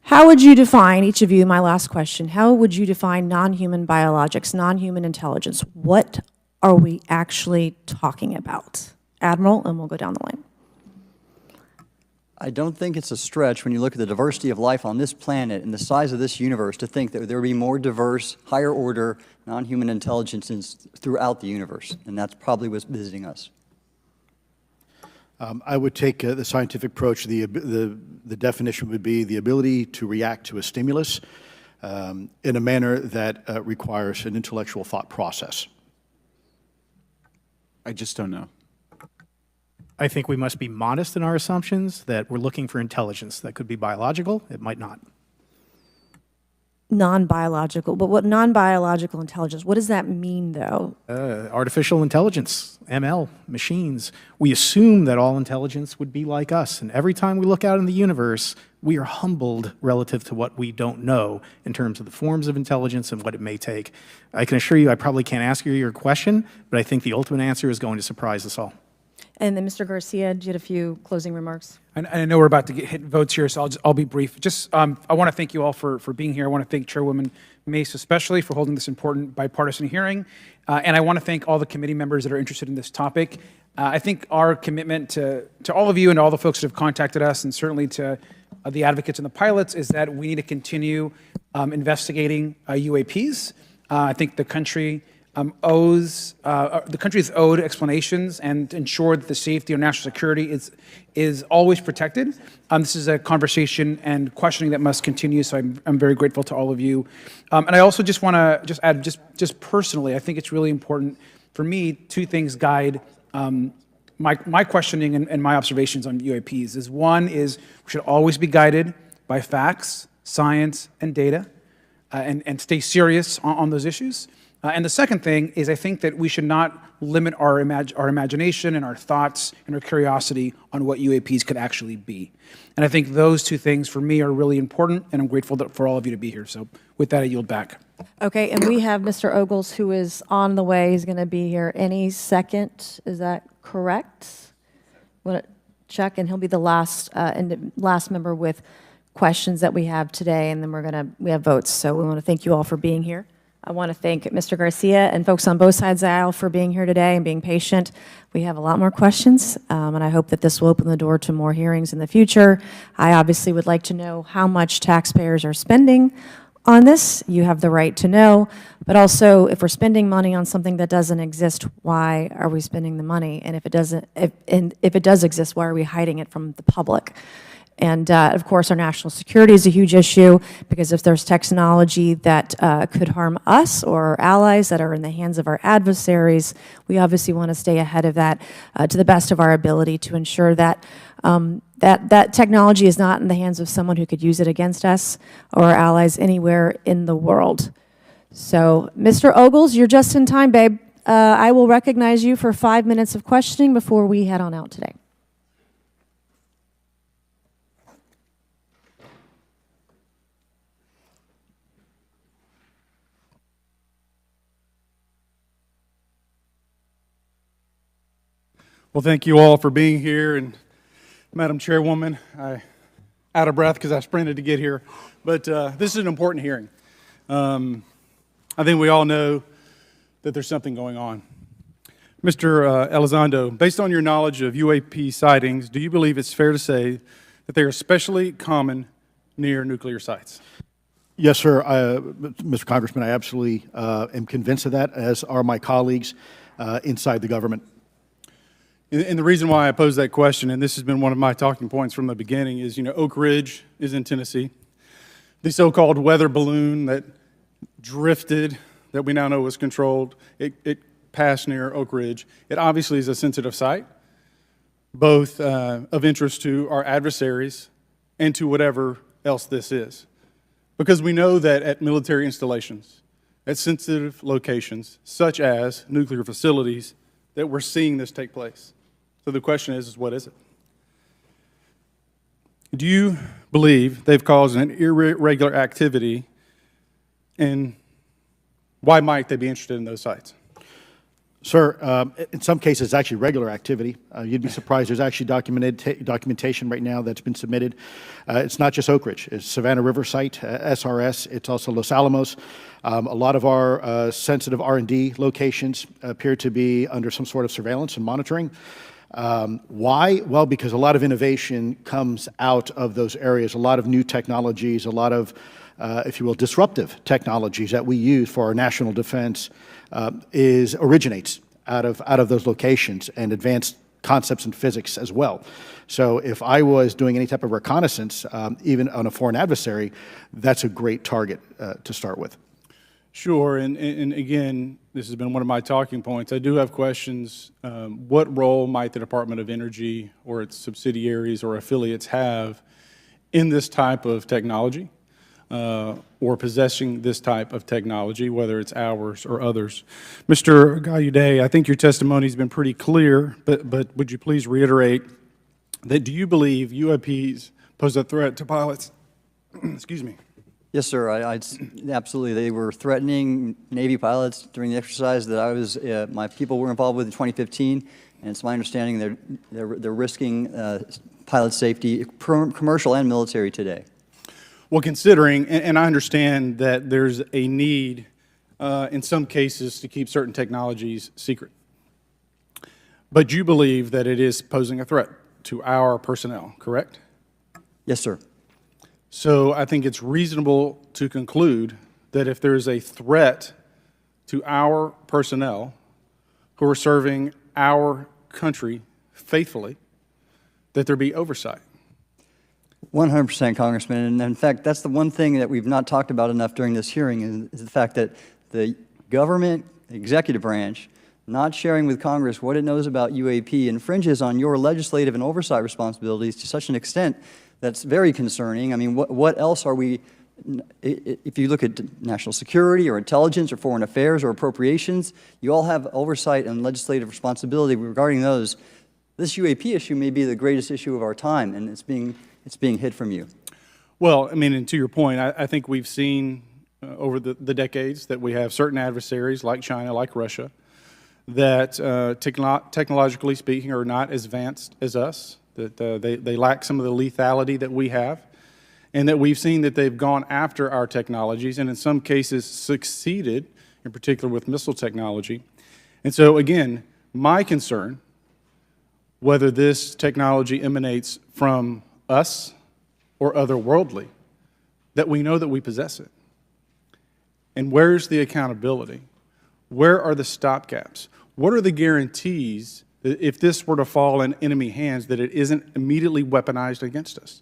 How would you define, each of you, my last question, how would you define non-human biologics, non-human intelligence? What are we actually talking about? Admiral, and we'll go down the line. I don't think it's a stretch when you look at the diversity of life on this planet and the size of this universe to think that there would be more diverse, higher order, non-human intelligences throughout the universe, and that's probably what's visiting us. I would take the scientific approach. The definition would be the ability to react to a stimulus in a manner that requires an intellectual thought process. I just don't know. I think we must be modest in our assumptions that we're looking for intelligence. That could be biological, it might not. Non-biological, but what non-biological intelligence, what does that mean, though? Artificial intelligence, ML, machines. We assume that all intelligence would be like us, and every time we look out in the universe, we are humbled relative to what we don't know in terms of the forms of intelligence and what it may take. I can assure you I probably can't ask you your question, but I think the ultimate answer is going to surprise us all. And then Mr. Garcia, you had a few closing remarks. I know we're about to hit votes here, so I'll be brief. Just, I want to thank you all for being here. I want to thank Chairwoman Mace especially for holding this important bipartisan hearing. And I want to thank all the committee members that are interested in this topic. I think our commitment to all of you and all the folks that have contacted us, and certainly to the advocates and the pilots, is that we need to continue investigating UAPs. I think the country the country is owed explanations and to ensure that the safety or national security is always protected. This is a conversation and questioning that must continue, so I'm very grateful to all of you. And I also just want to add, just personally, I think it's really important for me, two things guide my questioning and my observations on UAPs. One is we should always be guided by facts, science, and data, and stay serious on those issues. And the second thing is I think that we should not limit our imagination and our thoughts and our curiosity on what UAPs could actually be. And I think those two things for me are really important, and I'm grateful for all of you to be here. So with that, I yield back. Okay, and we have Mr. Ogles, who is on the way. He's going to be here any second. Is that correct? Want to check, and he'll be the last member with questions that we have today, and then we have votes. So we want to thank you all for being here. I want to thank Mr. Garcia and folks on both sides of the aisle for being here today and being patient. We have a lot more questions, and I hope that this will open the door to more hearings in the future. I obviously would like to know how much taxpayers are spending on this. You have the right to know, but also if we're spending money on something that doesn't exist, why are we spending the money? And if it does exist, why are we hiding it from the public? And of course, our national security is a huge issue, because if there's technology that could harm us or our allies that are in the hands of our adversaries, we obviously want to stay ahead of that to the best of our ability to ensure that that technology is not in the hands of someone who could use it against us or our allies anywhere in the world. So, Mr. Ogles, you're just in time, babe. I will recognize you for 5 minutes of questioning before we head on out today. Well, thank you all for being here, and Madam Chairwoman, I'm out of breath because I sprinted to get here, but this is an important hearing. I think we all know that there's something going on. Mr. Elizondo, based on your knowledge of UAP sightings, do you believe it's fair to say that they are especially common near nuclear sites? Yes, sir. Mr. Congressman, I absolutely am convinced of that, as are my colleagues inside the government. And the reason why I pose that question, and this has been one of my talking points from the beginning, is, Oak Ridge is in Tennessee. The so-called weather balloon that drifted, that we now know was controlled, it passed near Oak Ridge. It obviously is a sensitive site, both of interest to our adversaries and to whatever else this is. Because we know that at military installations, at sensitive locations, such as nuclear facilities, that we're seeing this take place. So the question is what is it? Do you believe they've caused an irregular activity, and why might they be interested in those sites? Sir, in some cases, it's actually regular activity. You'd be surprised. There's actually documentation right now that's been submitted. It's not just Oak Ridge. It's Savannah River Site, SRS. It's also Los Alamos. A lot of our sensitive R&D locations appear to be under some sort of surveillance and monitoring. Why? Well, because a lot of innovation comes out of those areas, a lot of new technologies, a lot of, if you will, disruptive technologies that we use for our national defense originates out of those locations, and advanced concepts in physics as well. So if I was doing any type of reconnaissance, even on a foreign adversary, that's a great target to start with. Sure, and again, this has been one of my talking points. I do have questions. What role might the Department of Energy or its subsidiaries or affiliates have in this type of technology, or possessing this type of technology, whether it's ours or others? Mr. Gallaudet, I think your testimony has been pretty clear, but would you please reiterate that do you believe UAPs pose a threat to pilots? Excuse me. Yes, sir. Absolutely. They were threatening Navy pilots during the exercise that I was, my people were involved with in 2015, and it's my understanding they're risking pilot safety, commercial and military, today. Well, considering, and I understand that there's a need in some cases to keep certain technologies secret, but you believe that it is posing a threat to our personnel, correct? Yes, sir. So I think it's reasonable to conclude that if there is a threat to our personnel who are serving our country faithfully, that there be oversight. 100%, Congressman. And in fact, that's the one thing that we've not talked about enough during this hearing, is the fact that the government executive branch not sharing with Congress what it knows about UAP infringes on your legislative and oversight responsibilities to such an extent that's very concerning. I mean, what else are we, if you look at national security or intelligence or foreign affairs or appropriations, you all have oversight and legislative responsibility regarding those. This UAP issue may be the greatest issue of our time, and it's being hid from you. Well, I mean, and to your point, I think we've seen over the decades that we have certain adversaries like China, like Russia, that technologically speaking are not as advanced as us, that they lack some of the lethality that we have, and that we've seen that they've gone after our technologies and in some cases succeeded, in particular with missile technology. And so again, my concern, whether this technology emanates from us or otherworldly, that we know that we possess it. And where's the accountability? Where are the stopgaps? What are the guarantees that if this were to fall in enemy hands, that it isn't immediately weaponized against us?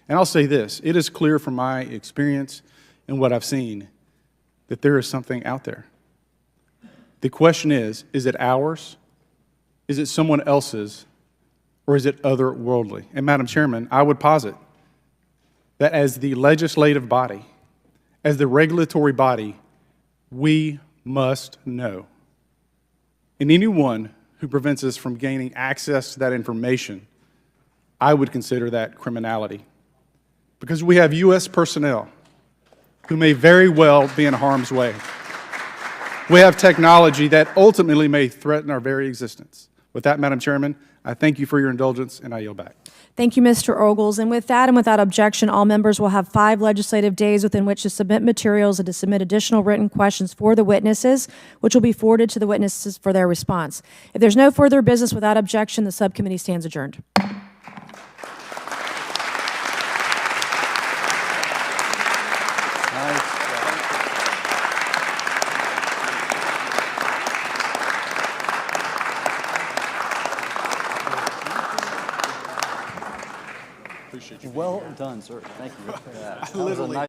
And I'll say this, it is clear from my experience and what I've seen that there is something out there. The question is it ours? Is it someone else's? Or is it otherworldly? And Madam Chairman, I would posit that as the legislative body, as the regulatory body, we must know. And anyone who prevents us from gaining access to that information, I would consider that criminality. Because we have U.S. personnel who may very well be in harm's way. We have technology that ultimately may threaten our very existence. With that, Madam Chairman, I thank you for your indulgence, and I yield back. Thank you, Mr. Ogles. And with that and without objection, all members will have 5 legislative days within which to submit materials and to submit additional written questions for the witnesses, which will be forwarded to the witnesses for their response. If there's no further business without objection, the subcommittee stands adjourned. Well done, sir. Thank you for that. That was a nice